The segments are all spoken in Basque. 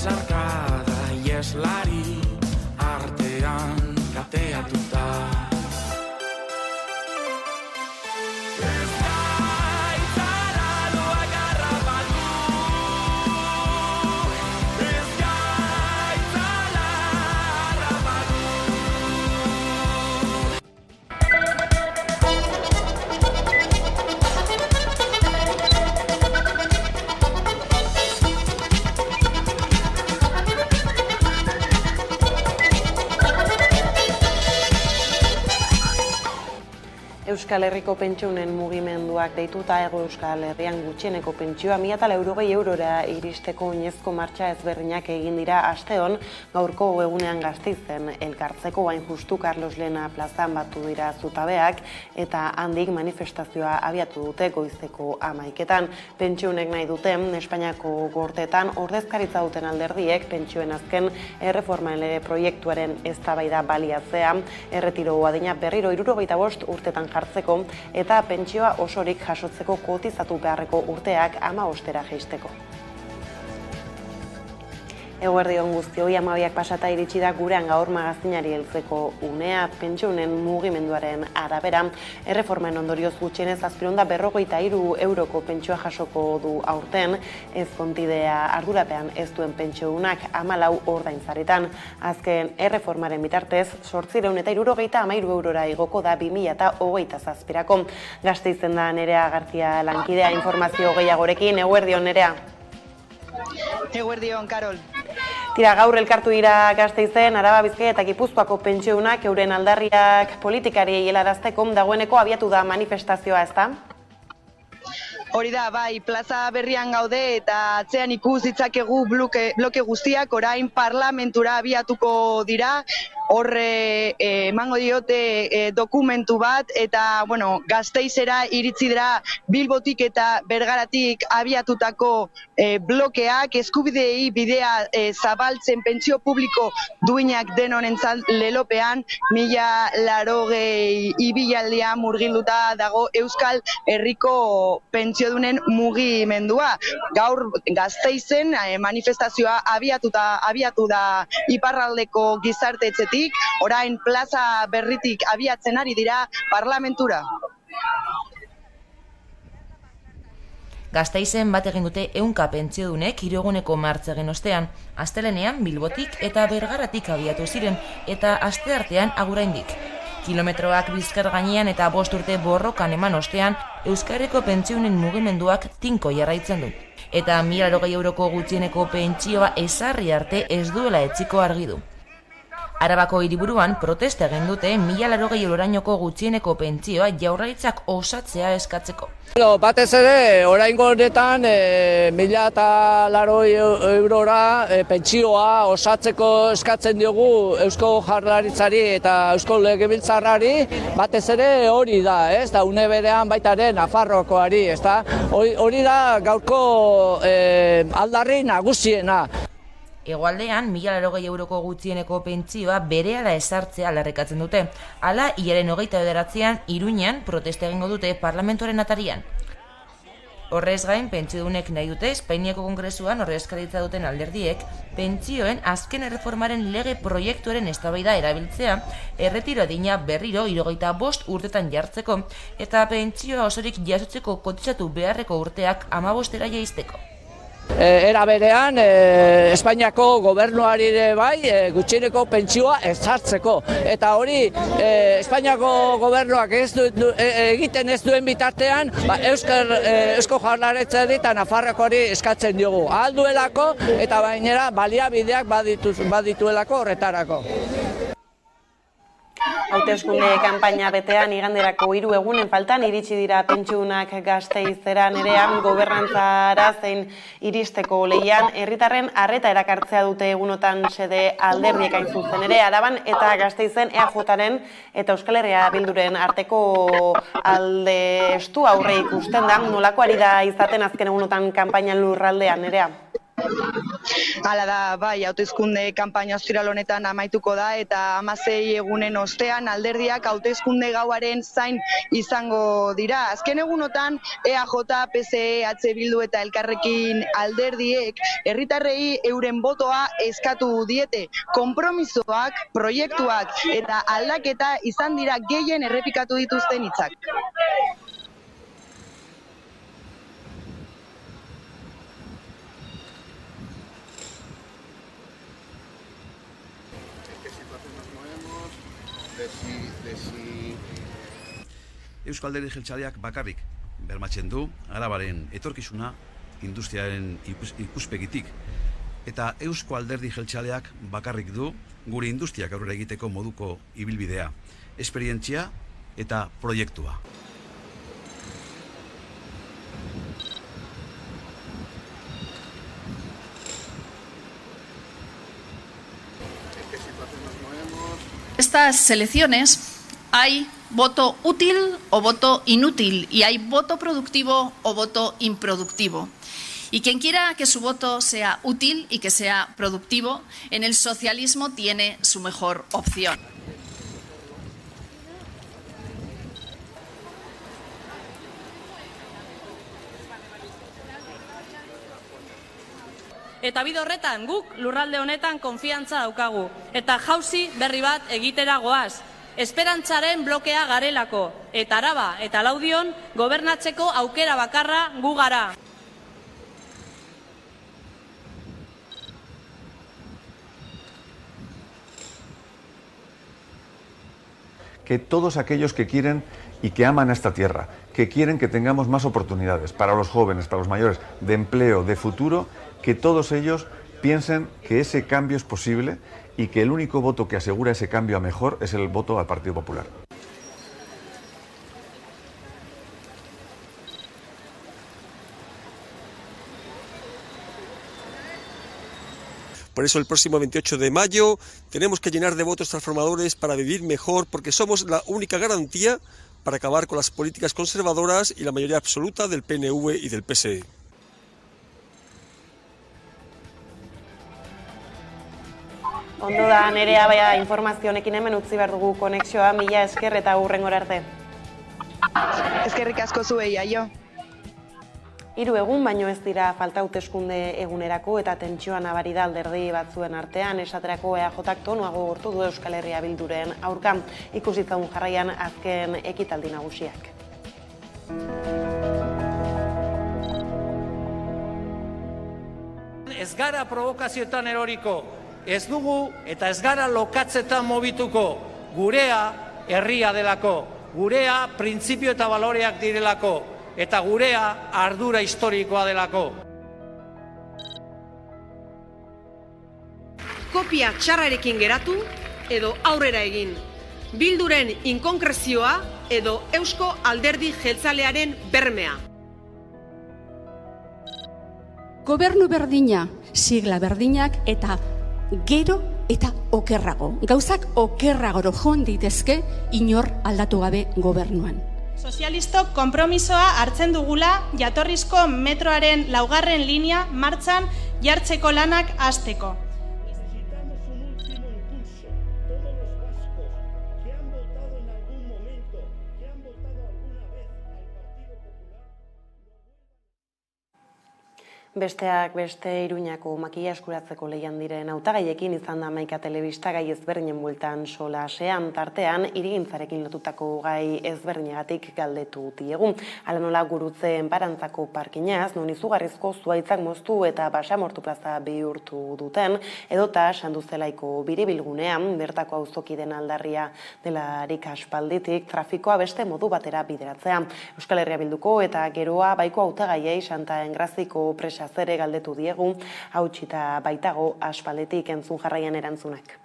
Besarkada ieslari artean kateatuta. Euskal Herriko pentsioen mugimenduak deituta Hego Euskal Herrian gutxieneko pentsioa 1.060 eurora iristeko oinezko martxa ezberdinak egin dira asteon, gaurko egunean Gasteizen elkartzeko hain justu Carlos Lena plazan batu dira zutabeak eta handik manifestazioa abiatu dute goizeko 11etan. Pentsionek nahi duten Espainiako gorteetan ordezkaritza duten alderdiek pentsioen azken erreformaren lege proiektuaren eztabaida baliatzea, erretiro adina berriro 65 urtetan jartzeko eta pentsioa osorik jasotzeko kotizatu beharreko urteak 15era jaisteko. Eguerdion guztioi, 12ak pasata iritsi da gurean gaur magazinari heltzeko unea. Pentsioen mugimenduaren arabera, erreformen ondorioz gutxienez 753 euroko pentsioa jasoko du aurten, ezkontidea ardurapean ez duen pentsiodunak 14 ordainsaritan. Azken erreformaren bitartez, 873 eurora igoko da 2027erako. Gasteizen da Nerea García lankidea, informazio gehiagorekin. Eguerdion, Nerea. Eguerdion, Karol. Tira, gaur elkartu dira Gasteizen, Araba, Bizkaia eta Gipuzkoako pentsiounak euren aldarriak politikari helarazteko dagoeneko abiatu da manifestazioa, ezta? Hori da, bai, plaza berrian gaude eta atzean ikus ditzakegu bloke guztiak orain parlamentura abiatuko dira. Horre emango diote dokumentu bat eta, bueno, Gasteizera iritsi dira Bilbotik eta Bergaratik abiatutako blokeak, eskubidei bidea zabaltzen pentsio publiko duinak denonentzat lelopean 1080 ibilaldia murgilduta dago Euskal Herriko pentsiodunen mugimendua. Gaur Gasteizen manifestazioa abiatu da iparraldeko gizartetzetik, orain plaza berritik abiatzen ari dira parlamentura. Gasteizen bat egin dute 100 pentsiodunek 3 eguneko martxa egin ostean, astelehenean Bilbotik eta Bergaratik abiatu ziren eta asteartean aguraindik. Kilometroak bizkar gainean eta 5 urte borrokan eman ostean, Euskal Herriko pentsioen mugimenduak tinko jarraitzen du. Eta 1.060 euroko gutxieneko pentsioa ezarri arte ez duela etziko argi du. Arabako hiriburuan protesta egin dute 1.060 eurorainoko gutxieneko pentsioa Jaurlaritzak osatzea eskatzeko. Batez ere, oraingo honetan 1.080 eurora pentsioa osatzeko eskatzen diogu Eusko Jaurlaritzari eta Eusko Legebiltzarrari, batez ere hori da, ez da, une berean baitaren Nafarroakoari, ez da, hori da gaurko aldarri nagusiena. Hegoaldean, 1.060 euroko gutxieneko pentsioa berehala ezartzea aldarrikatzen dute. Hala, hilaren 29an Iruñan protesta egingo dute parlamentuaren atarian. Horrez gain, pentsiodunek nahi dute Espainiako Kongresuan ordezkaritza duten alderdiek pentsioen azken erreformaren lege proiektuaren eztabaida erabiltzea, erretiro adina berriro 65 urtetan jartzeko eta pentsioa osorik jasotzeko kotizatu beharreko urteak 15era jaisteko. Era berean, Espainiako gobernuari ere bai gutxieneko pentsioa ezartzeko. Eta hori, Espainiako gobernuak egiten ez duen bitartean, Eusko Jaurlaritzari eta Nafarroakoari eskatzen diogu. Ahal duelako eta bainera baliabideak badituelako horretarako. Hauteskunde kanpaina betean iganderako 3 egunen faltan iritsi dira pentsiunak Gasteizera. Nerea, gobernantzara zein iristeko leian herritarren arreta erakartzea dute egunotan xede alderdiek hain zuzen ere, Araban eta Gasteizen EAJaren eta Euskal Herria Bilduren arteko alde estu aurre ikusten da. Nolako ari da izaten azken egunotan kanpainan lurraldean, Nerea? Hala da, bai, hauteskunde kanpaina ostiral honetan amaituko da eta 16 egunen ostean alderdiak hauteskunde gauaren zain izango dira. Azken egunotan EAJ, PSE, H Bildu eta Elkarrekin alderdiek herritarrei euren botoa eskatu diete. Konpromisoak, proiektuak eta aldaketa izan dira gehien errepikatu dituzten hitzak. Eusko Alderdi Jeltzaleak bakarrik bermatzen du Arabaren etorkizuna industriaren ikuspegitik. Eta Eusko Alderdi Jeltzaleak bakarrik du gure industriak aurrera egiteko moduko ibilbidea, esperientzia eta proiektua. Estas elecciones hay voto útil o voto inútil y hay voto productivo o voto improductivo. Y quien quiera que su voto sea útil y que sea productivo, en el socialismo tiene su mejor opción. Eta bide horretan guk lurralde honetan konfiantza daukagu. Eta jauzi berri bat egitera goaz. Esperantzaren blokea garelako. Eta Araba eta Laudion gobernatzeko aukera bakarra gu gara. Que todos aquellos que quieren y que aman a esta tierra, que quieren que tengamos más oportunidades para los jóvenes, para los mayores, de empleo, de futuro, que todos ellos piensen que ese cambio es posible y que el único voto que asegura ese cambio a mejor es el voto al Partido Popular. Por eso el próximo 28 de mayo tenemos que llenar de votos transformadores para vivir mejor, porque somos la única garantía para acabar con las políticas conservadoras y la mayoría absoluta del PNV y del PSE. Ondo da, Nerea, baina informazio honekin hemen utzi behar dugu konexioa, mila esker eta hurrengora arte. Eskerrik asko zuei, aio. 3 egun baino ez dira falta hauteskunde egunerako eta tentsioa nabari da alderdi batzuen artean, esaterako EAJak tonuago gortu du Euskal Herria Bilduren aurka. Ikusi ditzagun jarraian azken ekitaldi nagusiak. Ez gara provokazioetan eroriko, ez dugu eta ez gara lokatzetan mobituko. Gurea herria delako, gurea printzipio eta baloreak direlako, eta gurea ardura historikoa delako. Kopia txarrarekin geratu edo aurrera egin. Bilduren inkonkrezioa edo Eusko Alderdi Jeltzalearen bermea. Gobernu berdina, sigla berdinak eta gero eta okerrago. Gauzak okerragoro joan ditezke inor aldatu gabe gobernuan. Sozialistok konpromisoa hartzen dugula jatorrizko metroaren 4. linea martxan jartzeko lanak hasteko. Besteak beste Iruñako makila eskuratzeko lehian diren hautagaiekin izan da hamaika telebista gai ezberdinen bueltan solasean, tartean hirigintzarekin lotutako gai ezberdinagatik galdetu diegu. Hala nola Gurutze enparantzako parkinaz, non izugarrizko zuhaitzak moztu eta basamortu plaza bihurtu duten, edota Sanduzelaiko biribilgunean, bertako auzoki den aldarria delarik aspalditik, trafikoa beste modu batera bideratzea. Euskal Herria Bilduko eta geroa baiko hautagaiei Santa Engraziko presa zere galdetu diegu, hautsita baitago aspaldetik entzun jarraian erantzunak.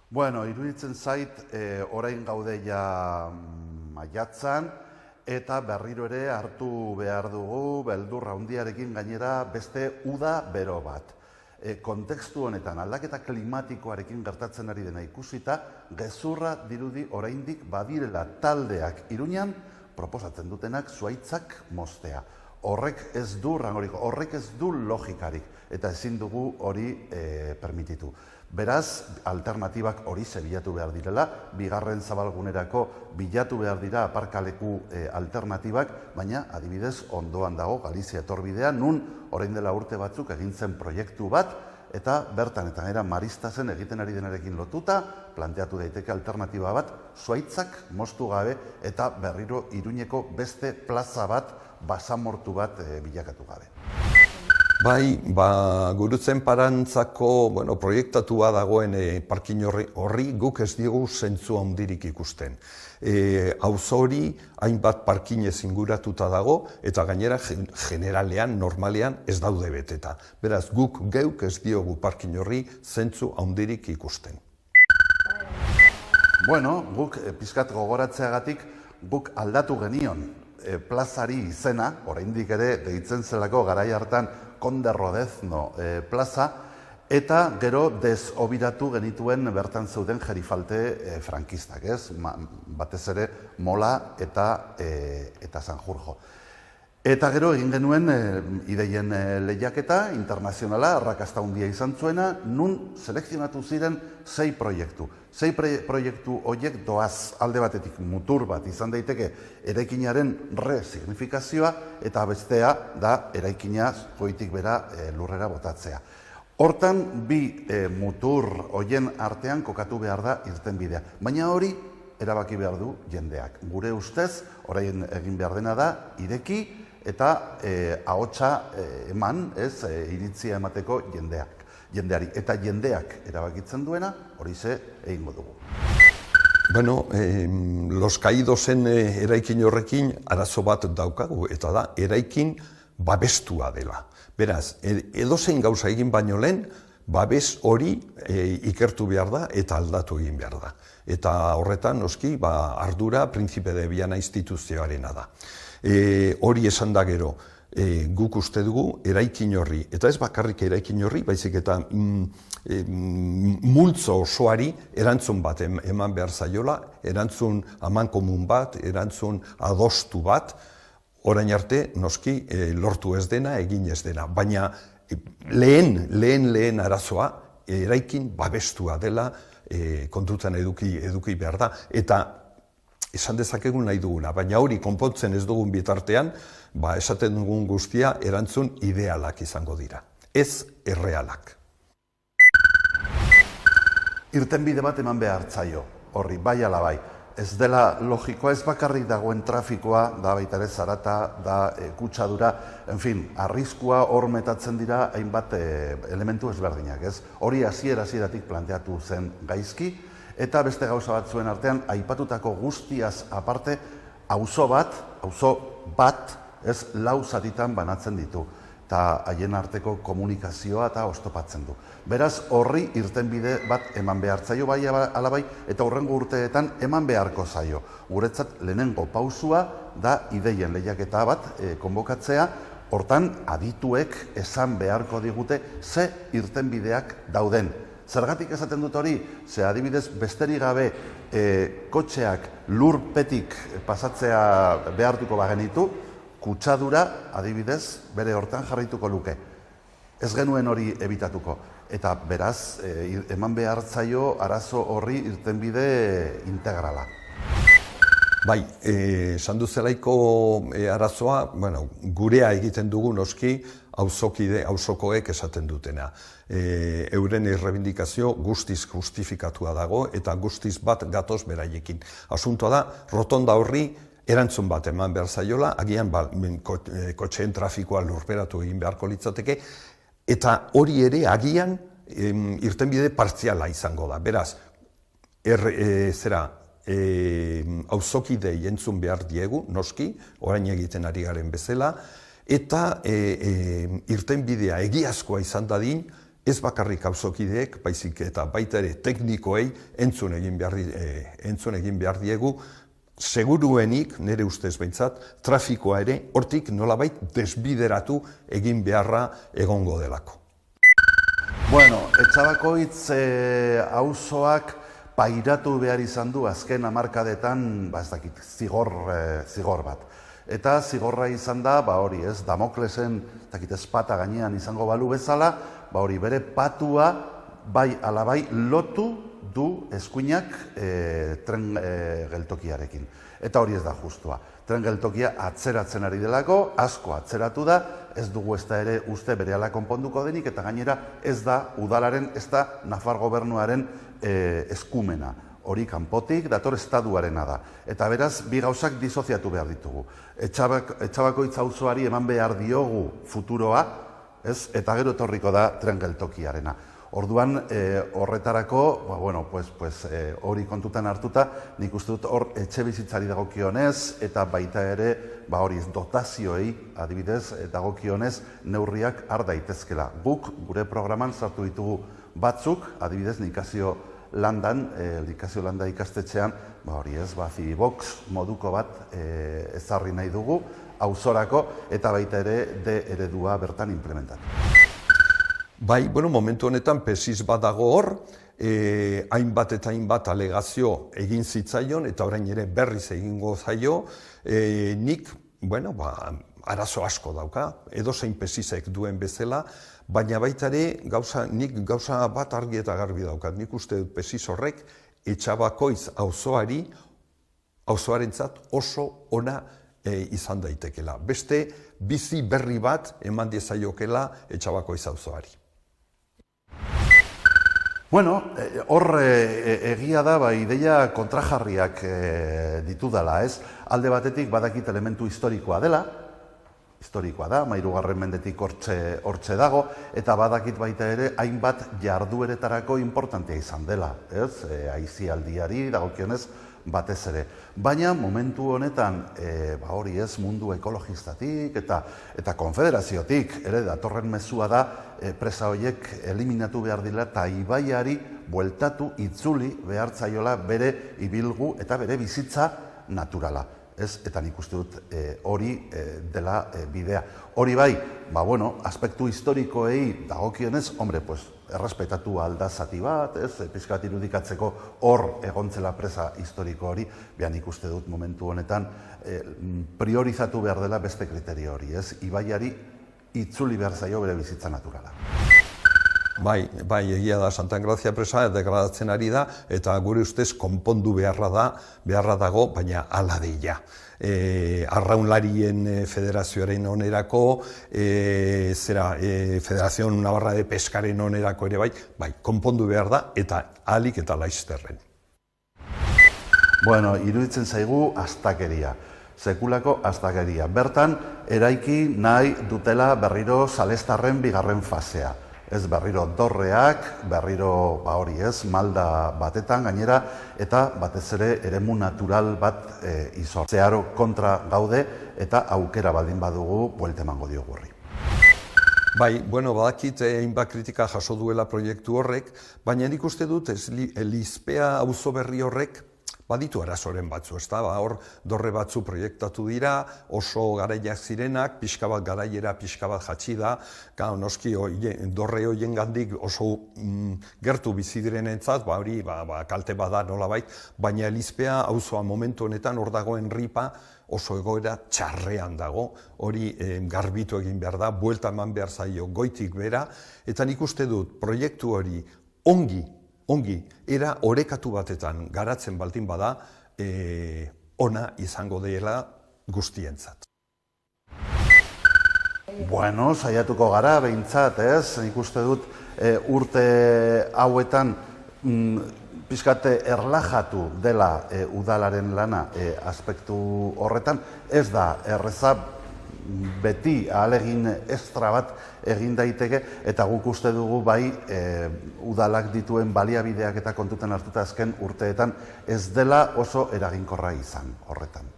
Bueno, iruditzen zait, orain gaude ja maiatzan, eta berriro ere hartu behar dugu, beldurra handiarekin gainera beste uda bero bat. Kontekstu honetan aldaketa klimatikoarekin gertatzen ari dena ikusita, gezurra dirudi oraindik badirela taldeak Iruñan proposatzen dutenak zuaitzak moztea. Horrek ez du rangorik, horrek ez du logikarik, eta ezin dugu hori permititu. Beraz, alternatibak hori bilatu behar direla, bigarren zabalgunerako bilatu behar dira aparkaleku alternatibak, baina adibidez ondoan dago Galizia etorbidea, nun orain dela urte batzuk egin zen proiektu bat, eta bertan eta gainera Maristazen egiten ari denarekin lotuta, planteatu daiteke alternatiba bat, zuaitzak moztu gabe eta berriro Iruñeko beste plaza bat, basamortu bat bilakatu gabe. Bai, Gurutzen Parantzako proiektatua dagoen parkin horri guk ez diegu zentzu handirik ikusten. Auzo hori hainbat parkinez inguratuta dago eta gainera generalean, normalean ez daude beteta. Beraz, guk geuk ez diogu parkin horri zentzu handirik ikusten. Bueno, guk pizkat gogoratzeagatik guk aldatu genion plazari izena, oraindik ere deitzen zelako garai hartan Conde Rodezno plaza, eta gero desobiratu genituen bertan zeuden gerifalte frankistak, ez? Batez ere Mola eta Sanjurjo. Eta gero egin genuen ideien lehiaketa internazionala, arrakasta handia izan zuena, nun selekzionatu ziren 6 proiektu. 6 proiektu horiek doaz alde batetik mutur bat izan daiteke eraikinaren resignifikazioa eta bestea da eraikina goitik bera lurrera botatzea. Hortan bi mutur horien artean kokatu behar da irtenbidea, baina hori erabaki behar du jendeak. Gure ustez, orain egin behar dena da ireki eta ahotsa eman, iritzia emateko jendeari. Eta jendeak erabakitzen duena, hori ze egingo dugu. Bueno, Los Caídosen eraikin horrekin arazo bat daukagu, eta da, eraikin babestua dela. Beraz, edozein gauza egin baino lehen, babes hori ikertu behar da eta aldatu egin behar da. Eta horretan, noski, ardura Príncipe de Viana instituzioarena da. Hori esan da gero, guk uste dugu eraikin horri, eta ez bakarrik eraikin horri, baizik eta multzo osoari erantzun bat eman behar zaiola, erantzun amankomun bat, erantzun adostu bat, orain arte noski lortu ez dena, egin ez dena, baina lehen arazoa eraikin babestua dela kontutan eduki behar da, eta esan dezakegun nahi duguna, baina hori konpontzen ez dugun bitartean, esaten dugun guztia erantzun idealak izango dira, ez errealak. Irtenbide bat eman behar zaio, horri, bai ala bai. Ez dela logikoa, ez bakarrik dagoen trafikoa, da baita ere zarata, da kutsadura, arriskua hor metatzen dira hainbat elementu ezberdinak, ez? Hori hasieratik planteatu zen gaizki, eta beste gauza bat zuen artean, aipatutako guztiaz aparte, auzo bat, ez 4 zatitan banatzen ditu, eta haien arteko komunikazioa eta oztopatzen du. Beraz, horri irtenbide bat eman behar zaio bai alabai, eta hurrengo urteetan eman beharko zaio. Guretzat lehenengo pausua da ideien lehiaketa bat konbokatzea, hortan adituek esan beharko digute ze irtenbideak dauden. Zergatik esaten dut hori, ze adibidez besterik gabe kotxeak lurpetik pasatzea behartuko bagenitu, kutsadura adibidez bere hortan jarraituko luke. Ez genuen hori ebitatuko. Eta beraz, eman behar zaio arazo horri irtenbide integrala. Bai, sanduzelaiko arazoa, gurea egiten dugu noski, auzokoek esaten dutena. Euren errebindikazio guztiz justifikatua dago eta guztiz bat gatoz beraiekin. Asuntoa da, rotonda horri erantzun bat eman behar zaiola, agian kotxeen trafikoa lurperatu egin beharko litzateke, eta hori ere agian irtenbide partziala izango da. Beraz, auzokidei entzun behar diegu, noski, orain egiten ari garen bezala, eta irtenbidea egiazkoa izan dadin, ez bakarrik auzokideek, baizik eta baita ere teknikoei entzun egin behar diegu, seguruenik, nire ustez behintzat, trafikoa ere hortik nolabait desbideratu egin beharra egongo delako. Bueno, Etxabakoitz auzoak pairatu behar izan du azken hamarkadetan, ez dakit, zigor bat. Eta zigorra izan da, hori ez, Damoklesen, ez dakit, espata gainean izango balu bezala, hori bere patua, bai alabai lotu du eskuinak tren geltokiarekin. Eta hori ez da justua. Tren geltokia atzeratzen ari delako, asko atzeratu da, ez dugu ez da ere uste berehala konponduko denik, eta gainera ez da udalaren, ez da Nafar gobernuaren eskumena. Hori kanpotik dator estaduarena da. Eta beraz, bi gauzak disoziatu behar ditugu. Etxabakoitz auzoari eman behar diogu futuroa, eta gero etorriko da tren geltokiarena. Orduan, horretarako, hori kontutan hartuta, nik uste dut hor etxe bizitzari dagokionez, eta baita ere, hori dotazioei, adibidez, dagokionez, neurriak har daitezkela. Guk, gure programan sartu ditugu batzuk, adibidez, Nikazio Landa ikastetxean, hori ez, Zibox moduko bat ezarri nahi dugu, auzorako, eta baita ere, de eredua bertan implementatu. Bai, momentu honetan PESIS bat dago hor, hainbat eta hainbat alegazio egin zitzaion, eta orain ere berriz egingo zaio, nik, arazo asko dauka, edozein PESISek duen bezala, baina baita ere, nik gauza bat argi eta garbi daukat. Nik uste dut PESIS horrek Etxabakoitz auzoarentzat oso ona izan daitekela. Beste bizi berri bat eman diezaiokela Etxabakoitz auzoari. Hor egia da, ideia kontrajarriak ditudala, ez? Alde batetik badakit elementu historikoa dela, Mairugarren mendetik hortxe dago, eta badakit baita ere hainbat jardueretarako importantea izan dela, ez? Aisialdiari dagokionez batez ere. Baina momentu honetan, hori ez, mundu ekologistatik eta konfederaziotik, ere datorren mezua da, presa horiek eliminatu behar dira eta ibaiari bueltatu itzuli behar zaiola bere ibilgu eta bere bizitza naturala. Eta nik uste dut hori dela bidea. Hori bai, aspektu historikoei dagokionez, errespetatu alda zati bat, pixkat irudikatzeko hor egontzela presa historiko hori, nik uste dut momentu honetan priorizatu behar dela beste kriterio hori, ibaiari itzuli behar zaio bere bizitza naturala. Bai, egia da, Santa Engrazia presa degradatzen ari da, eta gure ustez konpondu beharra dago, baina ala deia. Arraunlarien federazioaren onerako, Federazion Navarra de Peskaren onerako ere bai, konpondu behar da, eta ahalik eta laizterren. Iruditzen zaigu astakeria. Sekulako astakeria. Bertan, eraiki nahi dutela berriro Salestarren bigarren fasea. Ez berriro dorreak, berriro hori ez, malda batetan gainera, eta batez ere eremu natural bat izor. Zeharo kontra gaude eta aukera baldin badugu buelte emango diogu horri. Bai, badakit hainbat kritika jaso duela proiektu horrek, baina nik uste dut Elizpea auzo berri horrek baditu arazoren batzu, ez da, hor dorre batzu proiektatu dira, oso garaiak zirenak, pixka bat garaiera, pixka bat jatsi da, noski dorre horien gandik oso gertu bizi direnentzat, hori kalte bada nolabait, baina Elizpea auzoa momentu honetan hor dagoen ripa oso egoera txarrean dago, hori garbitu egin behar da, buelta eman behar zaio goitik bera, eta nik uste dut proiektu hori ongi, era orekatu batetan garatzen baldin bada, ona izango dela guztientzat. Saiatuko gara, behintzat, ez? Nik uste dut urte hauetan pixkate erlajatu dela udalaren lana aspektu horretan, ez da erreza beti ahalegin estra bat egin daiteke, eta guk uste dugu bai udalak dituen baliabideak eta kontutan hartuta azken urteetan ez dela oso eraginkorra izan horretan.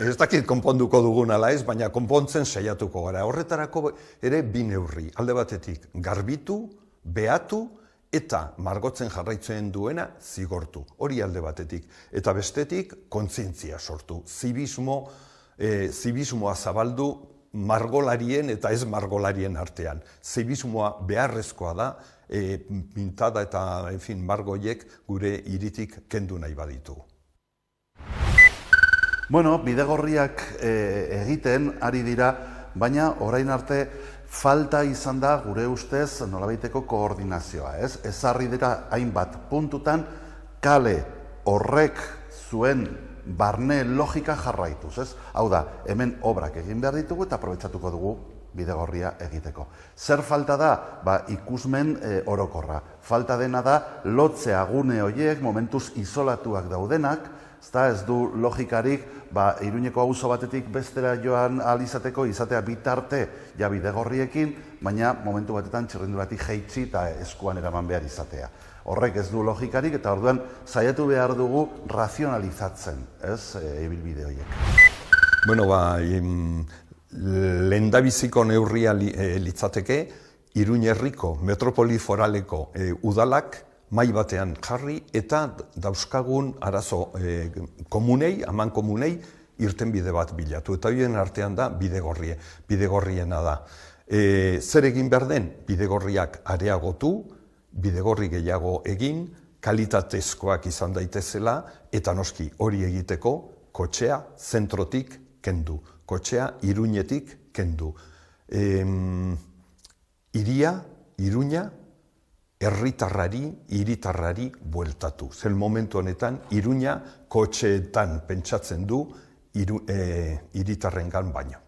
Ez dakit konponduko dugun ala ez, baina konpontzen saiatuko gara. Horretarako ere bi neurri. Alde batetik garbitu, behatu, eta margotzen jarraitzen duena zigortu. Hori alde batetik. Eta bestetik kontzientzia sortu. Zibismoa zabaldu margolarien eta ez margolarien artean. Zibismoa beharrezkoa da pintada eta margoiek gure hiritik kendu nahi baditugu. Bueno, bidegorriak egiten ari dira, baina orain arte falta izan da gure ustez nolabaiteko koordinazioa, ez? Ezarri dira hainbat puntutan kale horrek zuen barne logika jarraituz, ez? Hau da, hemen obrak egin behar ditugu eta aprobetxatuko dugu bidegorria egiteko. Zer falta da? Ikusmen orokorra. Falta dena da lotzea gune horiek momentuz isolatuak daudenak, ez du logikarik Iruñeko auzo batetik bestera joan alizateko izatea bitarte ja bidegorriekin, baina momentu batetan txirrindulatik jeitsi eta eskuan eraman behar izatea. Horrek ez du logikarik eta orduan saiatu behar dugu razionalizatzen, ez, ibilbide horiek. Bueno, lehendabiziko neurria litzateke Iruñerriko metropoli foraleko udalak mai batean jarri eta dauzkagun arazo komunei, aman komunei, irtenbide bat bilatu. Eta horien artean da bidegorriena da. Zer egin behar den? Bidegorriak areagotu, bidegorri gehiago egin, kalitatezkoak izan daitezela, eta noski hori egiteko kotxea zentrotik kendu, kotxea Iruñetik kendu. Iruña, herritarrari, hiritarrari bueltatu. Zel momentu honetan, Iruña kotxeetan pentsatzen du hiritarrengan baino.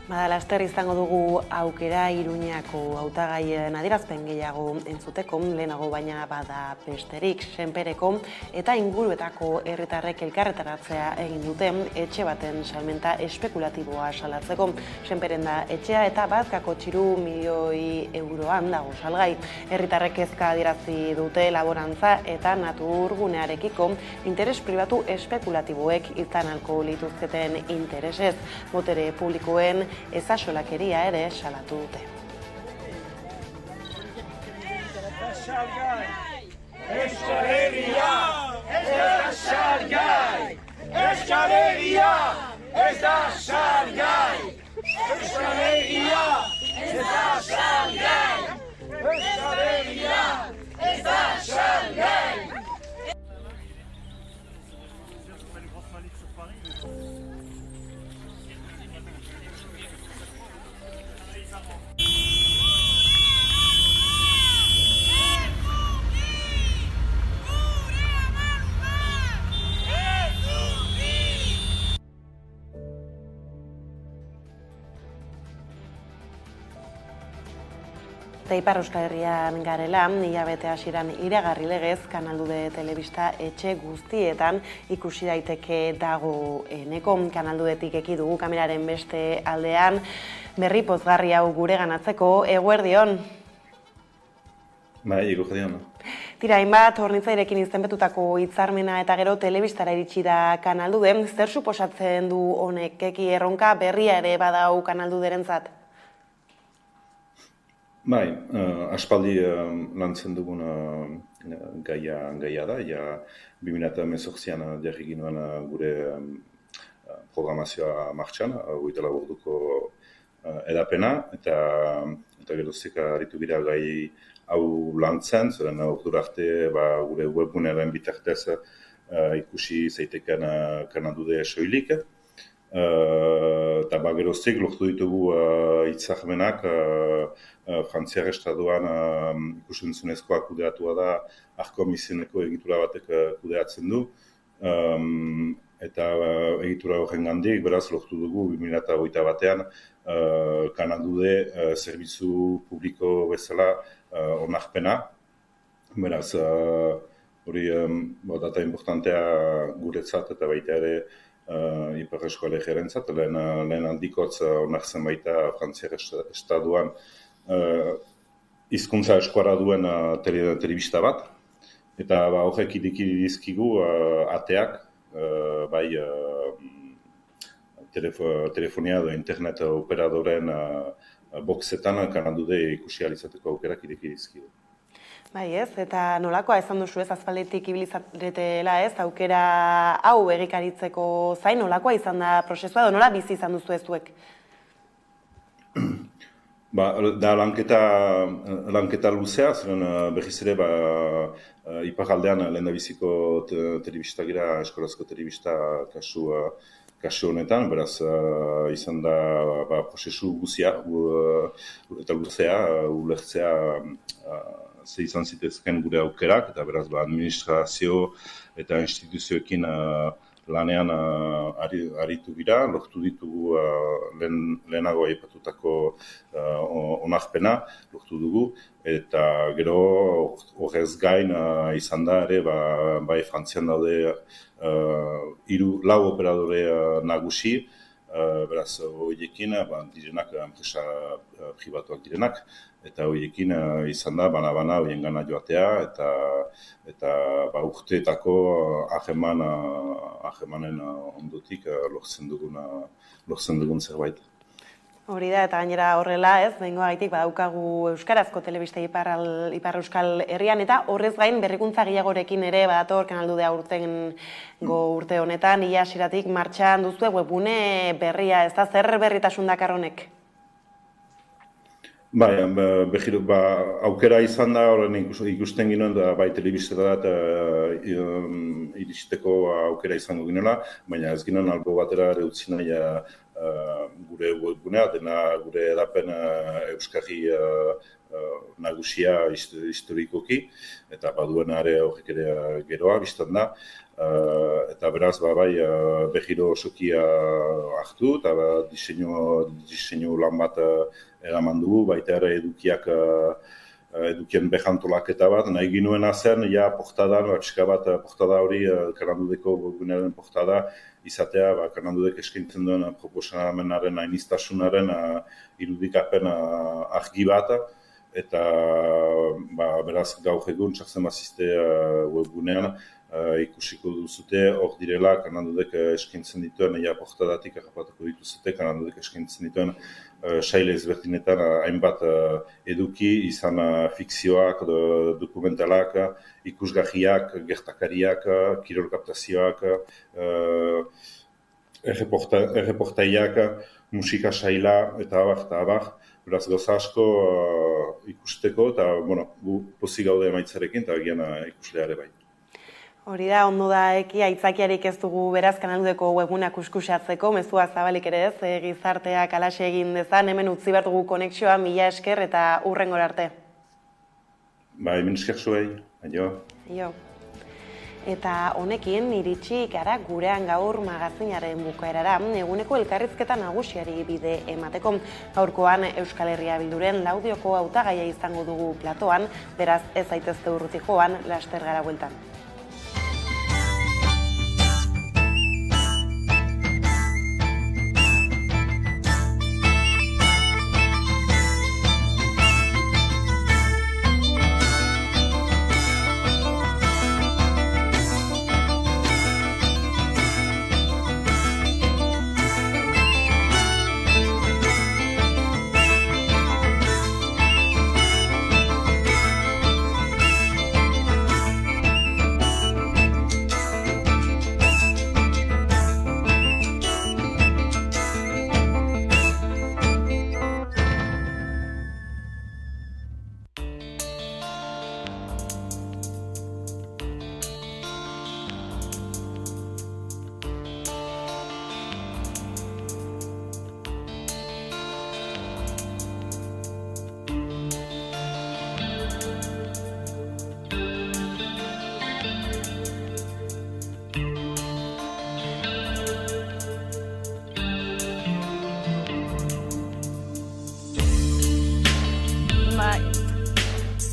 Laster izango dugu aukera Iruñako hautagaien adierazpen gehiago entzuteko, lehenago baina bada besterik, Senpereko eta inguruetako herritarrek elkarretaratzea egin dute etxe baten salmenta espekulatiboa salatzeko. Senperen da etxea eta bazkako txiru €1.000.000 dago salgai. Herritarrek kezka adierazi dute laborantza eta naturgunearekiko interes pribatu espekulatiboek izan ahalko lituzketen interesez. Botere publikoen ezasolakeria ere salatu dute. Ipar Euskal Herrian garela, hilabete hasieran iragarri legez, Kanaldude telebista etxe guztietan ikusi daiteke dagoeneko. Kanaldudetik eki dugu kameraren beste aldean, berri pozgarri hau gure ganatzeko, eguerdion. Eguerdion. Tira, hainbat hornitzairekin izenpetutako hitzarmena eta gero telebistara iritsi da Kanaldude. Zer suposatzen du honek eki erronka berria ere badau Kanalduderentzat? Aspaldi lantzen dugun gaia da, 2018an jarri ginoen gure programazioa martxan, 24 orduko edapena, eta geroztik aritu gira gai hau lantzen, zeren ordura arte gure webgunearen bitartez ikusi zaiteken Kanaldude soilik, eta geroztik lortu ditugu hitzarmenak Frantziar Estatuan ikusentzunezkoa kudeatua da, Arkom izeneko egitura batek kudeatzen du, eta egitura horren gandik, beraz, lortu dugu 2021an Kanaldude zerbitzu publiko bezala onarpena. Beraz, hori data importantea guretzat eta baita ere Ipar Euskal Herriarentzat, lehen handikotz onartzen baita Frantziar Estatuan hizkuntza eskuara duen telebista bat, eta horrek ideki dizkigu ateak, bai telefonia edo internet operadoren boxetan Kanaldude ikusi ahal izateko aukerak ideki dizkigu. Bai ez, eta nolakoa esan duzu ez, azpaldetik ibilizaretela ez, aukera hau egikaritzeko zain, nolakoa izan da prozesua edo nola bizi izan duzu ez zuek? Da lanketa luzea, zeren berriz ere iparaldean lehendabiziko telebista gira, eskolazko telebista kasu honetan, beraz izan da prozesu guzia eta luzea, ulertzea ze izan zitezken gure aukerak, eta beraz administrazio eta instituzioekin lanean aritu gira, lortu ditugu lehenago aipatutako onarpena, lortu dugu, eta gero horrez gain izan da ere, bai Frantzian daude 4 operadore nagusi, beraz horiekin direnak enpresa pribatuak direnak, eta horiekin izan da bana-bana horien gana joatea, eta urteetako ahemanen ondotik lortzen dugun zerbait. Hori da, eta gainera horrela ez, behingoagaitik badaukagu Euskarazko telebista Ipar Euskal Herrian, eta horrez gain berrikuntza gehiagorekin ere badator kanaldudea urte honetan, ia hasieratik martxan duzue webgune berria, ez da zer berritasun dakar honek? Bai, aukera izan da, horren ikusten ginoen, bai telebizteta da iristeko aukera izango ginoela, baina ez ginoen albo batera ere utzi nahi gure webgunea, dena gure edapen euskarri nagusia historikoki, eta baduena ere horrek ere geroa, biztan da, eta beraz, behiro osokia hartu, eta diseinu lan bat eraman dugu, baita ere edukien behantolaketa bat, nahi ginoena zen, portadan, portada hori, Kanandudeko webgunearen portada, izatea, Kanandudek eskaintzen duen proposamenaren, ainiztasunaren irudikapen argi bat, eta beraz gaur egun, txartzen bazizte webgunean, ikusiko duzute, hor direla, Kanandudek eskaintzen dituen, portadatik errapatuko dituzute, Kanandudek eskaintzen dituen saile ezberdinetan hainbat eduki, izan fikzioak, dokumentalak, ikusgarriak, gertakariak, kirol kaptazioak, erreportaiak, musika saila, eta abar, beraz gauza asko ikusteko, eta gu pozik gaude emaitzarekin, eta agian ikusleare bai. Hori da, ondo da aitzakiarik ez dugu beraz Kanaldudeko webgunak kuskusatzeko, mezua zabalik ere ez, gizarteak alaxe egin dezan, hemen utzi behar dugu konexioa, mila esker eta hurrengora arte. Hemen esker zuei, aio. Aio. Eta honekin iritsi gara gurean gaur magazinaren bukaerara, eguneko elkarrizketa nagusiari bide emateko. Gaurkoan Euskal Herria Bilduren laudioko hautagaia izango dugu platoan, beraz ez zaitezte urrutik joan, laster gara bueltan.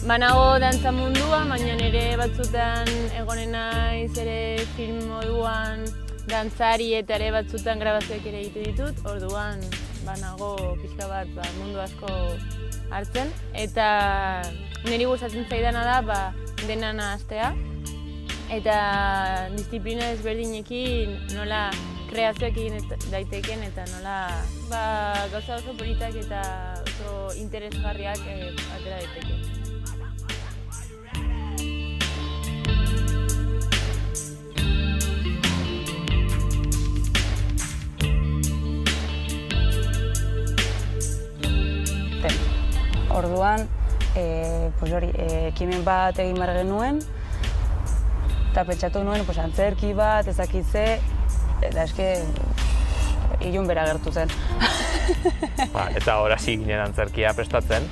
Banago dantza mundua, baina nire batzutan egonen naiz ere film moduan dantzari eta ere batzutan grabazioak ere egite ditut, orduan banago pixka bat mundu asko hartzen. Eta niri gustatzen zaidana da dena nahastea eta disiplina ezberdinekin nola kreazioak egin daiteken eta nola gauza oso politak eta oso interesgarriak atera daiteken. Ten. Orduan, ekimen bat egin behar genuen, eta pentsatu nuen antzerki bat, ezakitze, eta eske ilun bera gertu zen. Eta hasi ginen antzerkia prestatzen.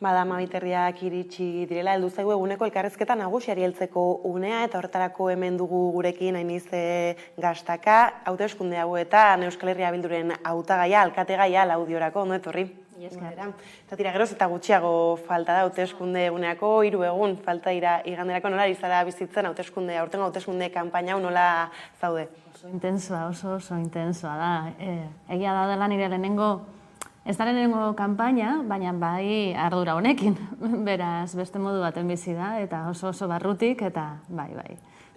Bada, Amabiterriak iritsi direla, heldu zaigu eguneko elkarrizketa nagusiari heltzeko unea, eta horretarako hemen dugu gurekin Ainiz Gastaka, hauteskunde hauetan Euskal Herria Bilduren hautagaia, alkategaia laudiorako, ondo etorri. Eta tira, geroz eta gutxiago falta da hauteskunde eguneako, 3 egun falta dira iganderako, nola izara bizitzen hauteskunde, aurtengo hauteskunde kanpaina hau nola zaude? Oso intensoa, oso intensoa da. Egia da dela nire lehenengo, ez da lehenengo kanpaina, baina bai ardura honekin, beraz beste modu baten bizi da, eta oso barrutik, eta bai,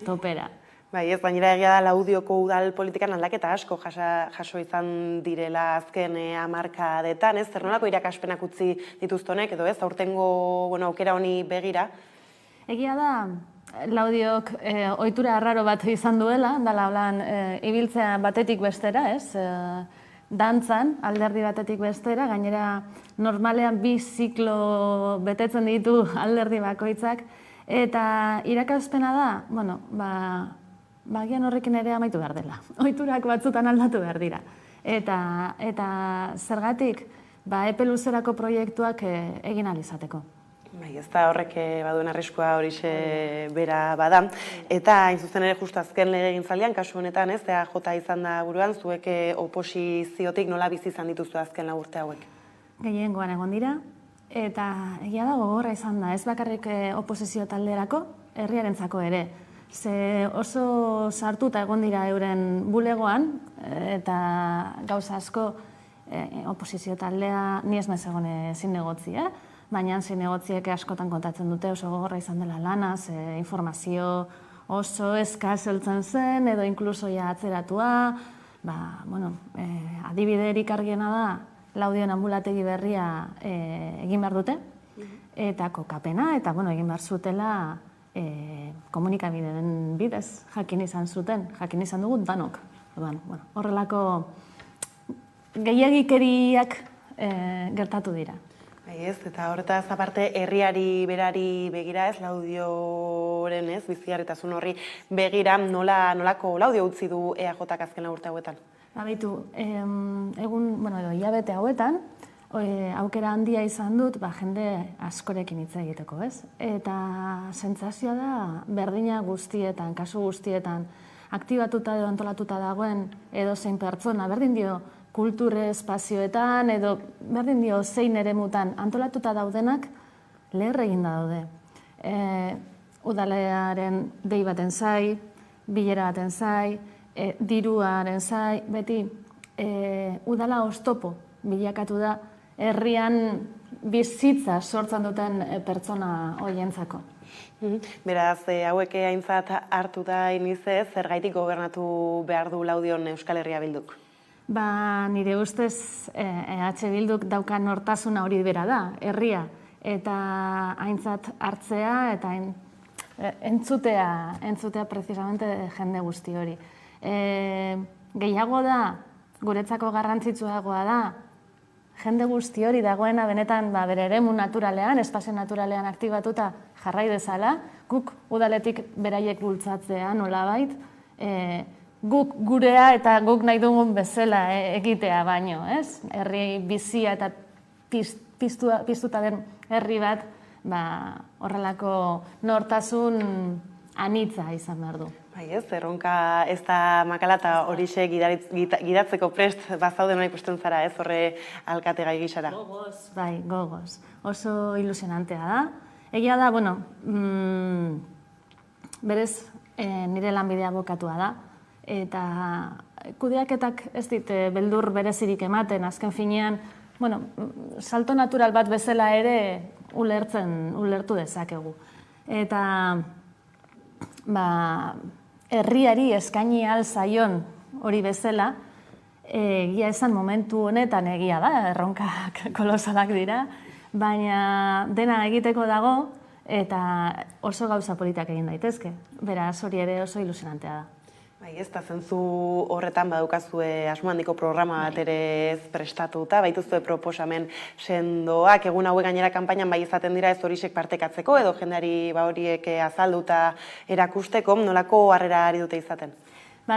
topera. Bai, ez, baina egia da Laudioko udal politikan aldaketa asko jaso izan direla azken hamarkadetan, ez? Zer nolako irakaspenak utzi dituztonek, edo ez, aurtengo aukera honi begira? Egia da, Laudiok ohitura arraro bat izan duela, dala holan ibiltzea batetik bestera, ez? Dantzan, alderdi batetik bestera, gainera normalean 2 ziklo betetzen ditu alderdi bakoitzak, eta irakaspena da, bagian horrekin ere amaitu behar dela. Ohiturak batzutan aldatu behar dira. Eta zergatik, epe luzerako proiektuak egin ahal izateko. Bai, ez da horrek baduen arriskua horixe bera bada. Eta hain zuzen ere justu azken legegintzaldian, kasu honetan ez, EAJ izan da buruan, zuek oposiziotik nola bizi izan dituzu azken urte hauek? Gehiengoan egon dira, eta egia da gogorra izan da, ez bakarrik oposizio talderako, herriarentzako ere. Ze oso sartuta egon dira euren bulegoan, eta gauza asko oposizio taldea ni ez naiz egon zinegotzi, baina zinegotziek askotan kontatzen dute oso gogorra izan dela lanaz, informazio oso eskaz heltzen zen, edo inkluso atzeratua, adibiderik argiena da, Laudion anbulategi berria egin behar dute, eta kokapena, eta egin behar zutela komunikabideen bidez jakin izan zuten, jakin izan dugu danok. Horrelako gehiagikeriak gertatu dira. Ez, eta horretaz aparte herriari berari begira ez, Laudioren ez, bizigarritasun horri begira, nolako Laudio utzi du EAJak azken urte hauetan? Baitu, hilabete hauetan, aukera handia izan dut, jende askorekin hitz egiteko, ez? Eta sentsazioa da, berdina guztietan, kasu guztietan, aktibatuta edo antolatuta dagoen edozein pertsona, berdin dio, kulture espazioetan edo berdin dio zein eremutan antolatuta daudenak leher eginda daude. Udalearen dei baten zai, bilera baten zai, diruaren zai, beti udala oztopo bilakatu da herrian bizitza sortzen duten pertsona horientzako. Beraz, hauek aintzat hartu da inize, zergaitik gobernatu behar du Laudion Euskal Herria Bilduk? Nire ustez EH Bilduk daukan nortasuna hori bera da, herria, eta aintzat hartzea eta entzutea precisamente jende guzti hori. Gehiago da, guretzako garrantzitsuagoa da, jende guzti hori dagoena benetan bere eremu naturalean, espazio naturalean aktibatuta jarrai dezala, guk udaletik beraiek bultzatzea nolabait, guk gurea eta guk nahi dugun bezala egitea baino, ez? Herri bizia eta piztuta den herri bat, horrelako nortasun anitza izan behar du. Bai ez, erronka ez da makala eta horixe gidatzeko prest bazaude nola ikusten zara ez horre alkate gai gisara. Gogoz, bai, gogoz. Oso ilusionantea da. Egia da, bueno, berez nire lanbidea bokatua da. Eta kudeaketak ez dit beldur berezirik ematen, azken finean, bueno, salto natural bat bezala ere ulertu dezakegu. Eta, herriari eskaini alzaion hori bezala, egia esan momentu honetan egia da, erronkak kolosalak dira, baina dena egiteko dago eta oso gauza politak egin daitezke. Beraz, hori ere oso ilusionantea da. Bai, ez da zentzu horretan badukazue asmo handiko programa bat ere ez prestatuta, baituzue proposamen sendoak, egun hauek gainera kanpainan bai izaten dira ez horixek partekatzeko, edo jendeari horiek azalduta erakusteko, nolako harrera ari dute izaten?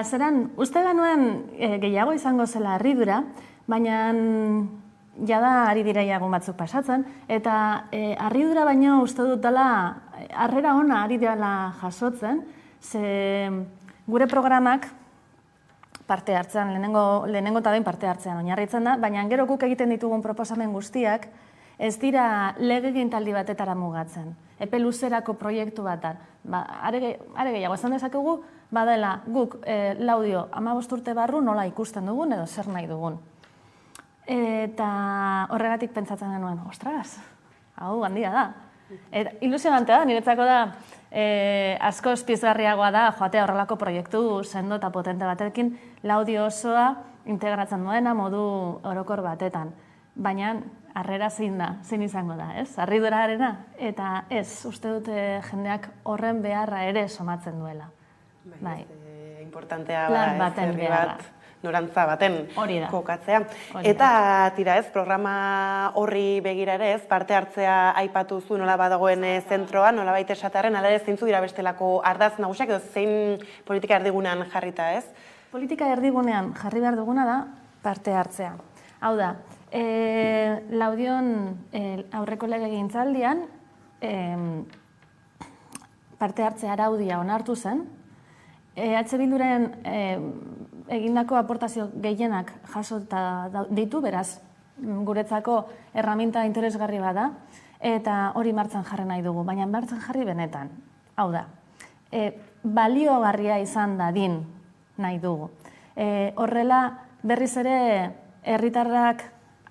Zeran, uste genuen gehiago izango zela harridura, baina jada ari dira egun batzuk pasatzen, eta harridura baino uste dutela harrera ona ari dela jasotzen, ze gure programak parte hartzean, lehenengo eta behin parte hartzean oinarritzen da, baina gero guk egiten ditugun proposamen guztiak ez dira legegintzaldi batetara mugatzen. Epe luzerako proiektu batan. Are gehiago, esan dezakegu, badela guk Laudio 15 urte barru nola ikusten dugun edo zer nahi dugun. Eta horregatik pentsatzen genuen, ostras, hau handia da. Ilusionantea da, niretzako da, asko pizgarriagoa da joatea horrelako proiektu sendo eta potente batekin Laudio osoa integratzen duena modu orokor batetan. Baina harrera zein izango da, ez? Harridurarena, eta ez, uste dute jendeak horren beharra ere somatzen duela. Bai, importantea da, herri bat norantza baten kokatzea. Eta tira ez, programa horri begira ere ez, parte hartzea aipatu zu nola badagoen zentroa, nola baita esatearen, ala ere zeintzu dira bestelako ardaz nagusiak, edo zein politika erdigunean jarrita ez? Politika erdigunean jarri behar duguna da parte hartzea. Hau da, Laudion aurreko legegintzaldian parte hartzea araudia onartu zen, EH Bilduren egindako aportazio gehienak jasota ditu, beraz, guretzako erraminta interesgarri bada, eta hori martxan jarri nahi dugu, baina martxan jarri benetan. Hau da, baliogarria izan dadin nahi dugu. Horrela, berriz ere, herritarrak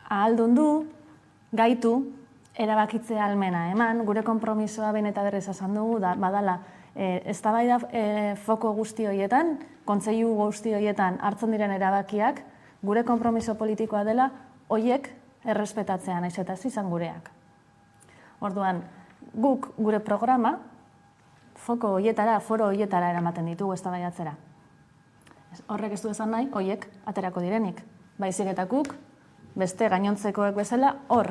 ahaldundu, gaitu, erabakitzea almena eman, gure konpromisoa behin eta berriz esan dugu, badala, eztabaida foko guzti horietan, kontseilu guzti horietan hartzen diren erabakiak, gure konpromiso politikoa dela, horiek errespetatzea naiz eta ez izan gureak. Orduan, guk gure programa, foko horietara, foro horietara eramaten ditugu eztabaidatzera. Horrek ez du esan nahi, horiek aterako direnik. Baizik eta guk, beste gainontzekoek bezala, hor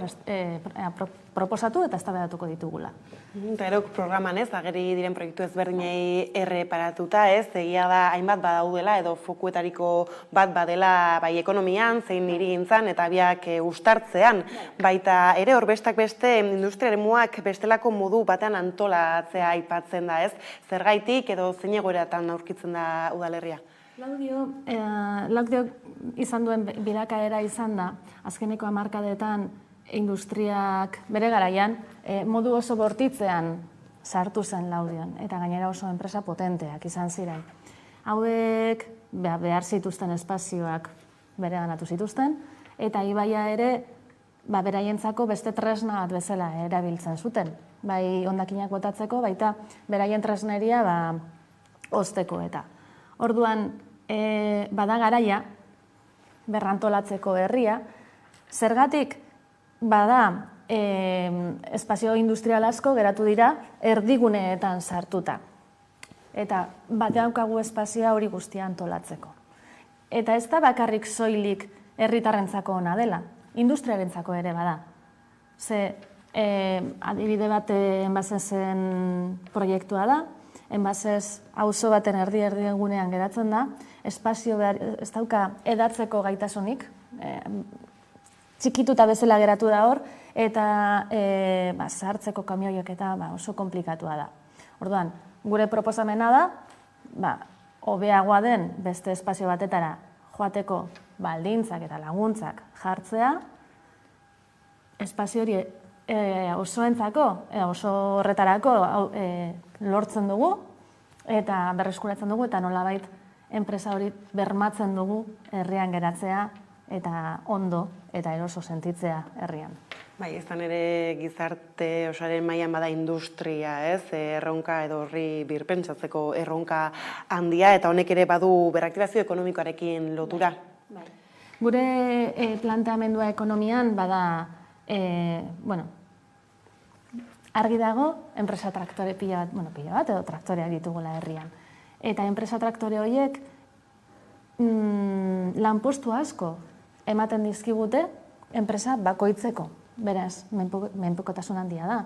proposatu eta eztabaidatuko ditugula. Eta erok programan ez, ageri diren proiektu ezberdinei erreparatuta ez, egia da hainbat badaudela edo fokuetariko bat badela bai ekonomian, zein hirigintzan eta biak uztartzean. Baita ere hor bestak beste industria eremuak bestelako modu batean antolatzea aipatzen da ez, zergaitik edo zein egoeratan aurkitzen da udalerria? Laudio izan duen bilakaera izan da, azkeneko hamarkadetan industriak bere garaian modu oso bortitzean sartu zen Laudion, eta gainera oso enpresa potenteak izan ziren. Hauek behar zituzten espazioak bere ganatu zituzten, eta ibaia ere beraientzako beste tresna bat bezala erabiltzen zuten. Bai hondakinak botatzeko, baita beraien tresneria hozteko eta. Orduan, bada garaia, berrantolatzeko herria, zergatik bada espazio industrial asko geratu dira erdiguneetan sartuta. Eta badaukagu espazioa hori guztia antolatzeko. Eta ez da bakarrik soilik herritarrentzako ona dela, industriarentzako ere bada. Ze adibide bat enbasezen proiektua da, enbasez auzo baten erdi-erdigunean geratzen da, espazio ez dauka edatzeko gaitasunik, txikituta bezala geratu da hor, eta sartzeko kamioiak eta oso komplikatua da. Orduan, gure proposamena da, hobeagoa den beste espazio batetara joateko baldintzak eta laguntzak jartzea, espazio hori osoentzako, oso horretarako lortzen dugu, eta berreskuratzen dugu, eta nolabait enpresa hori bermatzen dugu herrian geratzea, eta ondo eta eroso sentitzea herrian. Bai, ezan ere gizarte osaren mailan bada industria, erronka edo horri birpentsatzeko erronka handia, eta honek ere badu beraktibazio ekonomikoarekin lotura. Gure planteamendua ekonomian bada, argi dago, enpresa traktore pila bat edo traktoreak ditugula herrian. Eta enpresa traktore horiek lanpostu asko ematen dizkigute enpresa bakoitzeko. Beraz, menpekotasun handia da.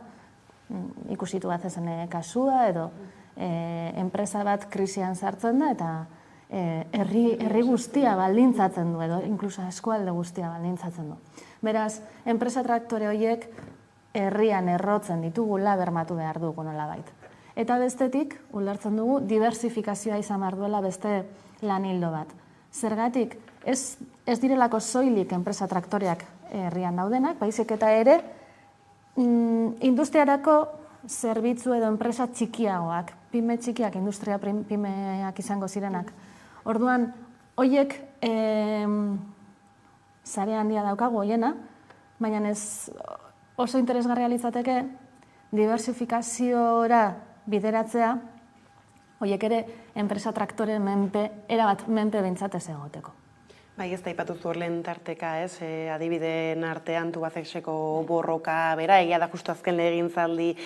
Ikusitu bat ezen kasua edo enpresa bat krisian sartzen da eta herri guztia baldintzatzen du edo inkluso eskualde guztia baldintzatzen du. Beraz, enpresa traktore horiek herrian errotzen ditugula bermatu behar dugu nolabait. Eta bestetik, ulertzen dugu, diversifikazioa izan behar duela beste lan hildo bat. Zergatik, ez direlako soilik enpresa traktoreak herrian daudenak, baizik eta ere industriarako zerbitzu edo enpresa txikiagoak, pyme txikiak, industria pymeak izango zirenak. Orduan, horiek sare handia daukagu hoiena, baina ez oso interesgarria litzateke diversifikaziora bideratzea, horiek ere enpresa traktore erabat menpe behintzat ez egoteko. Bai, ez da ipatu lehen tarteka, adibideen artean Tubacexeko borroka bera, egia da justu azken legegintzaldi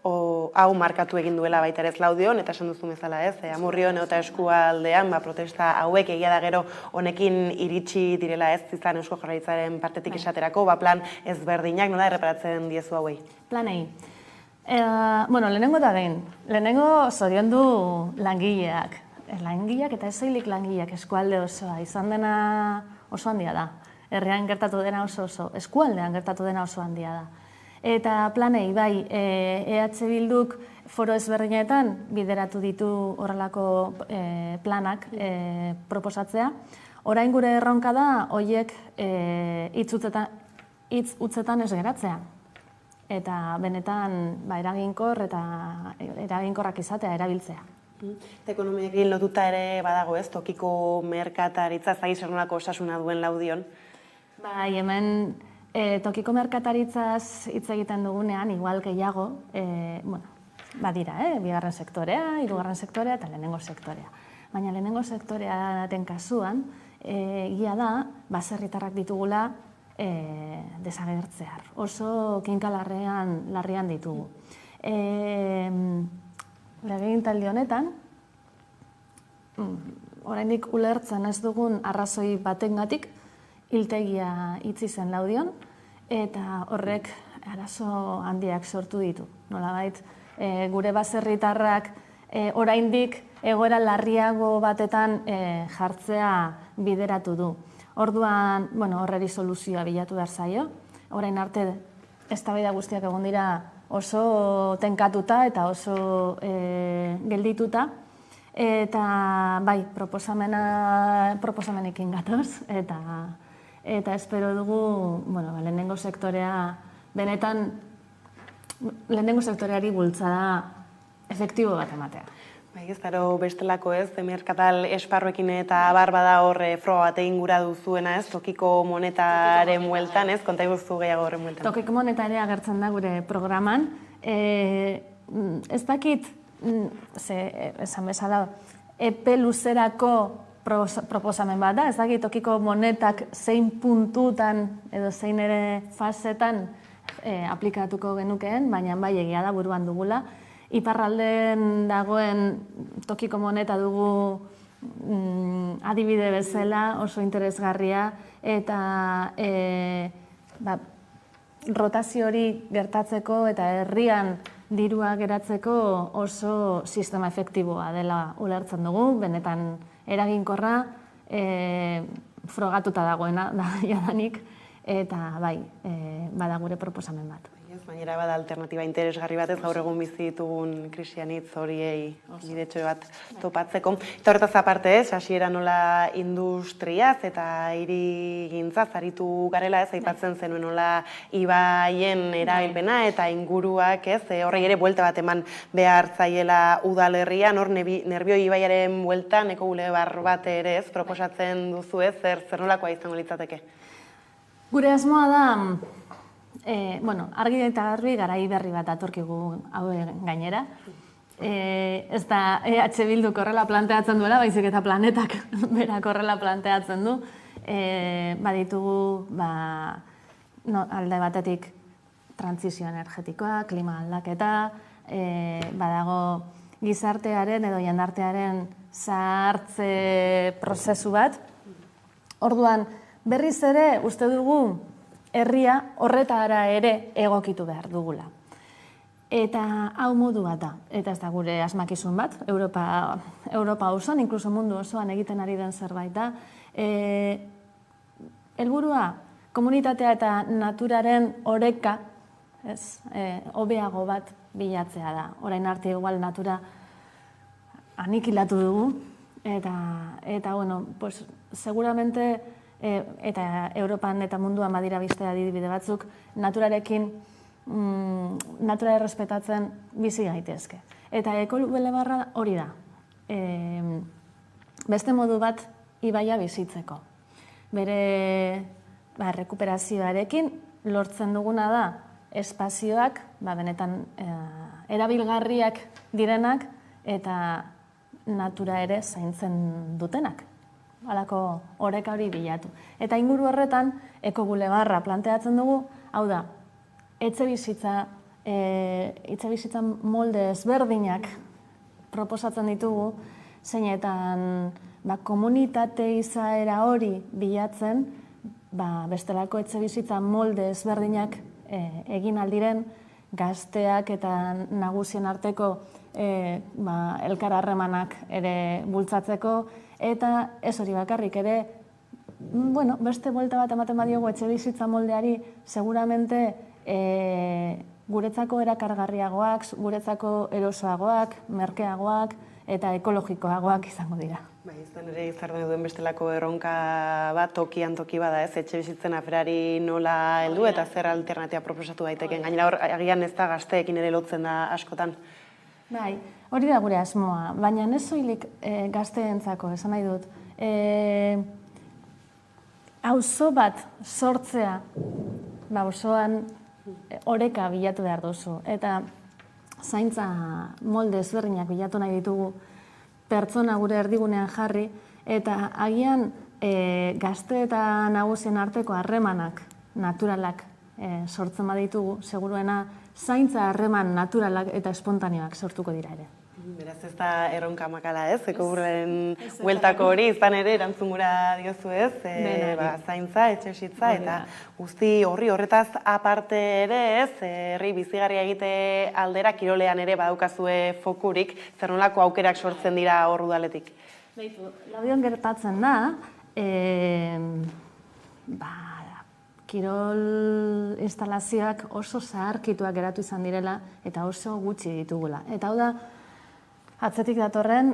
hau markatu egin duela baita ere Laudion, eta esan duzu bezala Amurrion eta eskualdean protesta hauek egia da gero honekin iritsi direla izan Eusko Jaurlaritzaren partetik esaterako, plan ezberdinak, nola erreparatzen diezu hauei? Planei. Lehenengo da behin, lehenengo zoriondu langileak. Langileak eta ezoilik langileak eskualde osoa, izan dena oso handia da. Herrian gertatu dena oso, eskualdean gertatu dena oso handia da. Eta planei, bai, EH Bilduk foro ezberdinetan bideratu ditu horrelako planak proposatzea. Orain gure erronka da, horiek hitz hutsetan ez geratzea. Eta benetan eraginkor eta eraginkorrak izatea, erabiltzea. Ekonomiekin lotuta ere badago tokiko merkataritza, zer nolako osasuna duen Laudion? Bai, hemen tokiko merkataritzaz hitz egiten dugunean, igual gehiago, badira, bigarren sektorea, hirugarren sektorea eta lehenengo sektorea. Baina lehenengo sektorearen kasuan, egia da, baserritarrak ditugula desagertzear. Oso kinkalarrian ditugu. Legegintzaldi honetan, oraindik ulertzen ez dugun arrazoi batengatik hiltegia itzi zen Laudion, eta horrek arazo handiak sortu ditu. Nolabait, gure baserritarrak oraindik egoera larriago batetan jartzea bideratu du. Orduan, horreri soluzioa bilatu behar zaio. Orain arte, eztabaida guztiak egon dira oso tenkatuta eta oso geldituta. Eta, bai, proposamenekin gatoz. Eta espero dugu, lehenengo sektorea, benetan, lehenengo sektoreari bultzada efektibo bat ematea. Bai, ez daro bestelako merkatal esparruekin eta bada hor froga bat egin gura duzuena tokiko monetaren bueltan, konta iguzu gehiago horren bueltan. Tokiko moneta ere agertzen da gure programan. Ez dakit, esan bezala, epe luzerako proposamen bat da, ez dakit tokiko monetak zein puntutan edo zein ere fasetan aplikatuko genukeen, baina bai egia da buruan dugula. Iparralden dagoen tokiko moneta dugu adibide bezala, oso interesgarria, eta rotazio hori gertatzeko eta herrian dirua geratzeko oso sistema efektiboa dela ulertzen dugu, benetan eraginkorra, frogatuta dagoena da jadanik, eta bai, bada gure proposamen bat. Baina bada alternatiba interesgarri batez gaur egun bizi ditugun krisianitz horiei bidetxo bat topatzeko. Eta horretaz aparte, hasiera nola industriaz eta hirigintzaz aritu garela, aipatzen zenuen nola ibaien erabilpena eta inguruak, horrei ere buelta bat eman behar zaiela udalerrian, hor Nerbioi ibaiaren bueltan eko bulebar bat ere proposatzen duzu zer nolakoa izango litzateke? Gure asmoa da, argi eta garbi garai berri bat atorkigu hau gainera. Ez da EH Bilduk horrela planteatzen duela, baizik eta planetak berak horrela planteatzen du. Baditugu alde batetik trantsizio energetikoa, klima aldaketa, badago gizartearen edo jendartearen zahartze prozesu bat. Orduan, berriz ere uste dugu herria horretara ere egokitu behar dugula. Eta hau modu bat da, eta ez da gure asmakizun bat, Europa osoan, inkluso mundu osoan egiten ari den zerbait da. Helburua, komunitatea eta naturaren oreka, hobeago bat bilatzea da. Orain arte igual natura anikilatu dugu, eta seguramente eta Europan eta munduan badira beste adibide batzuk, naturarekin, natura errespetatzen bizi gaitezke. Eta eko bulebarra hori da. Beste modu bat ibaia bizitzeko. Bere rekuperazioarekin lortzen duguna da espazioak, benetan erabilgarriak direnak eta natura ere zaintzen dutenak. Halako oreka hori bilatu. Eta inguru horretan, eko bulebarra planteatzen dugu, hau da, etxebizitza molde ezberdinak proposatzen ditugu, zeinetan komunitate izaera hori bilatzen, bestelako etxebizitza molde ezberdinak egin aldiren, gazteak eta nagusien arteko elkar harremanak ere bultzatzeko, eta ez hori bakarrik ere, beste buelta bat ematen badiogu etxebizitza moldeari, seguramente guretzako erakargarriagoak, guretzako erosoagoak, merkeagoak eta ekologikoagoak izango dira. Izan ere izarren duen bestelako erronka bat tokian toki bada etxe bizitzen aferari nola heldu eta zer alternatia proposatu daiteken. Gainera hor, agian ez da gazteekin ere lotzen da askotan. Bai, hori da gure asmoa, baina ez soilik gazteentzako, esan nahi dut. Auzo bat sortzea, osoan oreka bilatu behar duzu. Eta zaintza molde ezberdinak bilatu nahi ditugu pertsona gure erdigunean jarri, eta agian gazte eta nagusien arteko harremanak naturalak sortzen baditugu, seguruena zaintza harreman naturalak eta espontaneoak sortuko dira ere. Beraz ez da erronka makala eko burren bueltako hori, izan ere erantzungura diozu zaintza, etxebizitza, eta guzti horretaz aparte ere herri bizigarria egite aldera kirolean ere badaukazue fokurik, zer nolako aukerak sortzen dira hor udaletik? Laudion gertatzen da, kirol instalazioak oso zaharkituak geratu izan direla eta oso gutxi ditugula. Eta hau da, atzetik datorren,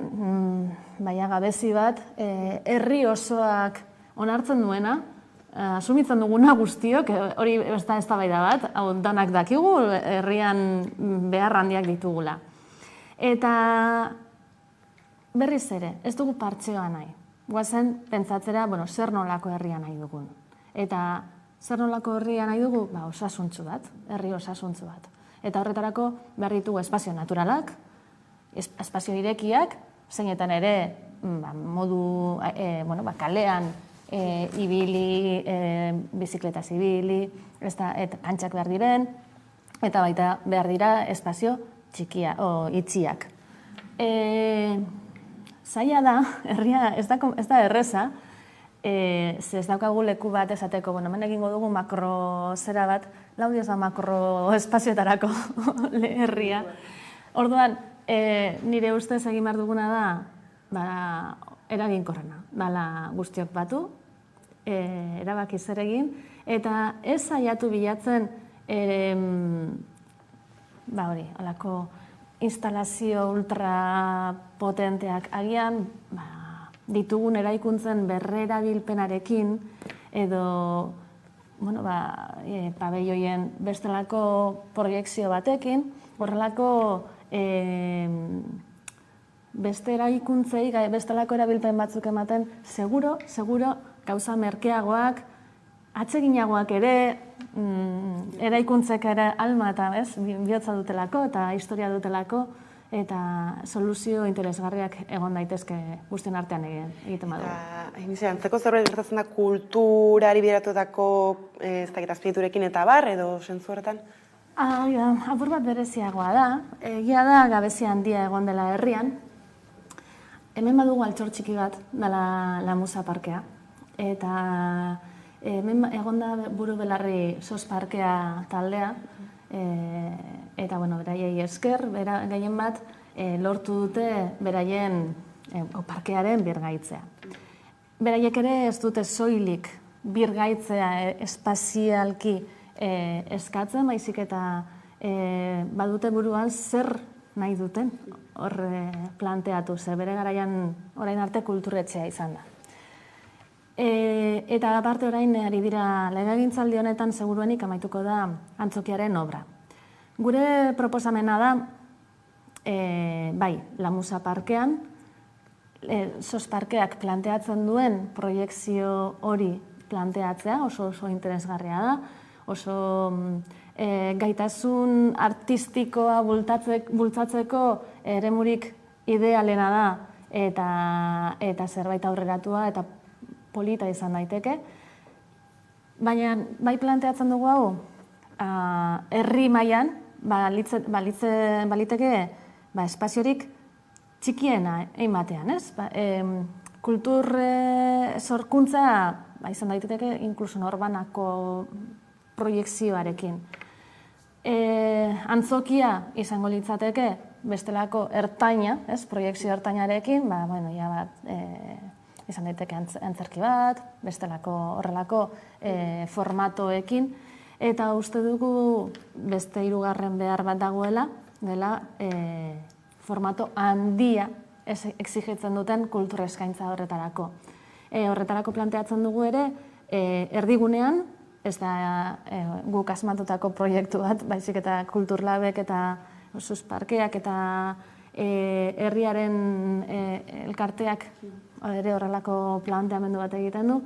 gabezi bat, herri osoak onartzen duena, asumitzen duguna guztiok, hori ez da baida bat, hau danak dakigu, herrian behar handiak ditugula. Eta berriz ere, ez dugu partxeoa nahi. Guazen, pentsatzera, zer nolako herria nahi dugun. Eta zer nolako herria nahi dugu? Osasuntzu bat, herri osasuntzu bat. Eta horretarako behar ditugu espazio naturalak, espazio irekiak, zeinetan ere modu kalean ibili, bizikletaz ibili, antxak behar diren, eta baita behar dira espazio itxiak. Zaila da, herria ez da erreza, ez daukagu leku bat esateko, hemen egingo dugu makro zera bat, Laudioz da makro espazioetarako herria. Orduan, nire ustez egin behar duguna da, eraginkorrena, dala guztiok batu, erabaki zer egin, Eta ez saiatu bilatzen, halako instalazio ultrapotenteak agian, ditugun eraikuntzen berrerabilpenarekin, edo, pabelloien bestelako proiekzio batekin, horrelako beste eraikuntzei, bestelako erabilpen batzuk ematen, seguro, gauza merkeagoak, atseginagoak ere, eraikuntzek ere alma eta bihotza dutelako eta historia dutelako, eta soluzio interesgarriak egon daitezke guztien artean egiten badugu. Antzeko zerbait gertatzen da kulturari bideratutako azpiegiturekin eta bar, edo zentzu horretan? Apur bat bereziagoa da. Egia da gabezia handia egon dela herrian. Hemen badugu altxor txiki bat, dela Lamusa parkea. Eta hemen egon da buru belarri sos parkea taldea. Eta, beraiei esker, gehien bat, lortu dute beraien parkearen birgaitzea. Beraiek ere ez dute soilik birgaitzea espazialki eskatzen, baizik eta badute buruan zer nahi duten hor planteatu, ze bere garaian orain arte kulturretxea izan da. Eta aparte orain ari dira legegintzaldi honetan seguruenik amaituko da antzokiaren obra. Gure proposamena da, Lamusa parkean, sos parkeak planteatzen duen proiekzio hori planteatzea, oso interesgarria da, oso gaitasun artistikoa bultzatzeko eremurik idealena da eta zerbait aurreratua eta polita izan daiteke. Baina bai planteatzen dugu hau, herri mailan baliteke espaziorik txikiena egin batean, ez? Kultur sorkuntza izan daiteke inkluso norbanako proiekzioarekin. Antzokia izango litzateke bestelako ertaina, proiekzio ertainarekin, izan daiteke antzerki bat, bestelako horrelako formatoekin, eta uste dugu beste hirugarren behar bat dagoela, dela formato handia exigitzen duten kultur eskaintza horretarako. Horretarako planteatzen dugu ere, erdigunean, ez da guk asmatutako proiektu bat, baizik eta kulturlabek eta parkeak eta herriaren elkarteak ere horrelako planteamendu bat egiten du,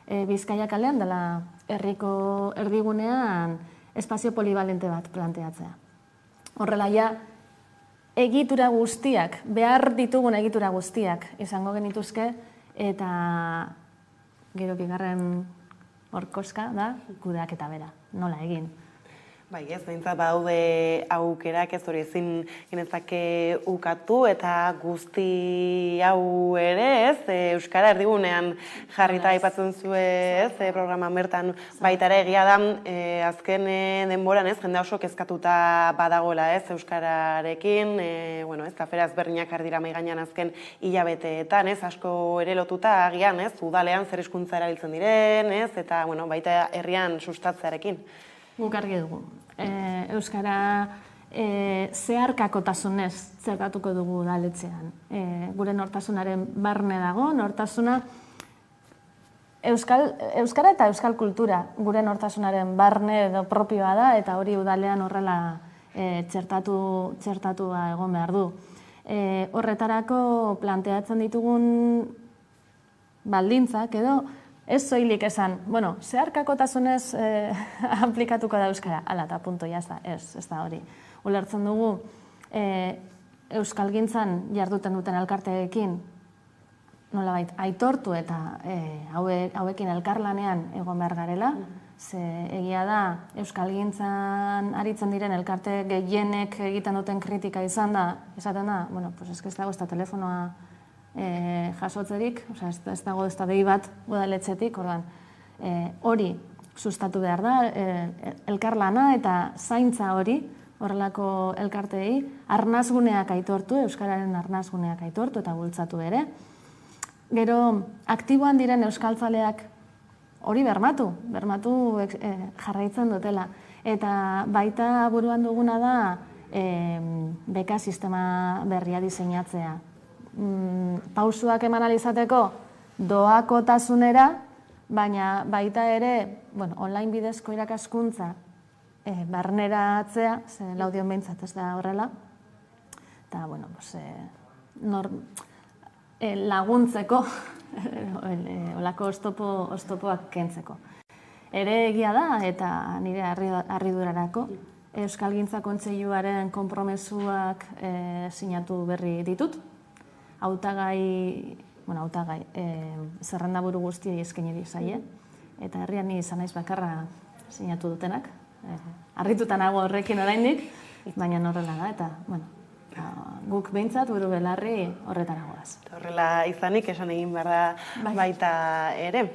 Bizkaia kalean dela herriko erdigunean espazio polivalente bat planteatzea. Horrela ja, egitura guztiak, behar ditugun egitura guztiak izango genituzke, eta gero bigarren horkoska da, kudeak eta bera, nola egin. Bai, ez, behintzat badaude aukerak ez hori ezin genezake ukatu eta guzti hau ere, ez, Euskara erdigunean jarrita aipatzen zuen, ez, programan bertan baita ere egia da, azken denboran, ez, jende oso kezkatuta badagoela, ez, Euskararekin, ez, afera ezberdinak ardira mai gainean azken hilabeteetan, ez, asko ere lotuta agian, ez, udalean zer hizkuntza erabiltzen diren, ez, eta, baita herrian sustatzearekin. Guk argi dugu. Euskara zeharkakotasunez zertatuko dugu udaletxean. Gure nortasunaren barne dago, nortasuna Euskara eta euskal kultura gure nortasunaren barne edo propioa da, eta hori udalean horrela txertatua egon behar du. Horretarako planteatzen ditugun baldintzak edo ez zoilik esan, zeharkakotasunez aplikatuko da Euskara, ala eta punto, jazta, ez da hori. Ulertzen dugu, euskalgintzan jarduten duten elkarteekin, nolabait, aitortu eta hauekin elkarlanean egon behar garela, ze egia da, euskalgintzan aritzen diren elkarte gehienek egiten duten kritika izan da, esaten da, ez dago ez da telefonoa jasotzerik, ez dago ez da dei bat udaletxetik, hori sustatu behar da, elkarlana eta zaintza hori, horrelako elkarteei, arnazguneak aitortu, Euskararen arnazguneak aitortu eta bultzatu ere. Gero, aktiboan diren euskaltzaleak hori bermatu jarraitzen dutela. Eta baita buruan duguna da beka sistema berria diseinatzea. Pausuak eman alizateko doakotasunera, baina baita ere online bidezko irakaskuntza barneratzea, ze Laudion behintzat ez da horrela, eta laguntzeko, olako oztopoak kentzeko. Ere egia da, eta nire harridurarako, Euskalgintza Kontseiluaren konpromesuak sinatu berri ditut. Hautagai, zerrendaburu guztiei eskaini zaie, eta herrian ni izan naiz bakarra sinatu dutenak. Harrituta nago horrekin oraindik, baina horrela da, eta guk behintzat buru belarri horretara goaz. Horrela izanik esan egin behar da baita ere.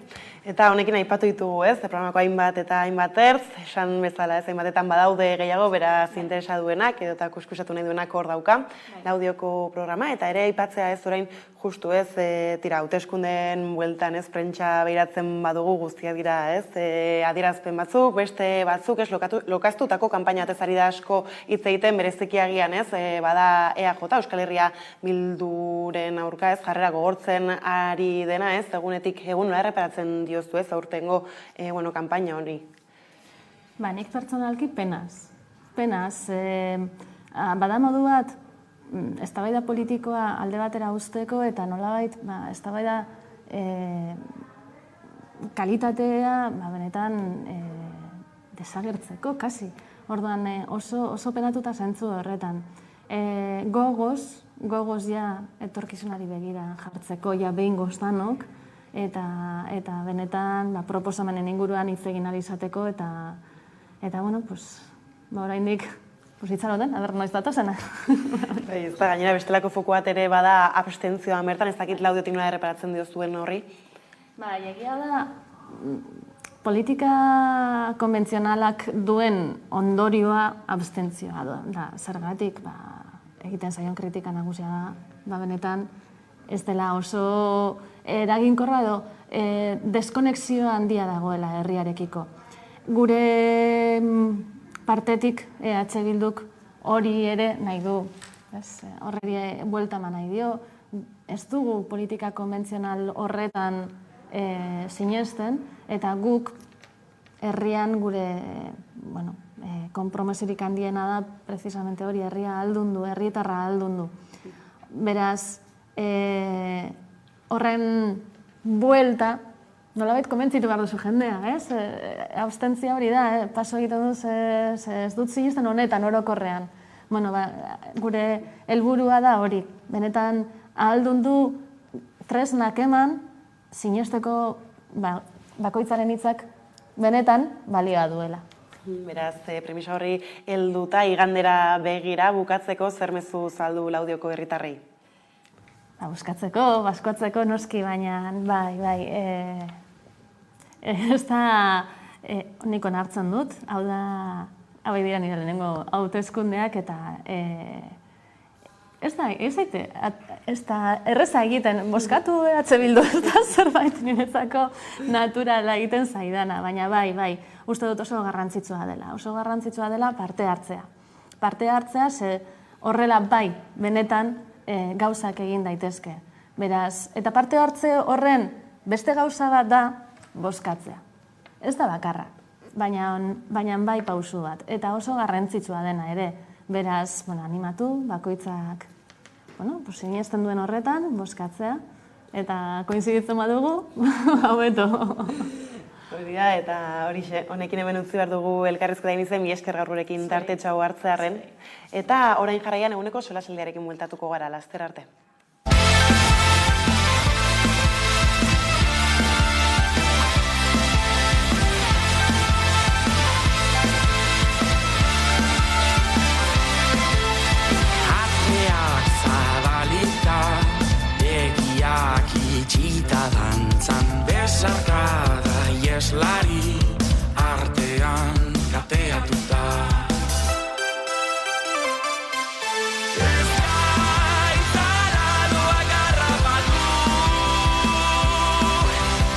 Eta honekin aipatu ditugu, programako hainbat eta hainbat ertz, esan bezala hainbatetan badaude gehiago, beraz interesa duenak, edo eta kuskusatu nahi duenak hor dauka, Laudioko programa, eta ere aipatzea orain justu hauteskundeen bueltan prentsa behiratzen badugu guztiak dira, adierazpen batzuk, beste batzuk, lokaztutako kanpaina atezari da asko hitz egiten bereziki agian, bada EAJ, Euskal Herria Bilduren aurka, jarrera gogortzen ari dena, egunetik egun nola erreparatzen diozu aurtengo kanpaina hori? Nik pertsonalki penaz. Bada modu bat, eztabaida politikoa alde batera uzteko eta nolabait eztabaida kalitatea benetan desagertzeko, kasi. Orduan oso penatuta zentzu horretan. Gogoz ja etorkizunari begira jartzeko, ja behingoz danok, eta benetan proposamenen inguruan hitz egin ahal izateko, eta oraindik itxaroten, noiz datozena. Ez da, gainera bestelako foku bat ere bada abstentzioa bertan, ez dakit Laudiotik nola erreparatzen diozuen horri? Egia da, politika konbentzionalak duen ondorioa abstentzioa da. Zergatik, egiten zaion kritika nagusia da, benetan, ez dela oso eraginkorra edo deskonexio handia dagoela herriarekiko. Gure partetik EH Bilduk hori ere nahi du, horreri buelta eman nahi dio, ez dugu politika konbentzional horretan sinesten, eta guk herrian gure konpromesirik handiena da precisamente hori, herria aldundu, herrietarra aldundu. Beraz, horren buelta, nolabait konbentzitu behar duzu jendea, abstentzia hori da, paso egiten duz, ez dut sinesten honetan, orokorrean. Gure helburua da hori, benetan ahaldundu tresnak eman, sinesteko bakoitzaren hitzak benetan balioa duela. Beraz, premisa horri helduta igandera begira bukatzeko zer mezu saldu Laudioko herritarrei? Baskotzeko noski, baina bai, ez da nik onartzen dut, hau dira nire lehenengo hauteskundeak, eta ez da erreza egiten, boskatu EH Bildu, ez da zerbait niretzako naturala egiten zaidana, baina bai, uste dut oso garrantzitsua dela parte hartzea. Parte hartzea, ze horrela bai, benetan gauzak egin daitezke. Beraz, eta parte hartze horren beste gauza bat da boskatzea. Ez da bakarra, baina bai pausu bat, eta oso garrantzitsua dena ere. Beraz, animatu, bakoitzak sinesten duen horretan, boskatzea, eta koinziditzen badugu, hobeto. Hori da, eta honekin hemen utzi behar dugu elkarrizketa inizen, mi esker gaur gurekin tartetxo hau hartzearen. Eta orain jarraian eguneko solasaldiarekin bueltatuko gara, laster arte. Begiak itxita dantzan besarkada ieslari artean kateatuta. Ez gaitara doa garrapatu,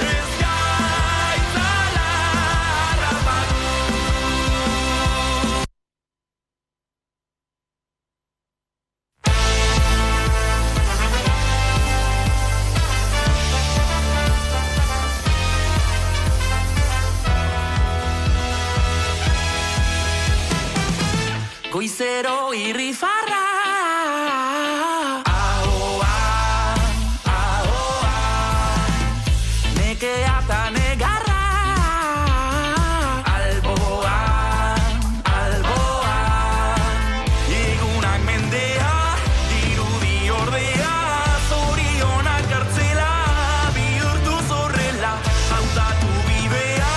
ez gaitara gero irrifarra. Nekea eta negarra. Alboan, alboan. Egunak mendea, dirudi ordea. Zorionak kartzela, bihurtu zorrela. Hautatu bidea,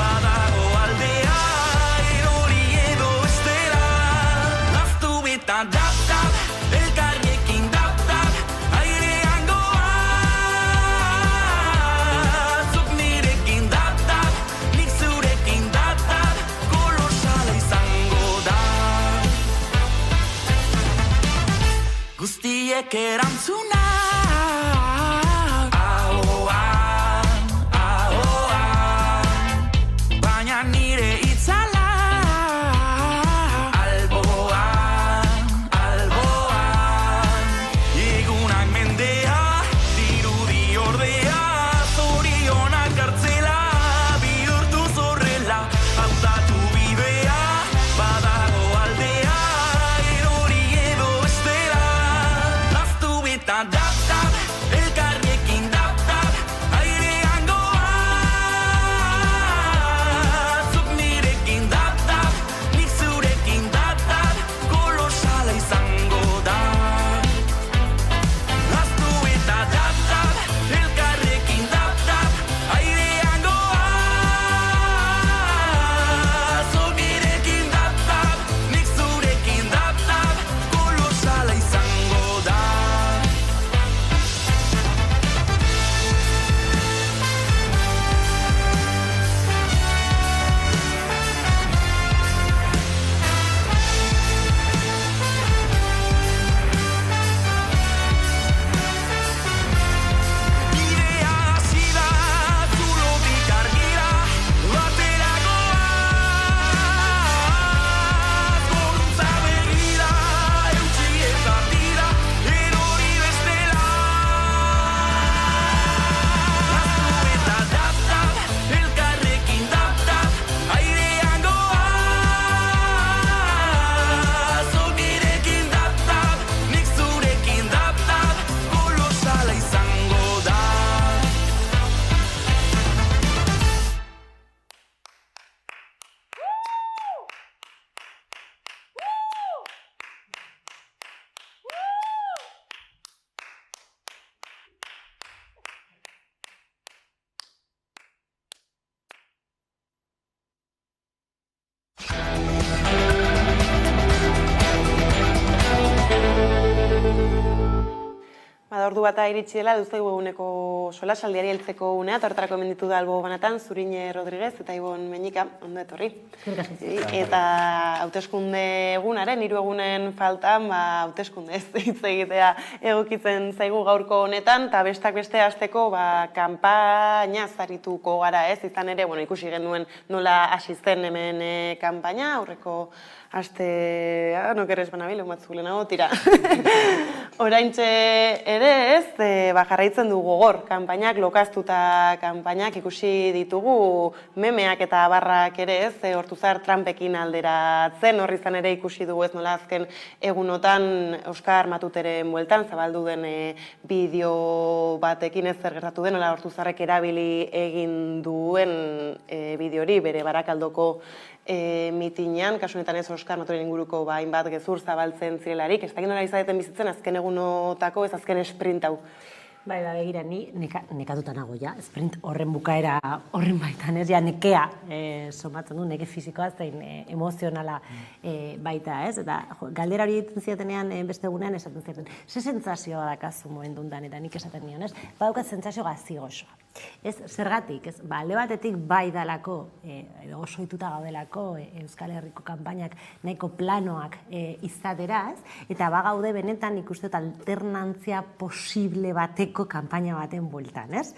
badago aldea. Erori edo estela. Laztu beta dap-dap, elkarriekin dap-dap. Airean goa. Zuk nirekin dap-dap, nik zurekin dap-dap. Kolosala izango da. Guztiek erantzuna. Ahoan, ahoan. Baina nire itzala. Alboan, alboan. Egunak mendea, dirudi ordea. Zorionak kartzela, bihurtu zorrela. Hautatu bidea, badago aldea. Erori edo estela. Laztu beta dap-dap, elkarriekin dap-dap. Airean goa. Zuk nirekin dap-dap, nik zurekin dap-dap. Kolosala izango da. Laztu eta dap-dap, elkarrekin dap-dap. Airean goa. Zuk nirekin dap-dap, nik zurekin dap-dap. Kolosala izango da. Bidea hasi da, zulotik argira, batera goaz. Gorruntza begira, eutsi eta tira, erori bestela. Laztu eta dap-dap, elkarrekin dap-dap. Airean goa. Zuk nirekin dap-dap, nik zurekin dap-dap. Kolosala izango da. Bada ordu bata iritsi dela, duzaigu eguneko solasaldiari heltzeko unea, eta horretarako hemen ditu da albo banatan, Zurine Rodriguez eta Ibon Meñika, ondo etorri. Eta hauteskunde egunaren, 3 egunen faltan, hauteskunde ez hitz egitea egokitzen zaigu gaurko honetan, eta bestak beste hasteko kanpaina zarituko gara ez, izan ere, ikusi genuen nola hasi zen hemen kanpaina, aurreko aste, nokeres banabil, batzu lehenago, tira. Oraintxe ere ez, jarraitzen du gogor kanpainak, lokaztuta kanpainak ikusi ditugu memeak eta barrak ere ez, Ortuzar Trumpekin alderatzen, horri izan ere ikusi dugu ez nola azken egunotan Oskar Matuteren bueltan, zabaldu den bideo batekin ez zer gertatu den, nola Ortuzarrek erabili egin duen bideori bere Barakaldoko mitinean, kasu honetan ez Oskar Matuteren inguruko hainbat gezur zabaltzen zirelarik, ez dakit nola izadeten bizitzen azken egunotako, ez azken sprint hau. Bai, begira, ni nekatuta nago, ja, sprint horren bukaera horren baitan, ez, ja, nekea somatzen du, neke fizikoa zein emozionala baita, ez, eta galdera hori egiten ziatenean beste egunean esaten ziaten, ze sentsazioa dakazu momentun eta nik esaten nion, ez, badaukat sentsazio gazi gozoa. Ez, zergatik, ez, alde batetik bai dalako, edo oso ohituta gaudelako Euskal Herriko kanpainak nahiko planoak izatera, ez, eta bagaude benetan ikuste dut alternantzia posible bateko kanpaina baten bueltan, ez?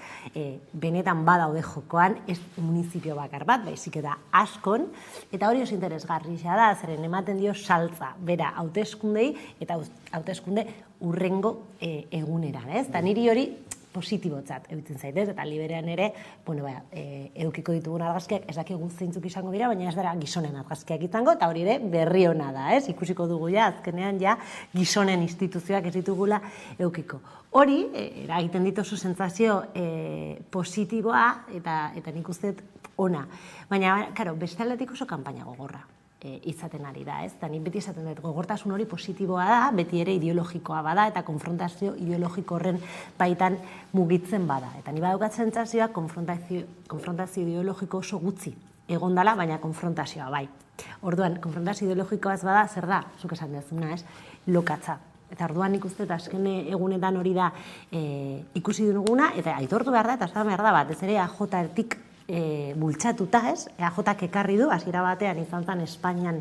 Benetan badaude jokoan, ez munizipio bakar bat, baizik eta askon, eta hori oso interesgarria da, zeren ematen dio saltza, bera, hauteskundei eta hauteskunde urrengo egunera, ez? Eta niri hori positibotzat eutzen zaitez, eta liberean ere, edukiko ditugun argazkiak ez dakigu zeintzuk izango dira, baina ez dara gizonen argazkiak izango, eta hori ere berri ona da, ez? Ikusiko dugu azkenean gizonen instituzioak ez ditugula edukiko. Hori, eragiten dituzu sentsazio positiboa, eta nik uste ona. Baina, beste aldetik oso kanpaina gogorra izaten ari da, ez? Eta nik beti izaten dut, gogortasun hori positiboa da, beti ere ideologikoa bada, eta konfrontazio ideologiko horren baitan mugitzen bada. Eta ni badaukat sentsazioa konfrontazio ideologiko oso gutxi egon dela, baina konfrontazioa bai. Orduan, konfrontazio ideologikoa ez bada, zer da? Zuk esan dezuna, ez? Lokatza. Eta orduan nik uste, eta azken egunetan hori da ikusi duguna, eta aitortu behar da, eta esan behar da bat, ez ere AJ-etik bultzatuta, ez? EAJak ekarri du, hasiera batean izan zen Espainian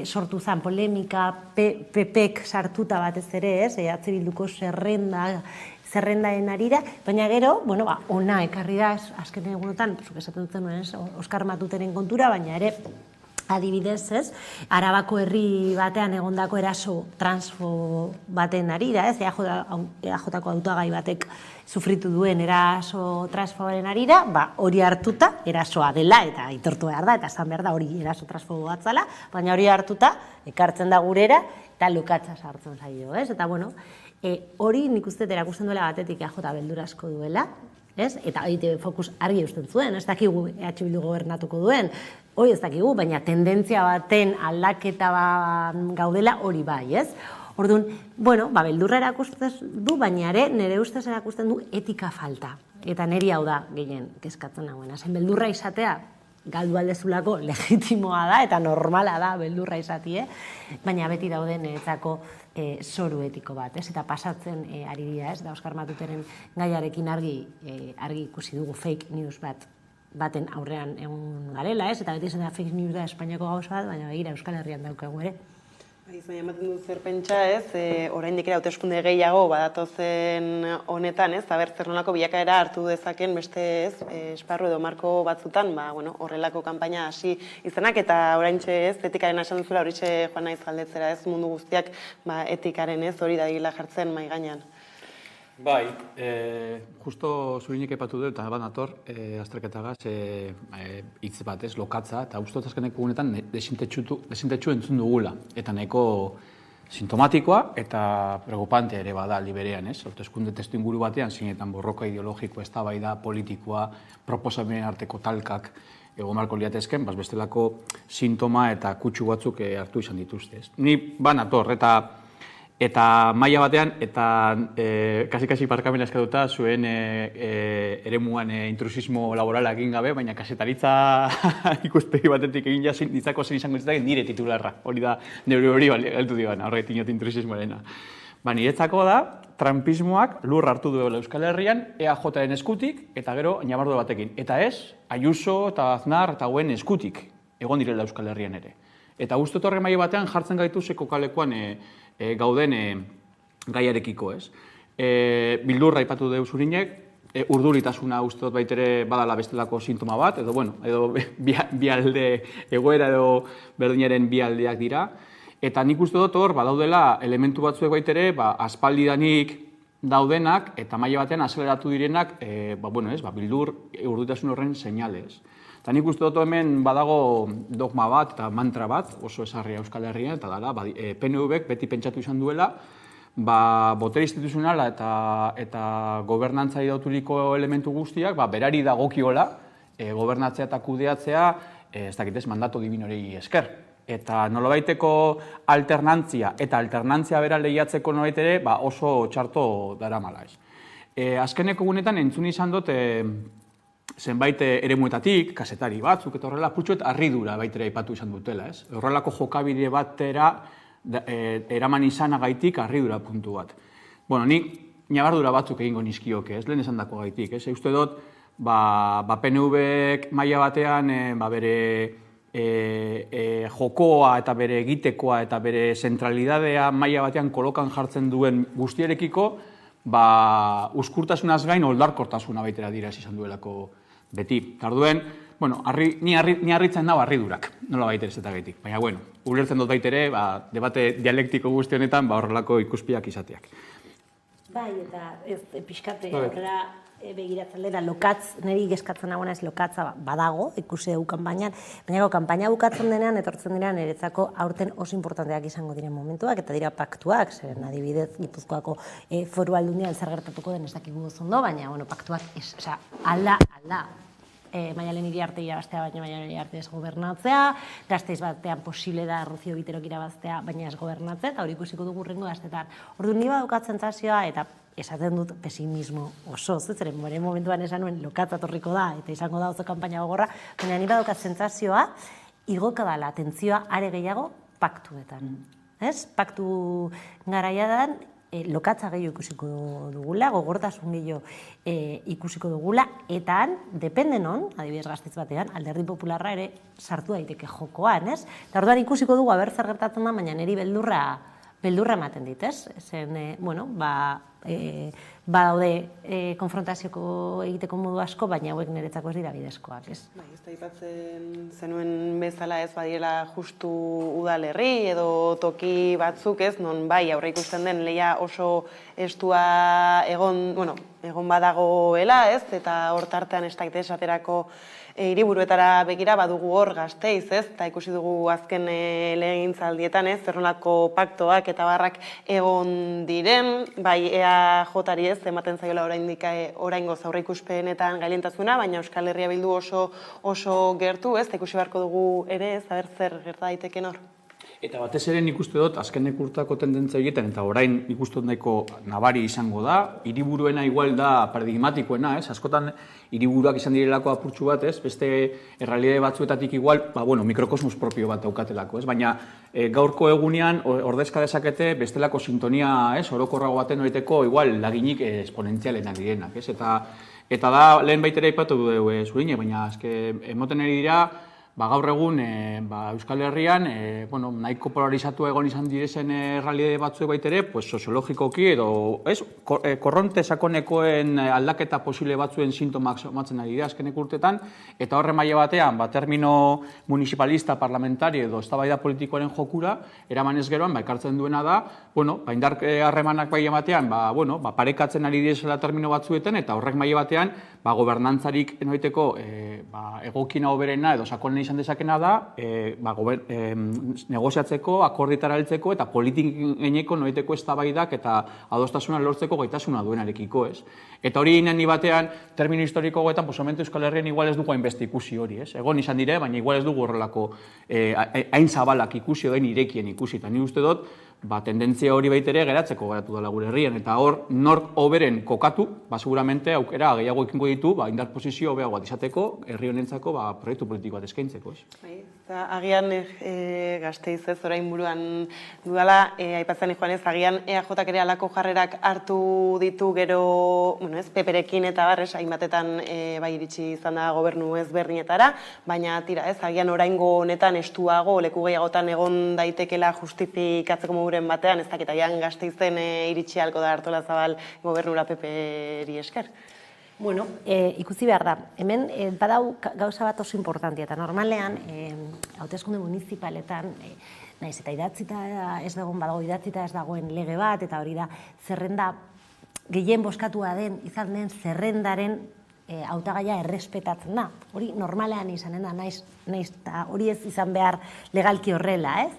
sortu zen polemika, PPek sartuta batez ere, ez? EH Bilduko zerrendaen arira, baina gero, ona ekarri da, azken egunotan, zuk esaten zenuen, Oskar Matuteren kontura, baina ere, adibidez, ez? Arabako herri batean egondako eraso transfo baten arira, ez? EAJko hautagai batek sufritu duen eraso transfoaren arira, hori hartuta, erasoa dela, eta aitortu behar da, eta esan behar da hori eraso transfo bat zala, baina hori hartuta, ekartzen da gurera, eta lokatza sartzen zaio, ez? Eta, hori nik uste erakusten duela batetik EAJ beldura asko duela, ez? Eta hori fokus argi eusten zuen, ez dakigu EH Bildu gobernatuko duen, hori ez dakigu, baina tendentzia baten aldaketa gaudela hori bai, ez? Orduan, beldurra erakusten du, baina ere nire ustez erakusten du etika falta. Eta niri hau da gehien kezkatzen nagoena. Zen beldurra izatea, galdu aldezulako legitimoa da, eta normala da beldurra izatie, baina beti dauden etzako zoru etiko bat, ez? Eta pasatzen ari dira, ez? Da Oskar Matuteren gaiarekin argi ikusi dugu fake news baten aurrean egun garela, ez? Eta beti izan da fake news da Espainiako gauza bat, baina begira Euskal Herrian daukagu ere. Baina ematen du zer pentsa, ez? Oraindik ere hauteskunde gehiago badatozen honetan, ez? Aber zer nolako bilakaera hartu dezaken beste, ez? Esparru edo marko batzutan, horrelako kanpaina hasi izanak, eta oraintxe, ez? Etikaren esan duzula horixe joan naiz galdetzera, ez? Mundu guztiak etikaren, ez? Hori dadila jartzen mahai gainean. Bai, justo zurinik epatu dut, eta banator, azterketagaz, hitz bat, ez, lokatza, eta uste dut azkeneko gunetan desintetxu entzun dugula, eta nahiko sintomatikoa eta preocupante ere bada aldi berean, ez? Hauteskunde testu inguru batean, zinetan borroka ideologiko, eztabaida politikoa, proposamen arteko talkak egon marko liatezken, bestelako sintoma eta kutsu batzuk hartu izan dituzte, ez? Ni banator, eta maila batean, eta kasi parkamena eskatuta zuen eremuan intrusismo laborala egin gabe, baina kasetaritza ikuspegi batetik egin ditzako zen izango ditzatak nire titularra. Hori da, neure hori galtu digan, horretik inot intrusismoarena. Niretzako da, trumpismoak lur hartu duela Euskal Herrian, EAJaren eskutik, eta gero, nabardu batekin. Eta ez, Ayuso eta Aznar eta hauen eskutik egon direla Euskal Herrian ere. Eta uste torre maila batean jartzen gaitu zeko kalekoan gauden gaiarekiko, ez? Bildurra aipatu deu zurinek, urduritasuna uste dut baitere badala bestelako sintoma bat, edo bi alde egoera edo berdinaren bi aldeak dira. Eta nik uste dut hor, badaudela elementu batzuek baitere, aspaldidanik daudenak, eta maila batean azeleratu direnak, bildur urduritasun horren seinalez. Eta nik uste dut hemen badago dogma bat eta mantra bat, oso esarria Euskal Herrian, eta dara, PNV-ek beti pentsatu izan duela, botere instituzionala eta gobernantza idauturiko elementu guztiak, berari dagokiola, gobernatzea eta kudeatzea, ez dakitez, mandato divinorei esker. Eta nolabaiteko alternantzia, eta alternantzia bera lehiatzeko nolabait ere, oso txarto daramala ez. Azkeneko gunetan entzun izan dut, zenbait eremuetatik, kasetari batzuk, eta horrela, putxuet harridura baitere aipatu izan dutela, ez? Horrelako jokabide batera eraman izanagaitik harridura puntu bat. Nik nabardura batzuk egingo nizkioke, ez? Lehen esan dako gaitik, ez? Uste dut, PNV-ek maila batean, bere jokoa eta bere egitekoa eta bere zentralidadea maila batean kolokan jartzen duen guztierekiko, uskurtasunaz gain oldarkortasuna baitera dira izan duelako beti. Tarduen, ni harritzen dago harridurak, nola baitere ez eta gaitik. Baina, ulertzen dut baitere, debate dialektiko guzti honetan horrelako ikuspiak izateak. Bai, eta ez pixkate aurrera begiratzen dela lokatz, niri geskatzen nagoena ez lokatza badago, ikusi dugu kanpainan, baina kanpaina bukatzen denean, etortzen dira niretzako aurten oso importanteak izango diren momentuak, eta dira paktuak, zeren adibidez Gipuzkoako foru aldundian zer gertatuko den ez dakigu ondo, baina paktuak, alda, Maialen Iriarte irabaztea, baina Maialen Iriarte ez gobernatzea, Gasteiz batean posible da Rocío Biterok irabaztea, baina ez gobernatzea, eta hori ikusiko dugu hurrengo astetan. Orduan ni badaukat sentsazioa, eta esaten dut pesimismo oso, zeren momentuan esan nuen lokatza torriko da, eta izango da oso kanpaina gogorra, baina ni badaukat sentsazioa, igoka dala atentzioa are gehiago paktuetan. Paktu garaia da, lokatza gehiago ikusiko dugula, gogortasun gehiago ikusiko dugula, eta han, dependenon, adibidez Gasteiz batean, Alderdi Popularra ere sartu daiteke jokoan, ez? Eta orduan ikusiko dugu, aber zer gertatzen da, baina niri beldurra ematen dit, ez? Zen, badaude konfrontazioko egiteko modu asko, baina hauek niretzako ez dira bidezkoak, ez? Ez da aipatzen zenuen bezala ez badiela justu udalerri edo toki batzuk ez, non bai aurre ikusten den lehia oso estua egon badagoela, ez? Eta hor tartean ez daite esaterako hiriburuetara begira badugu hor Gasteiz, ez? Eta ikusi dugu azken legegintzaldietan, ez? Zerrolako paktoak eta barrak egon diren, bai EAJ-ari ez, ematen zaiola oraingoz aurreikuspenetan gailentasuna, baina Euskal Herria Bildu oso gertu, ez? Eta ikusi beharko dugu ere, ez? Aber zer gerta daiteken hor. Eta batez ere nik uste dut, azkenek urtako tendentzia egiten, eta orain nik uste dut nahiko nabari izango da, hiriburuena igual da paradigmatikoena, ez? Askotan hiriburuak izan direlako apurtxu bat, ez? Beste errealitate batzuetatik igual, mikrokosmos propio bat daukatelako, ez? Baina gaurko egunean ordezka dezakete bestelako sintonia, ez? Orokorrago baten horiteko igual laginik esponentzialenak direnak, ez? Eta da lehen baitera aipatu du zurine, baina emoten eri dira, gaur egun Euskal Herrian nahiko polarizatu egon izan direzen errealitate batzuek baitere, soziologikoki edo korronte sakonekoen aldaketa posible batzuen sintomak somatzen ari dira azkenek urtetan, eta horren maila batean, termino municipalista, parlamentari edo eztabaida politikoaren jokura, eraman ez geroan, ekartzen duena da, indar harremanak maila batean, parekatzen ari direzela termino batzuetan, eta horrek maila batean, gobernantzarik enoiteko egokina hoberena edo sakonen izan dezakena da, negoziatzeko, akorditara heltzeko eta politikeneko noiteko eztabaidak eta adostasuna lortzeko gaitasuna duenarekiko, ez? Eta hori ni batean, termino historiko goetan, posamente Euskal Herrian igual ez dugu hainbeste ikusi hori, ez? Egon izan dire, baina igual ez dugu horrelako hain zabalak ikusi edo hain irekien ikusi, eta ni uste dut, tendentzia hori baitere geratzeko geratu dela gure herrian, eta hor, nork hoberen kokatu, seguramente aukera gehiago ekingo ditu, indar posizio hobeago bat izateko, herri honentzako proiektu politiko bat eskaintzeko, ez? Agian Gasteiz ez orain buruan dudala, aipatzen joan ez, agian EAJak ere alako jarrerak hartu ditu gero, peperekin eta barrez, hainbatetan bai iritsi izan da gobernu ezberdinetara, baina tira ez, agian oraingo honetan estuago, leku gehiagotan egon daitekela justifikatzeko moduren batean, ez dakit, agian Gasteizen iritsi halko da Artolazabal gobernura PP-ri esker. Bueno, ikusi behar da. Hemen badau gauza bat oso importantia, eta normalean hauteskunde municipaletan naiz eta idatzita ez dagoen badago idatzita ez dagoen lege bat, eta hori da zerrenda gehien boskatua den izan den zerrendaren hautagaia errespetatzen da. Hori normalean izanen da, naiz eta hori ez izan behar legalki horrela, ez?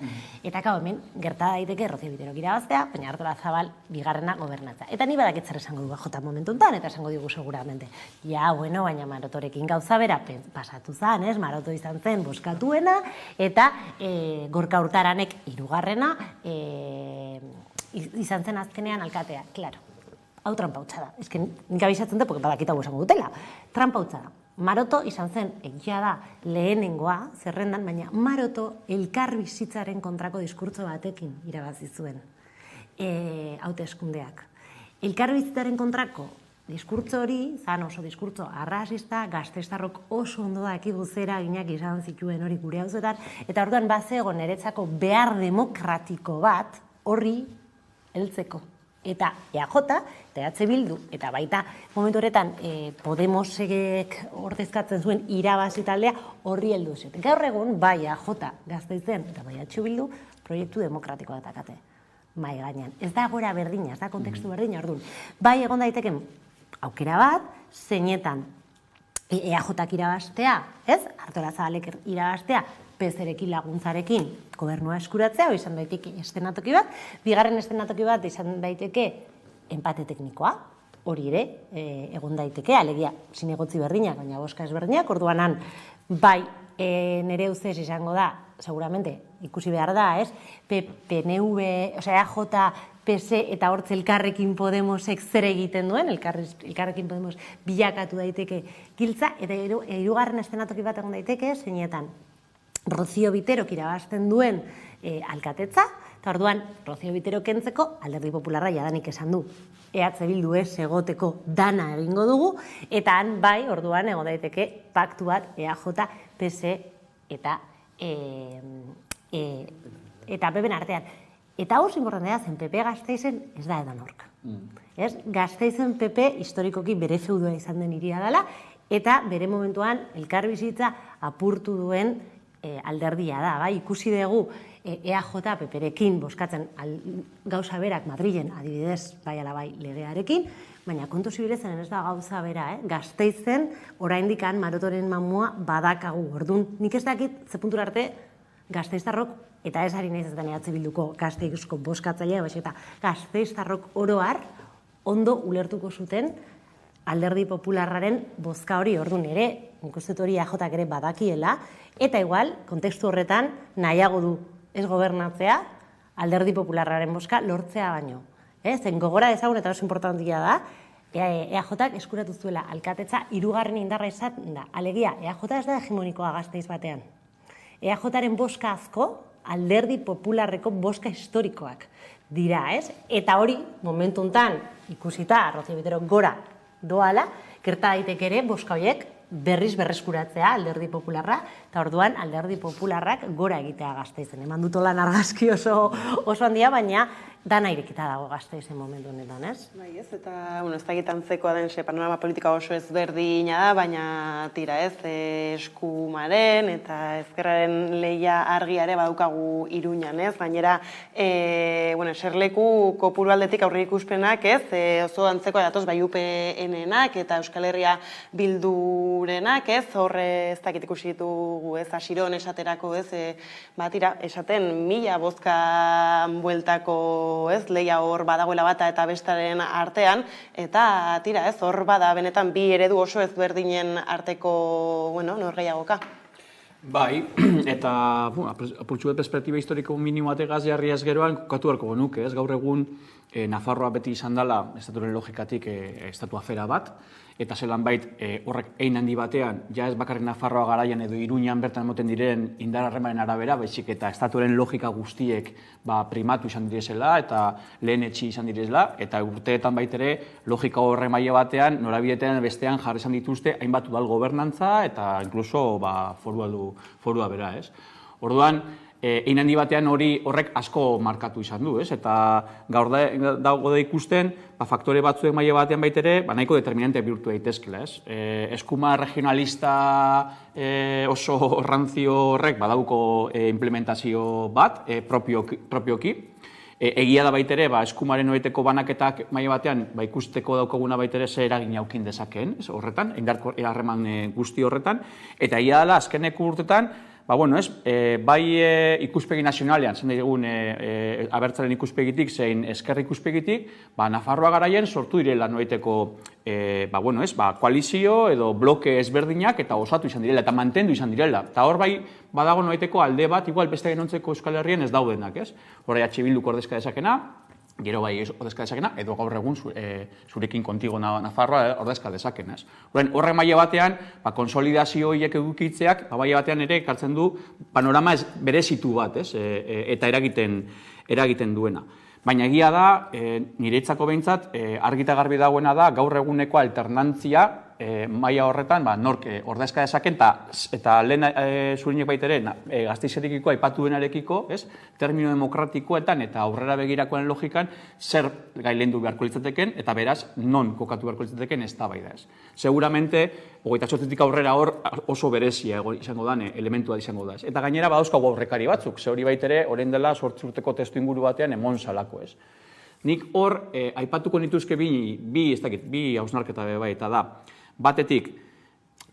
Eta hemen gerta daiteke Rocío Biterok irabaztea, baina Artolazabal bigarrena gobernatza. Eta ni badakit zer esango du EAJ momentu honetan, eta esango digu seguramente. Baina Marotorekin gauza bera pasatu zen, ez? Maroto izan zen boskatuena, eta Gorka Urtaranek hirugarrena izan zen azkenean alkatea, klaro. Hau tranpautza da. Ez que nik abisatzen da, porque badakita esango dutela. Tranpautza da. Maroto izan zen, egia da, lehenengoa, zerrendan, baina Maroto elkarbizitzaren kontrako diskurtso batekin irabazi zuen hauteskundeak. Elkarbizitzaren kontrako diskurtso hori, zan oso diskurtso arrasista, gasteiztarrok oso ondo dakigu zera ginak izan zituen hori gure hauzetan, eta orduan bazego niretzako behar demokratiko bat horri heltzeko. Eta EAJ, eta EH Bildu, eta baita momentu horretan Podemosek ordezkatzen zuen irabazi taldea horri heldu zuten. Gaur egun, bai EAJ Gasteizen eta bai EH Bildu proiektu demokratikoa datakate. mai gainean. Ez da egoera berdina, ez da kontekstu berdina, orduan. Bai egon daiteken aukera bat, zeinetan EAJak irabaztea, ez? Artolazabalek irabaztea, PSrekin laguntzarekin gobernua eskuratzea, hori izan daiteke estenatoki bat, bigarren estenatoki bat izan daiteke enpate teknikoa, hori ere, egon daiteke, alegia zinegotzi berdinak, baina boska ezberdinak, orduanan, bai, nire ustez izango da, seguramente, ikusi behar da, ez? PNV, osea, EAJ, PS eta hortz Elkarrekin Podemosek zer egiten duen, Elkarrekin Podemos bilakatu daiteke giltza, eta hirugarren estenatoki bat egon daiteke, zeinetan, Rocío Biterok irabazten duen alkatetza, eta orduan, Rocío Bitero kentzeko, Alderdi Popularra jadanik esan du. EH Bildu ez egoteko dana egingo dugu, eta han bai, orduan, egon daiteke paktu bat EAJ, PS eta PP-en artean. Eta hor inportantea zen, PP Gasteizen ez da edan hork. Gasteizen PP historikoki bere feudua izan den hiria dela, eta bere momentuan elkarbizitza apurtu duen alderdia da. Ikusi dugu EAJ PPrekin boskatzen gauza berak Madrilen adibidez bai ala bai legearekin, baina kontu zibilezen ez da gauza bera, Gasteizen oraindik marotoren mamua badakagu. Orduan, nik ez dakit ze puntura arte Gasteiztarrok, eta ez ari nahiz ez da EH Bilduko Gasteizko boskatzailea, eta Gasteiztarrok oroar ondo ulertuko zuten Alderdi Popularraren bozka hori, orduan ere, nik uste hori EAJak ere badakiela, eta igual, kontekstu horretan, nahiago du ez gobernatzea, Alderdi Popularraren bozka lortzea baino. Zen gogora ezagun eta oso importantia da, EAJak eskuratu zuela alkatetza hirugarren indarra izan da. Alegia, EAJ ez da hegemonikoa Gasteiz batean. EAJaren bozka asko, Alderdi Popularreko bozka historikoak dira, ez? Eta hori, momentu hontan ikusita, Rocío Bitero gora doala, gerta daiteke ere bozka horiek berriz berreskuratzea Alderdi Popularra, eta orduan Alderdi Popularrak gora egitea Gasteizen. Eman dut lan argazki oso handia, baina dana irekita dago Gasteizen momentu honetan, ez? Bai, ez, eta, ez da egitan zekoa den panorama politika oso ezberdina da, baina tira, ez, eskumaren eta ezkerraren lehia argiare badukagu Iruñan, ez? Gainera, eserleku kopuru aldetik aurre ikuspenak, ez? Oso antzekoa datoz bai UPN-enak eta Euskal Herria Bildurenak, ez? Horre ez dakit ikusi ditugu, ez? Asiron esaterako, ez? Tira, esaten 1000 bozka bueltako lehia hor badagoela bata eta bestaren artean, eta tira ez, hor bada benetan bi eredu oso ezberdinen arteko, norgehiagoka. Bai, eta apurtxu bet perspektiba historiko minimo bategaz jarriaz geroan, kokatu beharko genuke, ez gaur egun Nafarroa beti izan dela, estatuaren logikatik, estatu afera bat, eta zelan bait horrek ein handi batean, ja ez bakarrik Nafarroa garaian edo Iruñan bertan emoten diren indar harremaren arabera, baizik eta estatuaren logika guztiek primatu izan direzela eta lehen etxi izan direzela, eta urteetan baitere logika horre maila batean, norabidetean bestean jarri izan dituzte hainbat udal gobernantza eta inkluso forua bera, ez? Orduan, ein handi batean horrek asko markatu izan du, ez? Eta gaur dago da ikusten, faktore batzuek maila batean baitere, nahiko determinante bihurtu daitezkela, ez? Eskuma regionalista oso ranzio horrek badauko implementazio bat, propioki. Egia da baitere, eskumaren oeteko banaketak maila batean ikusteko daukaguna baitere ze eragin aukin dezakeen, horretan, harreman guzti horretan, eta egia dela azkeneko urtetan, bai ikuspegi nazionalean, zen dugun abertzaren ikuspegitik, zein ezker ikuspegitik, Nafarroa garaien sortu direla noiteko koalizio edo bloke ezberdinak eta osatu izan direla, eta mantendu izan direla. Eta hor bai badago noiteko alde bat, igual beste genontzeko Euskal Herrien ez daudenak, ez? Hora EH Bilduk ordezka dezakena, gero bai ordezka dezakena, edo gaur egun zurekin kontigo Nafarroa ordezka dezakena. Horre maila batean, konsolidazio horiek edukitzeak, maila batean ere ekartzen du panorama berezitu bat, eta eragiten duena. Baina egia da, niretzako behintzat, argita garbi dagoena da, gaur eguneko alternantzia maila horretan, nork ordezka dezaken, eta lehen zurinek baitere, Gasteizerekiko aipatu denarekiko, termino demokratikoetan eta aurrera begirakoen logikan, zer gailendu beharko litzateken, eta beraz, non kokatu beharko litzateken eztabaida ez. Seguramente, 28tik aurrera hor oso berezia izango da, elementua izango da. Eta gainera, badauzkagu aurrekari batzuk, ze hori baitere, orain dela 8 urteko testu inguru batean emon salako ez. Nik hor, aipatuko nituzke bi hausnarketa bai, eta da, batetik,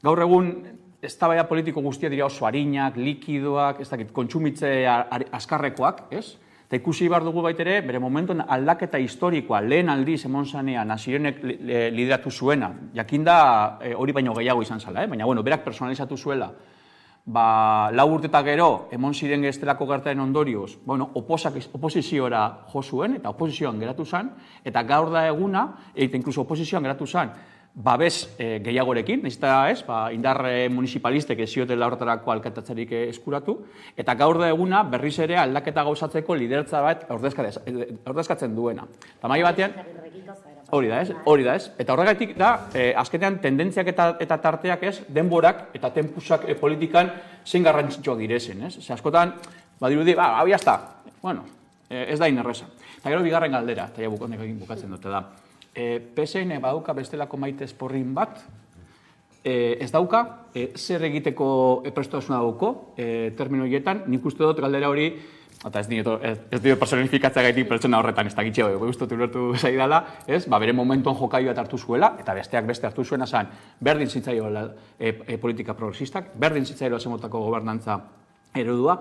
gaur egun, eztabaida politiko guztia dira oso harinak, likidoak, kontsumitze azkarrekoak, ez? Eta ikusi behar dugu baitere, bere momentuan aldaketa historikoa, lehen aldiz emon zanean, Asirenek lideratu zuena, jakinda hori baino gehiago izan zala, baina, berak personalizatu zuela, 4 urte eta gero, emon ziren gestelako gertaren ondorioz, oposiziora jo zuen, eta oposizioan geratu zen, eta gaur da eguna, eta inkluso oposizioan geratu zen, babes gehiagorekin, indar municipalistek ez ziotela horretarako alkatatzerik eskuratu, eta gaur da eguna berriz ere aldaketa gauzatzeko lideratza bat ordezkatzen duena. Eta mai batean, hori da ez, eta horregatik da, azkenean tendentziak eta tarteak ez, denborak eta tempusak politikan zein garrantzitsuak direzen, ez? Askotan, badirudi, hau jazta, ez da inerreza. Eta gero bigarren galdera, eta ja bukatzen dute da. PSN badauka bestelako maite esporrin bat, ez dauka, zer egiteko prestasuna dauko, termino horietan, nik uste dut galdera hori, eta ez dio personifikatzea gaitik pertsona horretan, ez da gitxeo, guztot ulertu zaidala, bere momentuan jokaioa hartu zuela, eta besteak beste hartu zuena zen, berdin zitzaioa politika progresistak, berdin zitzaioa zemotako gobernantza eredua,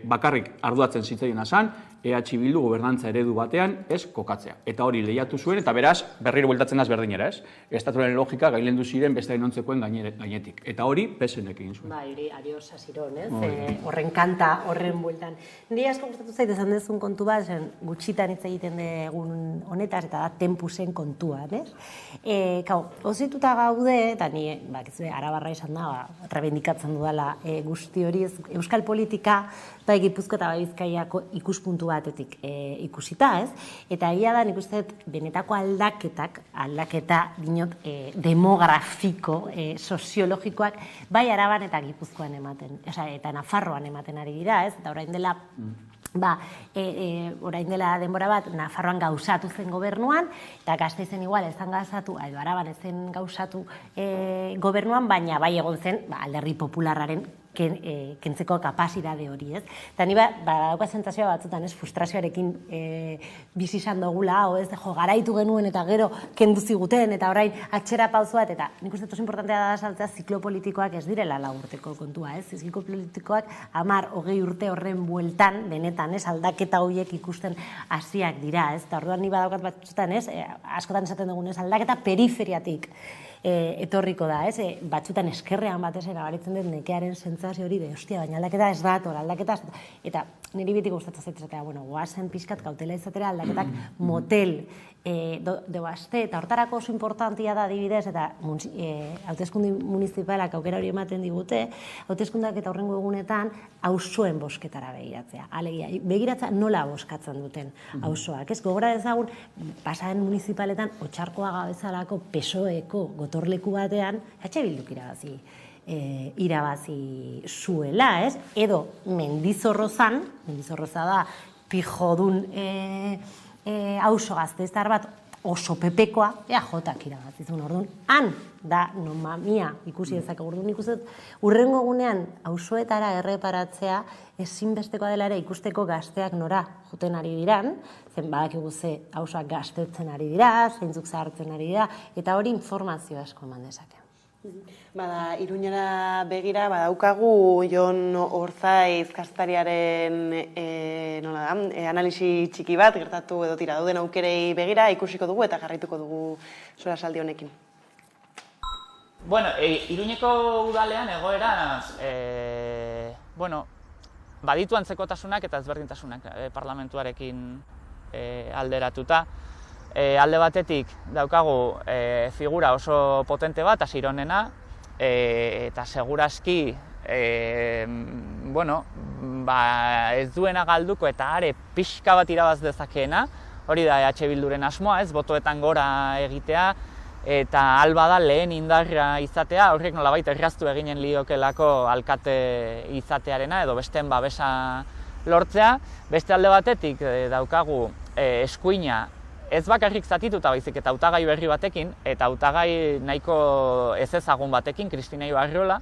bakarrik arduatzen zitzaiona zen, EH Bildu gobernantza eredu batean ez kokatzea. Eta hori lehiatu zuen, eta beraz, berriro bueltatzen az berdinera, ez? Estatuaren logika gailendu ziren beste inontzekoen gainetik. Eta hori, PSNek egin zuen. Hori, Arios Asiron, ez? Horren kanta, horren bueltan. Nire asko gustatu zait esan dezun kontu bat, gutxitan hitz egiten egun honetaz, eta da tempusen kontuan, ez? Ozituta gaude, eta nire, arabarra esan da, rebendikatzen dudala guzti hori, euskal politika, bai Gipuzko eta bai Bizkaiako ikuspuntu batetik ikusita, ez? Eta egia da, nik uste benetako aldaketa dinot demografiko, soziologikoak, bai Araban eta Gipuzkoan ematen, eta Nafarroan ematen ari dira, ez? Eta orain dela, orain dela denbora bat, Nafarroan gauzatu zen gobernuan, eta Gasteizen igual ezan gauzatu, edo Araban ezen gauzatu gobernuan, baina bai egon zen Alderdi Popularraren kentzeko kapazitate hori, ez? Eta ni badauka sentsazioa batzutan, ez, frustrazioarekin bizi izan dugula, garaitu genuen eta gero kendu ziguten, eta orain atxera pauso bat, eta nik uste oso importantea da saltzea ziklo politikoak ez direla 4 urteko kontua, ez? Ziklo politikoak 10-20 urte horren bueltan, benetan, ez, aldaketa horiek ikusten hasiak dira, ez? Eta orduan ni badaukat batzutan, ez, askotan esaten dugunez, aldaketa periferiatik etorriko da, ez? Batzutan eskerrean batez nabaritzen dut nekearen sentsazio hori de, ostia, baina aldaketa ez dator, aldaketa ez dator. Eta niri beti gustatzen zaitzea, goazen pixkat kautela izatera aldaketak motel doazte, eta hortarako oso importantia da adibidez, eta hauteskunde municipalak aukera hori ematen digute, hauteskundak eta horrengo egunetan auzoen bosketara begiratzea. Alegia, begiratzea nola boskatzen duten auzoak. Ez gogora ezagun, pasaren municipaletan Otxarkoaga bezalako PSOEko gotorleku batean, Bilduk irabazi zuela, ez? Edo Mendizorrozan, Mendizorroza da pijodun auzo gasteiztar bat oso pepekoa, EAJak irabazizun orduan. Han da nomamia ikusi dezake orduan ikusten urrengo egunean auzoetara erreparatzea ezinbestekoa dela ere ikusteko gazteak nora joten ari diran, zen badakigu ze auzoak gaztetzen ari dira, zeintzuk zahartzen ari dira, eta hori informazio asko eman dezake. Bada, Iruñera begira, badaukagu Jon Orzaiz kazetariaren analisi txiki bat, gertatu edo tira dauden aukerei begira, ikusiko dugu eta jarraituko dugu solasaldi honekin. Bueno, Iruñeko udalean egoeraz, baditu antzekotasunak eta ezberdintasunak parlamentuarekin alderatuta. Alde batetik daukagu figura oso potente bat, Asironena, eta segurazki ez duena galduko eta are pixka bat irabaz dezakeena, hori da EH Bilduren asmoa, ez, botoetan gora egitea, eta alba da lehen indarra izatea, horrek nolabait erraztu eginen liokelako alkate izatearena edo besteen babesa lortzea. Beste alde batetik daukagu eskuina ez bakarrik zatituta baizik eta hautagai berri batekin, eta hautagai nahiko ez ezagun batekin, Kristina Ibarrola,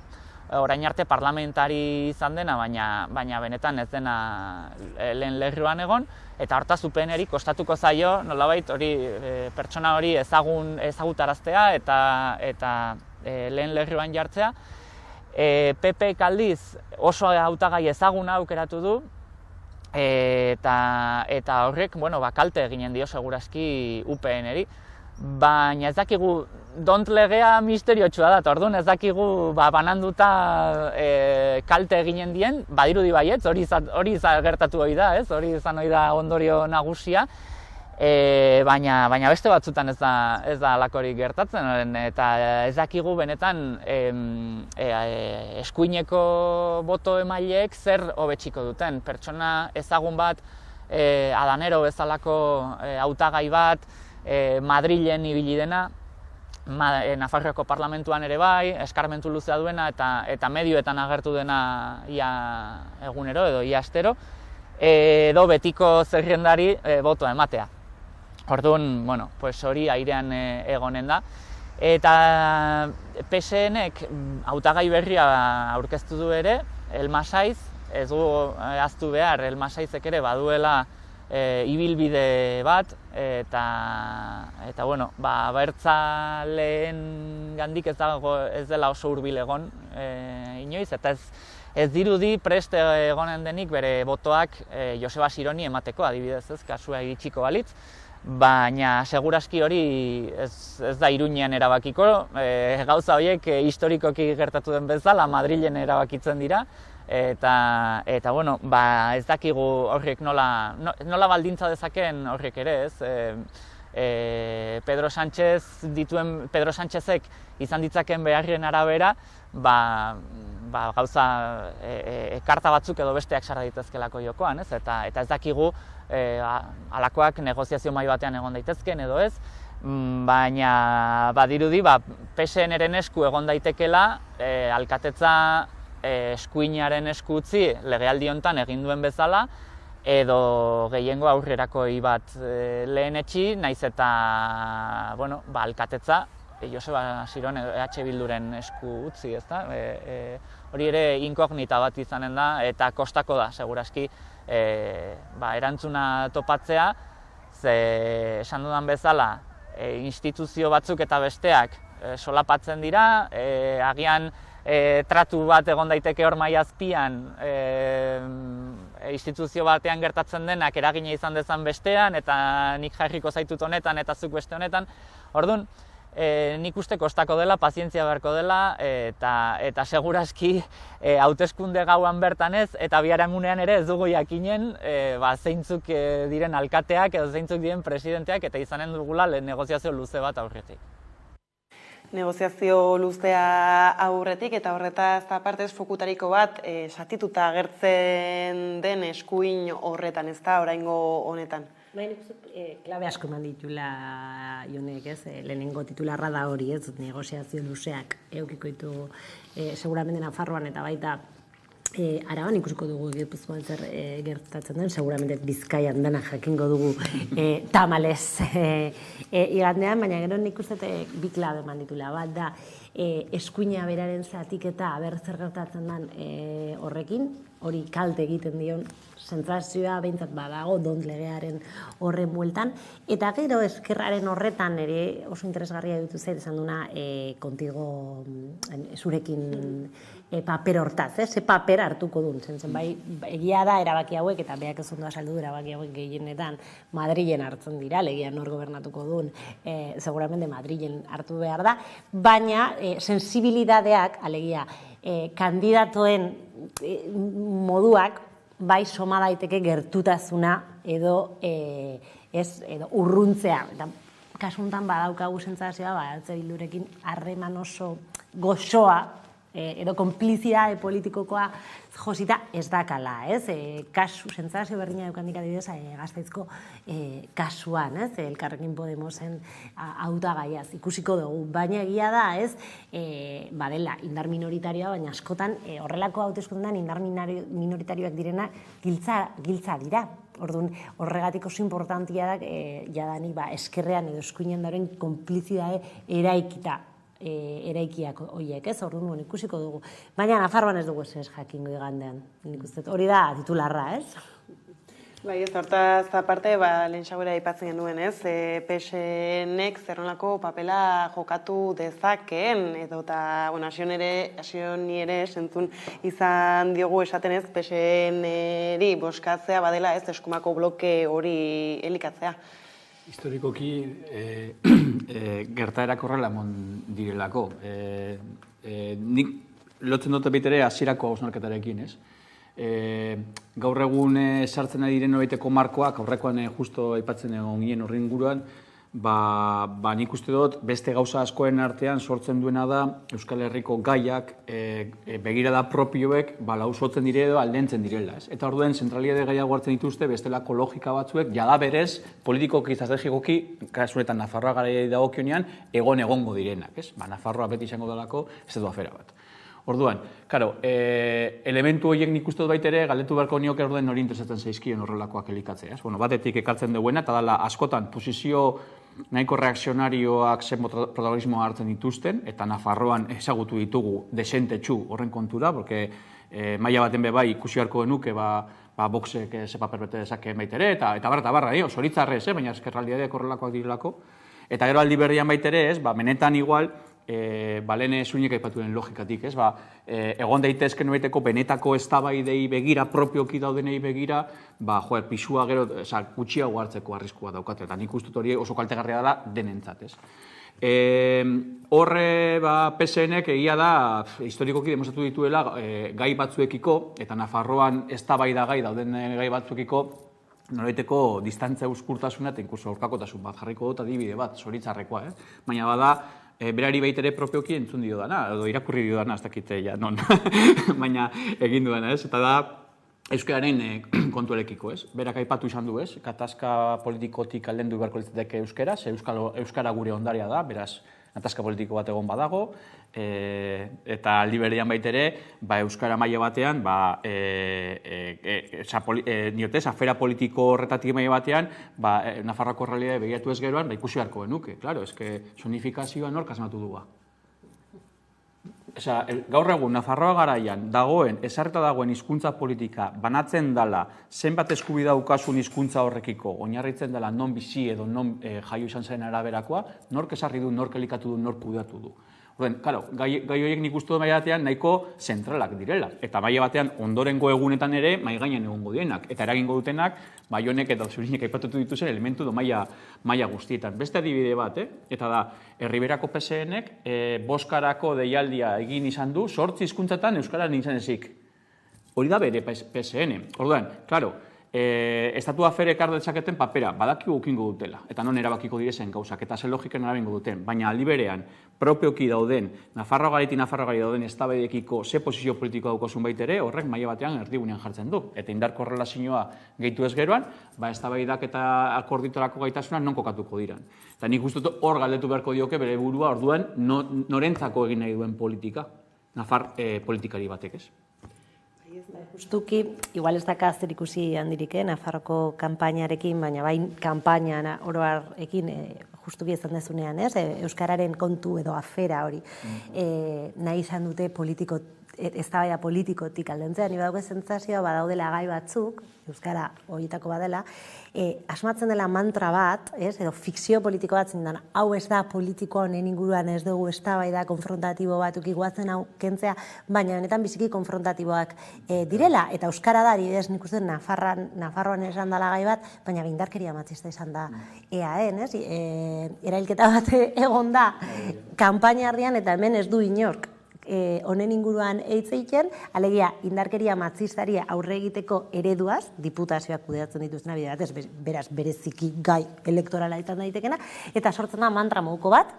orain arte parlamentari izan dena, baina benetan ez dena lehen lerroan egon, eta hortaz UPNeri kostatuko zaio, nolabait hori pertsona hori ezagutaraztea eta lehen lerroan jartzea. PP aldiz oso hautagai ezaguna aukeratu du, eta horrek kalte eginen dio segurazki UPNeri, baina ez dakigu dont legea misteriotsua da, orduan ez dakigu bananduta kalte eginen dien, badirudi baietz, hori gertatu hori da, hori izan hori da ondorio nagusia, baina beste batzutan ez da alakorik gertatzen, eta ez dakigu benetan eskuineko boto emaileek zer hobetsiko duten. Pertsona ezagun bat, Adanero bezalako hautagai bat, Madrilen ibili dena, Nafarroako parlamentuan ere bai, eskarmentu luzea duena eta medioetan agertu dena ia egunero edo ia astero, edo betiko zerrendari botoa ematea. Orduan, hori airean egonen da. Eta PSNek hautagai berria aurkeztu du ere, Elma Saiz, ez du ahaztu behar, Elma Saizek ere baduela ibilbide bat, eta abertzaleen gandik ez dela oso hurbil egon inoiz, eta ez dirudi prest egonen denik bere botoak Joseba Sironi emateko, adibidez ez, kasua iritsiko balitz, baina segurazki hori ez da Iruñean erabakiko, gauza horiek historikoki gertatu den bezala Madrilen erabakitzen dira, eta ez dakigu horrek nola baldintza dezakeen horrek ere, ez? Pedro Sánchezek izan ditzaken beharren arabera, gauza karta batzuk edo besteak sarra ditezkelako jokoan, ez? Eta ez dakigu alakoak negoziazio mahai batean egon daitezken edo ez, baina badirudi PSN-eren esku egon daitekela alkatetza eskuinaren esku utzi legealdi honetan egin duen bezala, edo gehiengo aurrerakoi bat lehenetsi, naiz eta alkatetza Joseba Siron EH Bilduren esku utzi, ezta? Hori ere inkognita bat izanen da, eta kostako da, segurazki, erantzuna topatzea, ze esan dudan bezala, instituzio batzuk eta besteak solapatzen dira, agian tratu bat egon daiteke hor mahai azpian, instituzio batean gertatzen denak eragina izan dezan bestean, eta nik jarriko zaitut honetan eta zuk beste honetan. Orduan, nik uste kostako dela, pazientzia beharko dela, eta segurazki hauteskunde gauan bertan ez, eta biharamunean ere ez dugu jakinen zeintzuk diren alkateak edo zeintzuk diren presidenteak, eta izanen dugula negoziazio luze bat aurretik. Negoziazio luzea aurretik eta horretaz apartez fokutariko bat satituta agertzen den eskuin horretan, ez da, oraingo honetan? Baina, klabe asko eman ditula Jonek, ez? Lehenengo titularra da hori, ez? Negoziazio luzeak eukiko ditu seguramente Nafarroan eta baita Araban ikusiko dugu Gipuzkoan zer gertatzen den, seguramente Bizkaian dena jakingo dugu tamalez igandean, baina gero nik uste bi klabe eman ditula. Bat da, eskuina beraren zatiketa aber zer gertatzen den horrekin, hori kalte egiten dion zentrazioa behintzat badago dont legearen horren bueltan, eta gero eskerraren horretan ere oso interesgarria dutu zer esan duna kontigo zurekin paper hortaz, ze paper hartuko duen, zen bai egia da erabaki hauek, eta beak ez ondo asaldu erabaki hauek gehienetan Madrilen hartzen dira, legian nor gobernatuko duen, seguramente Madrilen hartu behar da, baina sensibilidadeak, alegia, kandidatoen moduak, bai soma daiteke gertutasuna edo urruntzea. Eta kasuntan badaukagu sentsazioa, EH Bildurekin harreman oso goxoa edo konplizidade politikokoa josita ez dakala, ez? Kasu, sentsazio berdina eukandik adibidez, Gasteizko kasuan, ez? Elkarrekin Podemosen hautagaiaz ikusiko dugu, baina egia da, ez? Badela, indar minoritarioa, baina askotan horrelako hauteskundean indar minoritarioak direna giltza dira. Orduan, horregatik oso importantia da, jadanik eskerrean edo eskuinen dauden konplizidade eraikiak horiek, ez? Orduan, ikusiko dugu. Baina Nafarroan ez dugu ez jakingo igandean. Hori da titularra, ez? Bai, ez hortaz aparte, lehen xagoera aipatzen genuen, ez? PSN-ek zerrolako papela jokatu dezakeen, edo eta, bueno, hasioni ere sentzun izan diogu esaten ez, PSN-eri boskatzea badela, ez, eskumako bloke hori elikatzea. Historikoki gertaerak horrela emon direlako. Nik lotzen dute baitere hasierako hausnarketarekin, ez? Gaur egun sartzen ari diren hobeiteko markoak, aurrekoan justo aipatzen egon ginen horren inguruan, nik uste dut beste gauza askoen artean sortzen duena da Euskal Herriko gaiak begirada propioek lausotzen dire edo aldentzen direla. Eta orduen zentralidade gaiago hartzen dituzte bestelako logika batzuek, jada berez, politikoki, estrategikoki, kasunetan Nafarroa garaia dagokionean, egongo direnak. Nafarroa beti izango delako, ez du afera bat. Orduan, karo, elementu horiek nik uste dut baitere, galdetu beharko nioke orduen nori interesatzen zaizkion horrelakoak elikatzea. Batetik ekartzen duena, eta dela askotan posizio nahiko reakzionarioak zen protagonismoa hartzen dituzten, eta Nafarroan ezagutu ditugu desentetxu horren kontura, porque maila baten bai ikusi beharko genuke, boxek ze paper bete dezakeen baitere, eta barra, zoritzarrez, baina eskerraldiadeak horrelakoak direlako. Eta gero aldi berrian baitere, menetan igual, lehen zuinek aipatuen logikatik, egon daitezken noiteko benetako eztabaidei begira, propioki daudenei begira, pisua gero gutxiago hartzeko arriskua daukate, eta nik uste hori oso kaltegarria dela denentzat. Horre PSN-ek egia da, historikoki demostratu dituela gai batzuekiko, eta Nafarroan eztabaida gai dauden gai batzuekiko, noraiteko distantzia uzkurtasuna eta inkurso aurkakotasun bat jarriko dut adibide bat, zoritzarrekoa, baina bada, berari baitere propioki entzun dio dana, edo irakurri dio dana, ez dakite ja non, baina egin duena, eta da euskararen kontuarekiko, berak aipatu izan du, gatazka politikotik aldendu beharko litzateke euskara, euskara gure ondaria da, beraz, gatazka politiko bat egon badago, eta aldi berean baitere, euskara maila batean, niotez, afera politiko horretatik maila batean, Nafarroako realidade begiratu ez geroan, ikusi beharko genuke, klaro, eske zonifikazioa nork asmatu du ba. Gaur egun, Nafarroa garaian dagoen, ezarreta dagoen hizkuntza politika banatzen dela, zenbat eskubide daukasun hizkuntza horrekiko, oinarritzen dela non bizi edo non jaio izan zen araberakoa, nork ezarri du, nork elikatu du, nork kudeatu du. Orduan, gai horiek nik uste dut maila batean nahiko zentralak direla. Eta maila batean ondorengo egunetan ere mai gainean egongo dienak. Eta eragingo dutenak, honek eta zurinek aipatutu dituzen elementu do maila guztietan. Beste adibide bat, eta da, Herriberako PSN-ek boskarako deialdia egin izan du, 8 hizkuntzatan euskaran izan ezik. Hori da bere PSN. Orduan, klaro, estatu aferek har dezaketen papera, badakigu ukingo dutela, eta non erabakiko direzen gauzak, eta zen logiken erabengo duten, baina aldi berean, propioki dauden, Nafarroa gari dauden eztabaidekiko ze posizio politiko daukozun baitere, horrek maila batean erdigunean jartzen du, eta indarko relazioa gehitu ez geroan, eztabaidak eta akorditorako gaitasuna non kokatuko diran. Eta nik uste dut hor galdetu beharko dioke bere burua orduan norentzako egin nahi duen politika, Nafar politikari batek ez. Justuki, igual ez daka zer ikusi handirik, Nafarroko kanpainarekin, baina bain kanpaina oroarekin justuki ezan dezunean, euskararen kontu edo afera hori nahi izan dute eztabaida politikotik aldentzea, ni badauke sentsazioa badaudela gai batzuk, euskara horietako badela, asmatzen dela mantra bat, edo fikzio politiko bat zindan, hau ez da politiko honen inguruan ez dugu eztabaida konfrontatibo batuk iguatzen hau kentzea, baina benetan biziki konfrontatiboak direla, eta euskara da, adibidez, nik uste Nafarroan esan dela gai bat, baina bindarkeria matxista izan da EAN, erailketa bat egon da, kanpaina ardian eta hemen ez du inork honen inguruan eitz egiten, alegia indarkeria matxistari aurre egiteko ereduaz, diputazioak kudeatzen dituzten abide batez, beraz bereziki gai elektorala izan daitekena, eta sortzen da mantra moduko bat,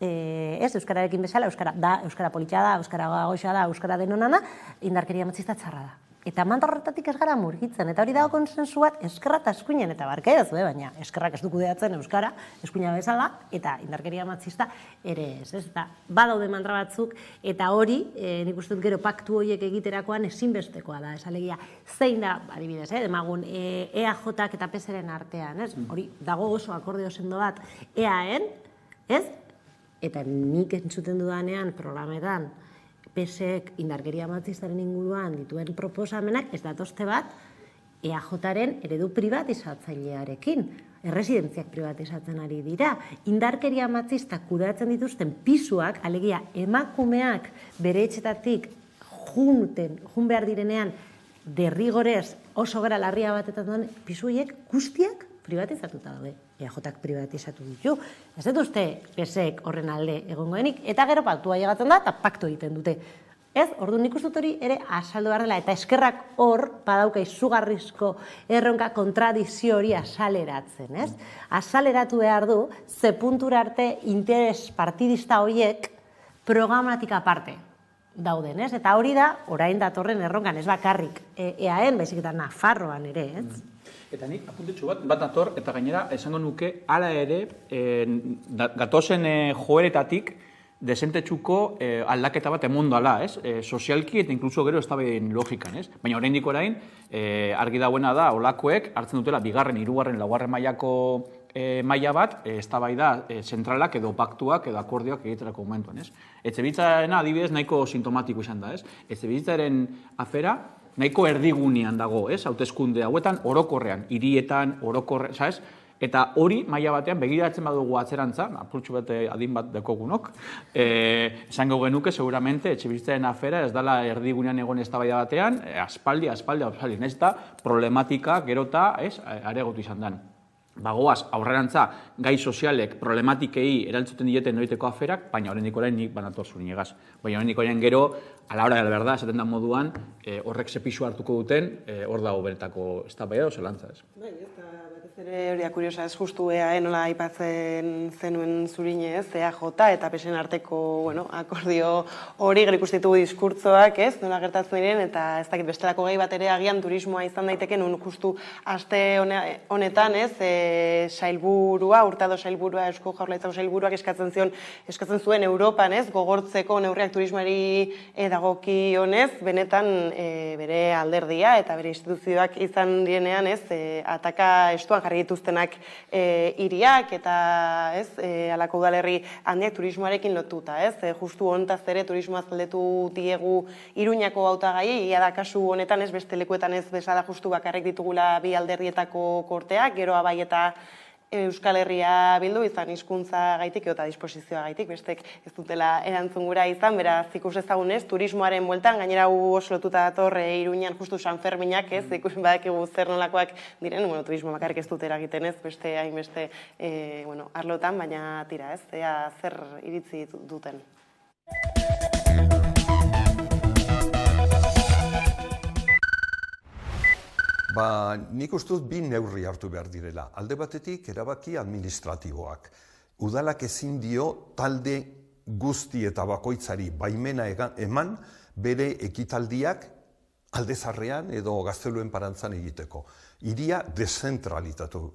ez, euskararekin bezala, euskara da, euskara politia da, euskara goxa da, euskara denonana, indarkeria matxista txarra da. Eta mantra horretatik ez gara murgitzen, eta hori dago konsensu bat eskerra eta eskuinen, eta barkaidazu, baina eskerrak ez du kudeatzen euskara, eskuina bezala, eta indarkeria matxista ere ez, eta badaude mantra batzuk, eta hori, nik uste dut gero paktu horiek egiterakoan ezinbestekoa da, esalegia, zein da, adibidez, demagun, EAJak eta PSren artean, ez? Hori, dago oso akordio sendo bat, EAen, ez? Eta nik entzuten dudanean programetan, PSek indarkeria matxistaren inguruan dituen proposamenak ez datozte bat EAJaren eredu privatizatzailearekin. Erresidentziak privatizatzen ari dira. Indarkeria matxista kudeatzen dituzten pisuak, alegia emakumeak bere etxetatik jun behar direnean derrigorez oso gara larria batetan duen pisuiek guztiak privatizatuta daude. EAJak privatizatu ditu. Ez dut uste PSek horren alde egongoenik, eta gero paktua llegatzen da, eta paktu egiten dute. Ez, orduan nik uste dut hori ere asaldu behar dela, eta eskerrak hor, badauka izugarrizko erronka kontradizio hori asaleratzen, ez? Asaleratu behar du, ze puntura arte interes partidista horiek programatika aparte dauden, ez? Eta hori da, orain datorren erronkan, ez bakarrik EAen, baizik eta Nafarroan ere, ez? Eta nik apuntetxu bat nator, eta gainera esango nuke, hala ere, gatozen joeretatik, desentetxuko aldaketa bat emondala, ez? Sozialki eta inkluso gero eztabaiden logikan, ez? Baina oraindik orain, argi dauena da, olakoek hartzen dutela bigarren, hirugarren, laugarren mailako maila bat, eztabaida zentralak edo paktuak edo akordioak egiterako momentuan, ez? Etxebizitzarena adibidez nahiko sintomatiko izan da, ez? Etxebizitzaren afera nahiko erdigunean dago, ez? Hauteskunde hauetan orokorrean, hirietan, orokorrean, sabes? Eta hori maila batean begiratzen badugu atzerantza, apurtxu bete adin bat dekogunok, esango genuke seguramente etxebizitzaren afera ez dela erdigunean egon eztabaida batean, aspaldi, ez da problematika gerota, ez, aregotu izan den. Bagoaz, aurrerantza, gai sozialek problematikei erantzuten dieten noiteko aferak, baina oraindik orain nik banator zurinegaz. Baina oraindik orain gero, a la hora de la verdad, esaten da moduan, horrek ze pisu hartuko duten, hor dago benetako eztabaida edo zelantza ez. Bai, eta batez ere hori kuriosa ez justu EAen nola aipatzen zenuen zurine ez, EAJ eta PSen arteko, bueno, akordio hori gero ikusten ditugu diskurtzoak, ez, nola gertatzen diren, eta ez dakit bestelako gai bat ere agian turismoa izan daiteke, nun justu aste honetan, ez, sailburua, Hurtado sailburua, Eusko Jaurlaritzako sailburuak eskatzen zuen Europan, ez, gogortzeko neurriak turismoari dagokionez, benetan bere alderdia eta bere instituzioak izan direnean, ez, ataka estuan jarri dituztenak hiriak eta, ez, halako udalerri handiak turismoarekin lotuta, ez, justu hontaz ere turismoa zaldetu diegu Iruñako hautagaiei, ia da kasu honetan, ez, beste lekuetan ez bezala justu bakarrik ditugula bi alderdietako korteak, geroa bai eta Euskal Herria bildu izan hizkuntza gaitik eta disposizioa gaitik, bestek ez dutela erantzun gura izan, beraz ikus ezagunez, turismoaren bueltan, gainera oso lotuta dator Iruñan justu San Ferminak, ez, ikus badakigu zer nolakoak diren, bueno, turismo bakarrik ez dut eragiten ez, beste hainbeste, bueno, arlotan, baina tira, ez, zer iritzi duten. Nik uste dut bi neurri hartu behar direla. Alde batetik erabaki administratiboak. Udalak ezin dio talde guzti eta bakoitzari baimena eman bere ekitaldiak aldezarrean edo gazteluen parantzan egiteko. Hiria dezentralizatu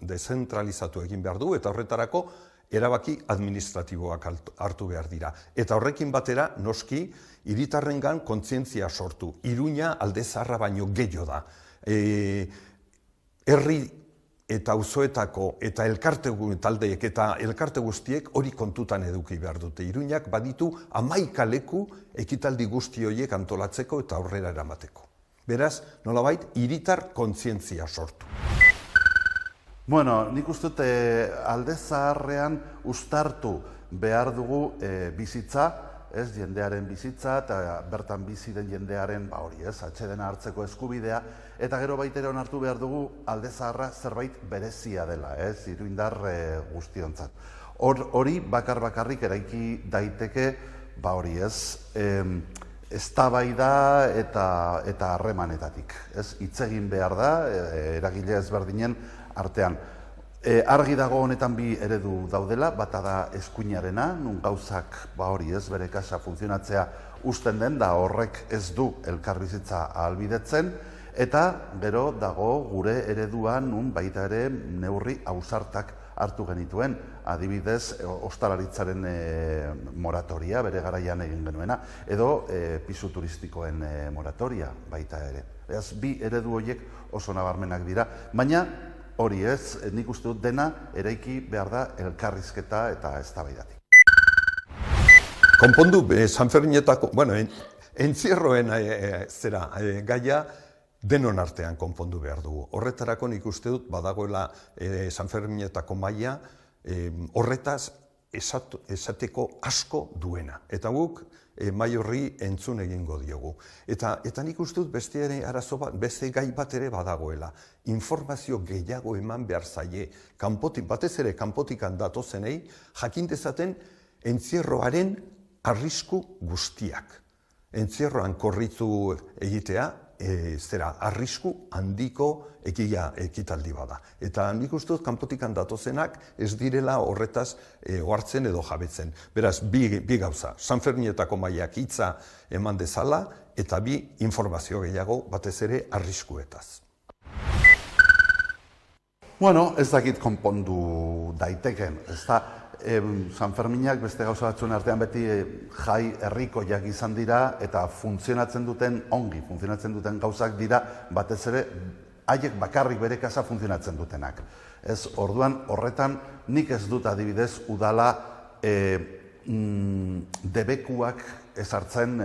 egin behar du eta horretarako erabaki administratiboak hartu behar dira. Eta horrekin batera, noski, hiritarrengan kontzientzia sortu. Iruña aldezarra baino gehiago da. Herri eta auzoetako eta elkarte taldeek eta elkarte guztiek hori kontutan eduki behar dute. Iruñak baditu 11 leku ekitaldi guzti horiek antolatzeko eta aurrera eramateko. Beraz, nolabait, hiritar kontzientzia sortu. Bueno, nik uste dut alde zaharrean uztartu behar dugu bizitza, ez, jendearen bizitza eta bertan bizi den jendearen, hori ez, atsedena hartzeko eskubidea, eta gero baitere onartu behar dugu alde zaharra zerbait berezia dela, ez, iruindar guztiontzat. Hori bakarrik eraiki daiteke, hori ez, eztabaida eta harremanetatik, ez, hitz egin behar da, eragile ezberdinen artean. Argi dago honetan bi eredu daudela, bata da eskuinarena, nun gauzak hori ez bere kasa funtzionatzea usten den, da horrek ez du elkarbizitza ahalbidetzen, eta gero dago gure ereduan nun baita ere neurri ausartak hartu genituen, adibidez ostalaritzaren moratoria, bere garaian egin genuena, edo pisu turistikoen moratoria baita ere. Beraz, bi eredu horiek oso nabarmenak dira, baina hori ez, nik uste dut dena eraiki behar da elkarrizketa eta eztabaidatik. Konpondu, Sanferminetako, entzierroen gaia denon artean konpondu behar dugu. Horretarako nik uste dut badagoela Sanferminetako maila horretaz esateko asko duena. Eta guk mai horri entzun egingo diogu. Eta nik uste dut beste gai bat ere badagoela. Informazio gehiago eman behar zaie, batez ere kanpotikan datozenei, jakin dezaten entzierroaren arrisku guztiak. Entzierroan korritu egitea, arrisku handiko ekitaldi bada. Eta nik uste dut kanpotikan datozenak ez direla horretaz ohartzen edo jabetzen. Beraz, bi gauza, Sanferminetako mailak hitza eman dezala, eta bi informazio gehiago batez ere arriskuetaz. Ez dakit konpondu daiteken, ez da, Sanferminak beste gauza batzuen artean beti jai herrikoiak izan dira eta ongi funtzionatzen duten gauzak dira batez ere haiek bakarrik bere kasa funtzionatzen dutenak. Orduan horretan nik ez dut adibidez udala debekuak ezartzen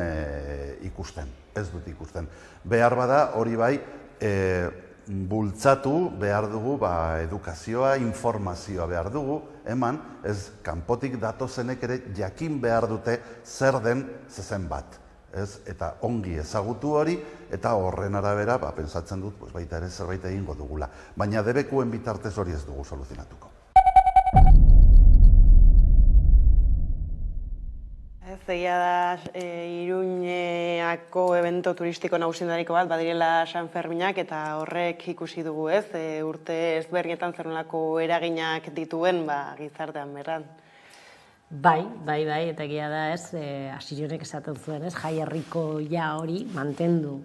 ikusten, ez dut ikusten. Behar bada hori bai bultzatu behar dugu edukazioa, informazioa behar dugu, eman, ez kanpotik datozenek ere jakin behar dute zer den zezen bat. Eta ongi ezagutu hori, eta horren arabera, pentsatzen dut, baita ere zerbait egingo dugula. Baina debekuen bitartez hori ez dugu soluzionatuko. Egia da, Iruñeako evento turistiko nagusientariko bat, badirela Sanferminak, eta horrek ikusi dugu ez, urte ezberdinetan zer nolako eraginak dituen gizartean berran. Bai, eta egia da ez, Asironek esaten zuen ez, jai herrikoia hori mantendu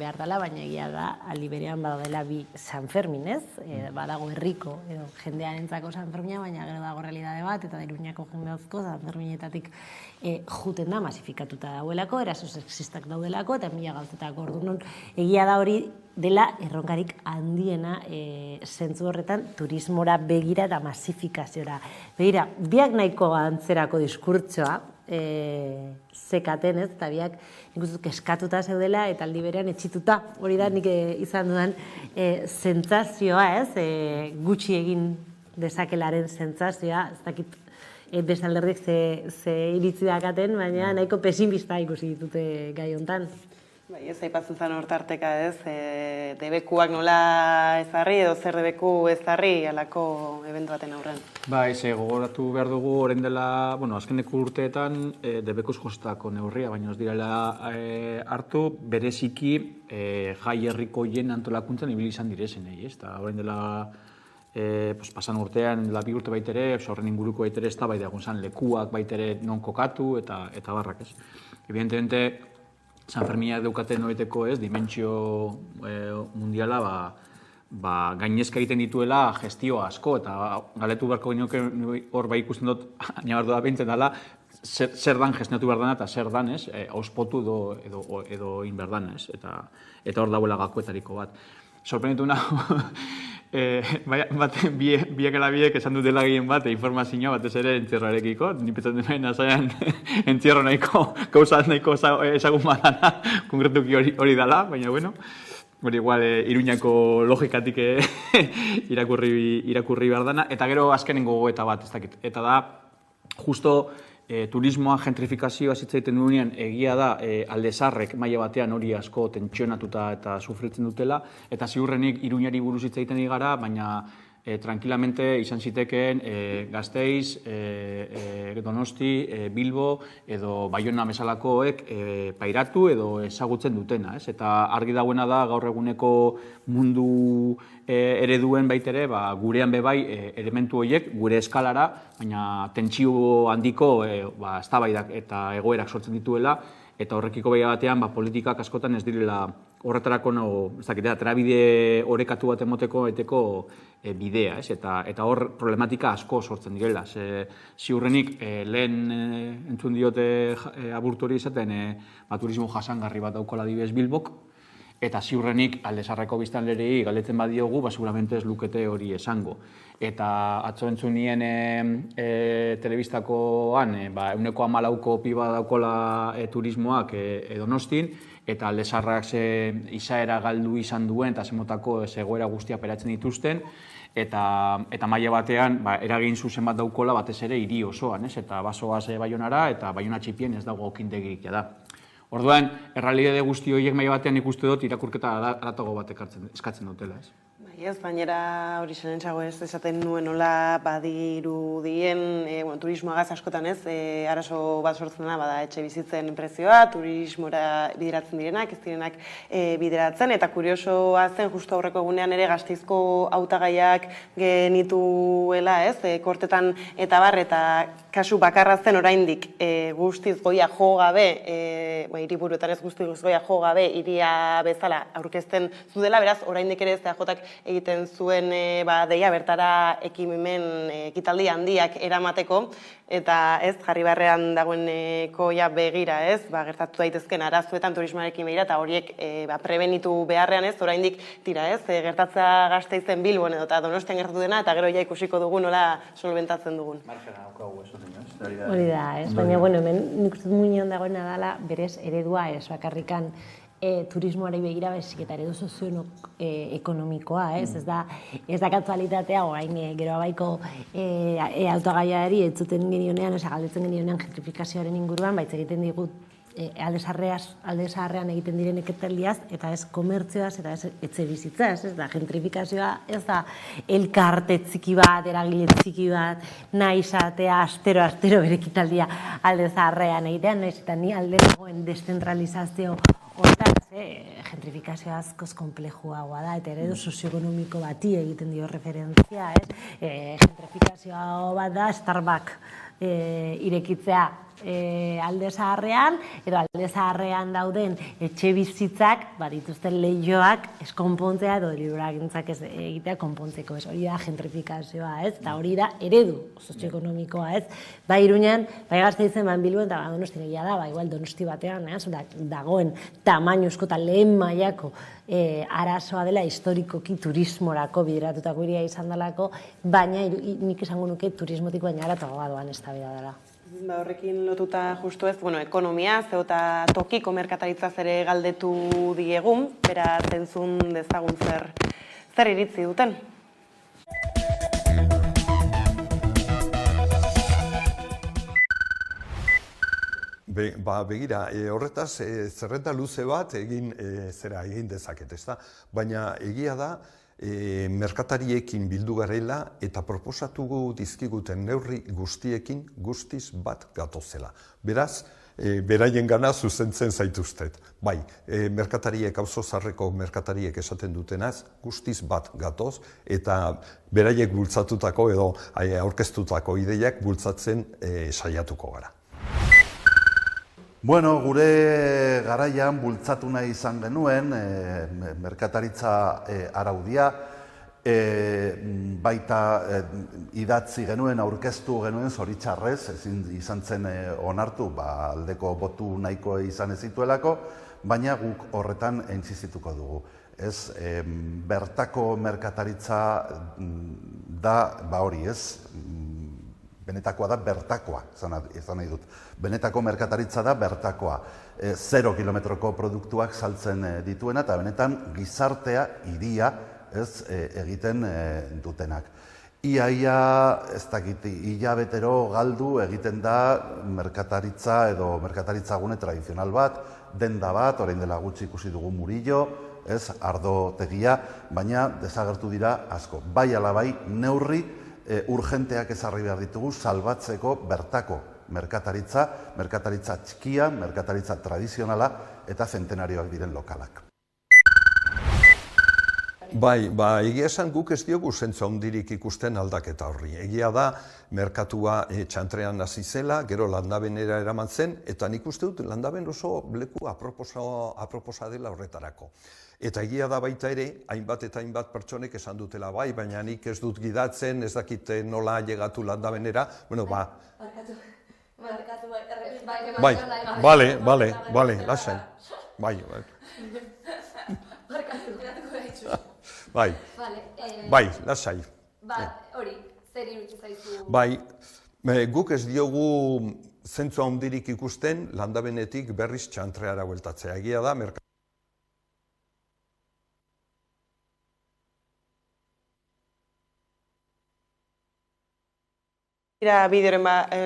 behar dela, baina egia da, aldi berean badela bi Sanfermin ez, badago herriko edo jendearentzako Sanfermina, baina gero dago realidade bat, eta Iruñako jendeazko Sanferminetatik juten da, masifikatuta daudelako, eraso sexistak daudelako, eta mila gauzetako orduan egia da hori dela erronkarik handiena zentzu horretan turismora begira eta masifikaziora. Begira, biak nahiko antzerako diskurtsoa zekaten ez, eta biak nik eskatuta zeudela eta aldi berean etxituta. Hori da nik izan dudan zentzazioa ez, gutxi egin dezakelaren zentzazioa, ez dakit beste alderdik ze iritzi dakaten, baina nahiko pesimista ikusi ditute gai hontan. Ez aipatzen zen hortarteka ez, debekuak nola ezarri edo zer debeku ezarri alako ebentu baten aurrean. Gogoratu behar dugu orain dela, azkeneko urteetan debekuz jostako neurria, baina ez direla hartu bereziki jai herrikoien antolakuntzan ibili izan direzenei, ez? Orain dela pasan urtean, dela 2 urte baitere, horren inguruko baitere ez da bai dagoen zan lekuak baitere non kokatu eta barrak ez. Evidentemente, Sanferminak daukaten horieteko ez, dimentsio mundiala gainezka egiten dituela gestio asko, eta galetu beharko genioke hor ikusten dut, nabardu da behintzen dela, zer dan gestionatu behar dana eta zer dan ez, auspotu edo in behar dana ez, eta hor dauela gakoetariko bat. Sorprenditu nago, biek esan dutela gehien bat, informazioa batez ere entzierroarekiko, nipetzen duen azaian entzierro nahiko, gauza nahiko ezagun badana, konkretuki hori dela, baina bueno, hori igual Iruñako logikatik irakurri behar dana, eta gero azkenengo gogoeta bat, ez dakit, eta da, justo turismoa gentrifikazioa zitzaiten duenean egia da alde zaharrek maila batean hori asko tentsionatuta eta sufritzen dutela, eta ziurrenik Iruñari buruz hitz egiten gara, baina tranquilamente izan zitekeen Gasteiz, Donosti, Bilbo edo Baiona bezalakoek pairatu edo ezagutzen dutena. Eta argi dagoena da gaur eguneko mundu ereduen baitere, gurean bebai elementu horiek gure eskalara, baina tentsio handiko eztabaidak eta egoerak sortzen dituela, eta horrekiko behi batean politikak askotan ez direla horretarako aterabide orekatu bat emoteko bidea, eta hor problematika asko sortzen direla. Ziurrenik lehen entzun diote aburtu hori izaten turismo jasangarri bat daukola adibidez Bilbok, eta ziurrenik Alde Zaharreko biztanleei galdetzen badiogu, seguramente ez lukete hori esango. Eta atzo entzun nien telebistakoan, 14% piba daukola turismoak Donostin, eta Alde Zaharrak izaera galdu izan duen, eta zemotako egoera guztia peratzen dituzten, eta maila batean eragin zuzen bat daukola batez ere hiri osoan, eta basoaz Baionara, eta Baiona txipien ez dago okindegik da. Orduan, errealitate guzti horiek maila batean ikuste dut irakurketa aratago bat eskatzen dutela. Ez, bainera hori zenentzago ez esaten nuen nola badirudien turismoagaz askotan ez, arazo bat sortzen da, bada etxe bizitzen prezioa, turismora bideratzen direnak, ez direnak bideratzen, eta kuriosoa zen justu aurreko egunean ere Gasteizko hautagaiak genituela ez, kortetan eta bar, eta kasu bakarra zen oraindik guztiz goia jo gabe, hiriburuetan ez guztiz goia jo gabe, hiria bezala aurkezten zudela, beraz oraindik ere ZAJak egiten zuen deia bertara ekitaldi handiak eramateko, eta ez, jarri barrean dagoeneko begira ez, gertatu daitezken arazuetan turismoarekin begira, eta horiek prebenitu beharrean ez, oraindik tira ez, gertatza Gasteizen Bilbon edo eta Donostian gertatu dena, eta gero ikusiko dugu nola solventatzen dugun. Hori da, ez, baina hemen nik uste muinean dagoena dela, berez eredua ez bakarrikan turismoari begira bezik eta eredu sozioekonomikoa, ez da kasualitatea, orain gero abaiko hautagaiari entzuten genionean, galdetzen genionean gentrifikazioaren inguruan, baitz egiten digut Alde Zaharrean egiten diren ekitaldiaz, eta ez komertzioaz, eta ez etxe bizitzaz, ez da gentrifikazioa, ez da elkarte txiki bat, eragile txiki bat, nahi izatea astero bere ekitaldia Alde Zaharrean egitean, nahiz eta ni alde dagoen deszentralizazio hortaz, gentrifikazioa askoz konplexuagoa da, eta eredu sozioekonomiko bati egiten dio referentzia, gentrifikazioa bat da Starbucks irekitzea Alde Zaharrean, edo Alde Zaharrean dauden etxe bizitzak, dituzten lehioak ez konpontzea edo deliberagintzak ez egitea konpontzeko, hori da gentrifikazioa, eta hori da eredu sozioekonomikoa, bai Iruñan, bai Gasteizen, bai Bilbon, eta Donostin egia da, igual Donosti batean, dagoen tamainozko eta lehen mailako arazoa dela historikoki turismorako bideratutako hiria izan delako, baina nik esango nuke turismotik baina haratago doan eztabaida dela. Horrekin lotuta justu ez, ekonomia, eta tokiko merkataritzaz ere galdetu diegun, beraz entzun dezagun zer iritzi duten. Begira, horretaz zerrenda luze bat egin dezaket, ezta? Baina egia da, merkatariekin bildu garela eta proposatugu dizkiguten neurri guztiekin guztiz bat gatozela. Beraz, beraien gana zuzentzen zaituztet. Bai, merkatariek, auzo zaharreko merkatariek esaten dutenaz, guztiz bat gatoz, eta beraiek bultzatutako edo aurkeztutako ideiak bultzatzen saiatuko gara. Bueno, gure garaian bultzatu nahi izan genuen merkataritza araudia, baita idatzi genuen, aurkeztu genuen zoritxarrez, ezin izan zen onartu, aldeko botu nahiko izan ez zituelako, baina guk horretan intsistituko dugu. Bertako merkataritza da, hori ez, benetakoa da bertakoa, izan nahi dut. Benetako merkataritza da bertakoa. 0 kilometroko produktuak saltzen dituena eta benetan gizartea, hiria, egiten dutenak. Iaia, ez dakit, hilabetero galdu egiten da merkataritza edo merkataritza gune tradizional bat, denda bat, orain dela gutxi ikusi dugu Murillo, ez, ardotegia, baina desagertu dira asko. Bai ala bai, neurri urgenteak ezarri behar ditugu salbatzeko bertako merkataritza txikia, merkataritza tradizionala eta zentenarioak diren lokalak. Bai, egia esan guk ez diogu zentzu handirik ikusten aldaketa horri. Egia da, merkatua txantrean hasi zela, gero landabenera eraman zen, eta nik uste dut landaben oso leku aproposa dela horretarako. Eta egia da baita ere, hainbat eta hainbat pertsonek esan dutela bai, baina nik ez dut gidatzen, ez dakit nola llegatu landabenera, bueno, Bale, lasai. Bai, lasai. Hori, zer iruditzen zaizu? Bai, guk ez diogu zentzu handirik ikusten landabenetik berriz txantreara bueltatzea. Egia da,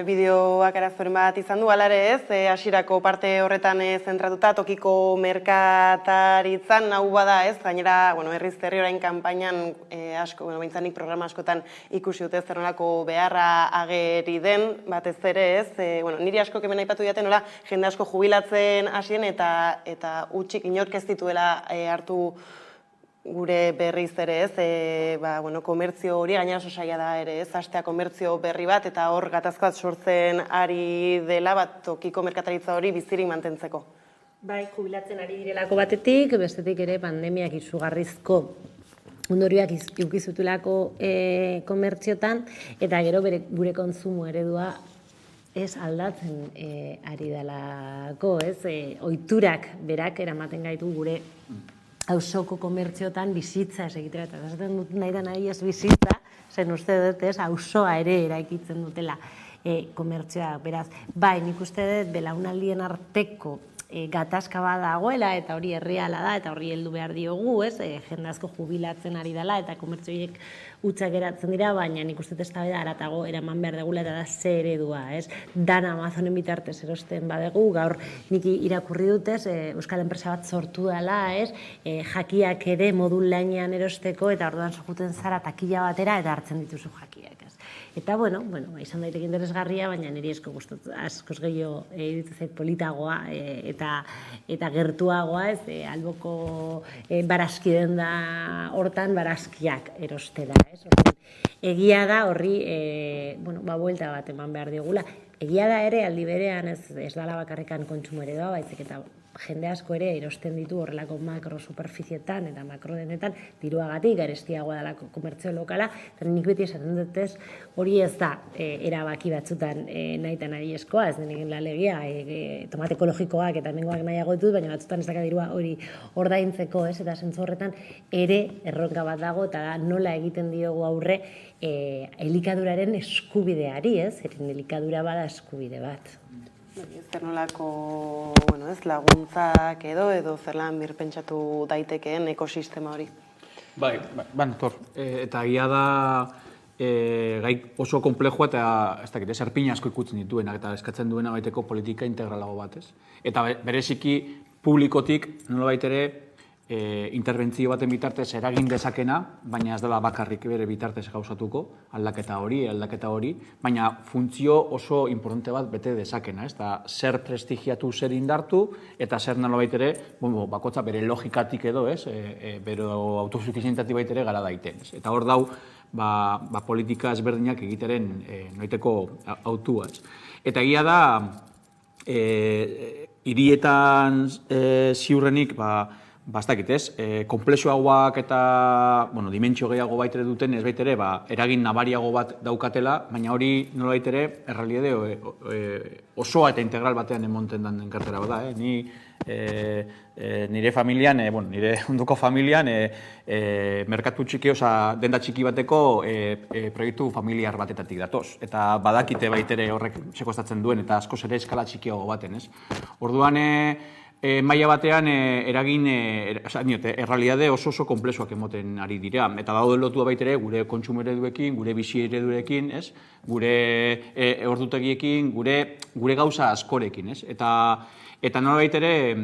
Bideoak arazoren bat izan du, alare ez, hasierako parte horretan zentratuta, tokiko merkataritzan, hau bada ez, gainera, herriz herri orain kanpainan asko, behintzanik programa askotan ikusi dute zerrenako beharra ageri den, batez ere ez, niri asko kemen aipatu diaten, nola, jende asko jubilatzen hasien eta utxik inork ez dituela hartu gure berriz ere ez, komertzio hori gainera oso saila da ere ez, hastea komertzio berri bat eta hor gatazko bat sortzen ari dela bat tokiko merkataritza hori bizirik mantentzeko. Bai, jubilatzen ari direlako batetik, bestetik ere pandemiak izugarrizko ondorioak iukizutulako komertziotan, eta gero gure kontsumo eredua ez aldatzen ari delako, ez, ohiturak berak eramaten gaitu gure auzoko komertziotan bizitza ez egitera, eta esaten dut nahi da nahi ez bizitza, zen uste dut ez, auzoa ere eraikitzen dutela komertzioa, beraz. Bai, nik uste dut belaunaldien arteko gatazka bat dagoela, eta hori erreala da, eta horri heldu behar diogu, ez, jende asko jubilatzen ari dela, eta komertzioiek hutsak geratzen dira, baina nik uste eztabaida haratago eraman behar degula, eta da ze eredua, ez, dan Amazonen bitartez erosten badegu, gaur nik irakurri dutez, euskal enpresa bat sortu dela, ez, jakiak ere modul lainean erosteko, eta orduan sokuten zara takila batera, eta hartzen dituzu jakiak, ez. Eta, izan daiteke interesgarria, baina niri askoz gehiago iruditzen zait politagoa eta gertuagoa, ez, alboko barazki den da hortan barazkiak erostera, ez. Egia da horri, buelta bat eman behar diogula. Egia da ere, aldi berean ez dala bakarrikan kontsumo eredua, baizik eta jende asko ere erosten ditu horrelako makro superfizietan eta makro denetan diruagatik garestiagoa delako komertzio lokala, eta nik beti esaten dutez hori ez da erabaki batzutan nahitan ari eskoa, ez denik lalegia, tomate ekologikoak eta hemengoak nahiago ditut, baina batzutan ez daka dirua hori ordaintzeko, ez, eta zentzu horretan ere erronka bat dago, eta da nola egiten diogu aurre elikaduraren eskubideari, ez, elikadura bada eskubide bat. Zer nolako laguntzak edo zerlan birpentsatu daitekeen ekosistema hori? Bai, nator. Eta egia da gai oso komplejua eta ez dakit, erpin asko ikutzen dituenak eta eskatzen duena baiteko politika integralago bat, ez? Eta bereziki publikotik nolabait ere interbentzio baten bitartez eragin dezakena, baina ez dela bakarrik bere bitartez gauzatuko, aldaketa hori, baina funtzio oso importante bat bete dezakena, ez da, zer prestigiatu, zer indartu, eta zer nolabait ere, bakotza bere logikatik edo, ez, bere autosufizientatik bait ere gara daiten, ez. Eta hor dau, politika ezberdinak egiteren noiteko autua, ez. Eta egia da, hirietan ziurrenik, bastakit ez, komplexuagoak eta dimentsio gehiago baitere duten ez baitere eragin nabariago bat daukatela, baina hori nola baitere errealiade osoa eta integral batean emonten den kartera bada. Nire familian, nire onduko familian, merkatu txiki, denda txiki bateko proiektu familiar batetatik datoz. Eta badakite baitere horrek sekostatzen duen eta askoz ere eskala txikiago baten, ez? Orduan, maila batean eragin, errealiade oso komplexuak emoten ari dira. Eta daude lotua baitere gure kontsumo ereduekin, gure bizi ereduekin, gure ordutegiekin, gure gauza askorekin. Eta Eta nolabait ere,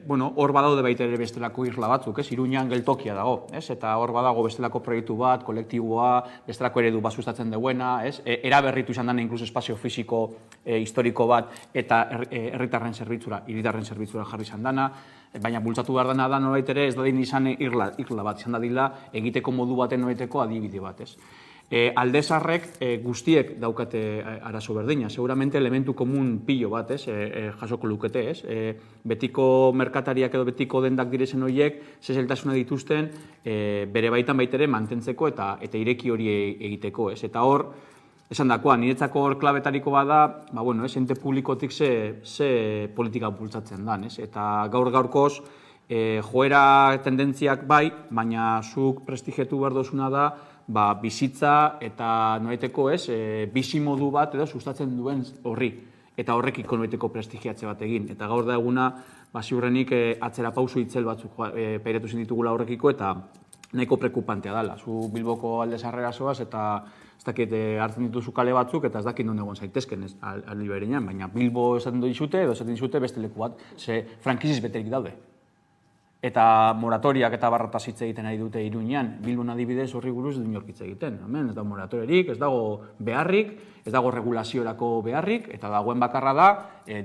hor badaude baita ere bestelako isla batzuk, Iruñan geltokia dago, eta hor badago bestelako proiektu bat, kolektiboa, bestelako eredu bat sustatzen duena, eraberritu izan dena inkluso espazio fisiko historiko bat, eta herritarren zerbitzura, hiritarren zerbitzura jarri izan dena, baina bultzatu behar dena da nolabait ere ez dadin izan irla bat, izan dadila egiteko modu baten nolaiteko adibide bat, Alde zaharrek guztiek daukate arazo berdina, seguramente elementu komun pilo bat, jasoko lukete, betiko merkatariak edo betiko dendak direzen horiek, zezeltasuna dituzten, bere baitan baitere mantentzeko eta ireki hori egiteko, eta hor, esan dakoa, niretzako hor klabetariko bada, ente publikotik ze politika bultzatzen dan, eta gaur-gaurkoz, joera tendentziak bai, baina zuk prestigetu behar dozuna da, bizitza eta noraiteko bizi modu bat edo sustatzen duen horri, eta horrekiko noraiteko prestigiatze bat egin. Eta gaur da eguna, ziurrenik atzera pauso itzel batzuk peiretu zen ditugula horrekiko, eta nahiko prekupantea dela. Zu Bilboko alde zaharrera zoaz, eta ez dakit hartzen dituzu kale batzuk, eta ez dakit non egon zaitezken aldi berenean, baina Bilbo esaten dizute, edo esaten dizute beste leku bat, ze frankiziz beterik daude. Eta moratoriak eta barrataz hitz egiten ari dute Iruñean. Bilbon adibidez horri buruz du inork hitz egiten. Hemen ez dago moratoriorik, ez dago beharrik, ez dago regulaziorako beharrik, eta dagoen bakarra da,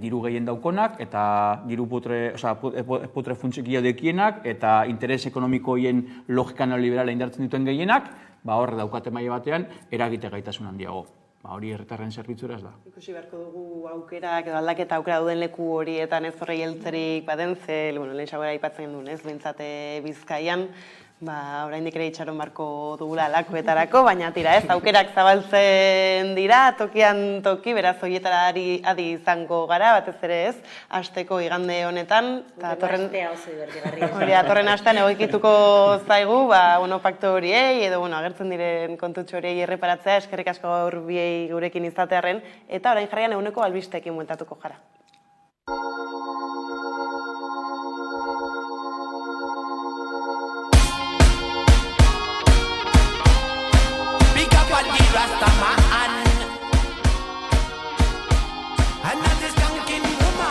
diru gehien daukonak, eta diru putre funtzikio dekienak, eta interes ekonomikoien logika neoliberala indartzen dituen gehienak, hor daukate maila batean, eragite gaitasun handiago. Hori herritarren zerbitzura ez da. Ikusi beharko dugu aukerak edo aldaketa aukera duden leku horietan ez horrei heltzerik baden, ze lehen xagoera aipatzen duen, Behintzat Bizkaian, oraindik ere itxaron beharko dugula lakuetarako, baina tira ez, aukerak zabaltzen dira, tokian toki, beraz horietara adi izango gara, batez ere ez, asteko igande honetan, atorren astean egoikituko zaigu, paktu horiei, edo agertzen diren kontutxo horiei erreparatzea, eskerrik asko gaur biei gurekin izatearren, eta orain jarraian eguneko albisteekin bueltatuko gara.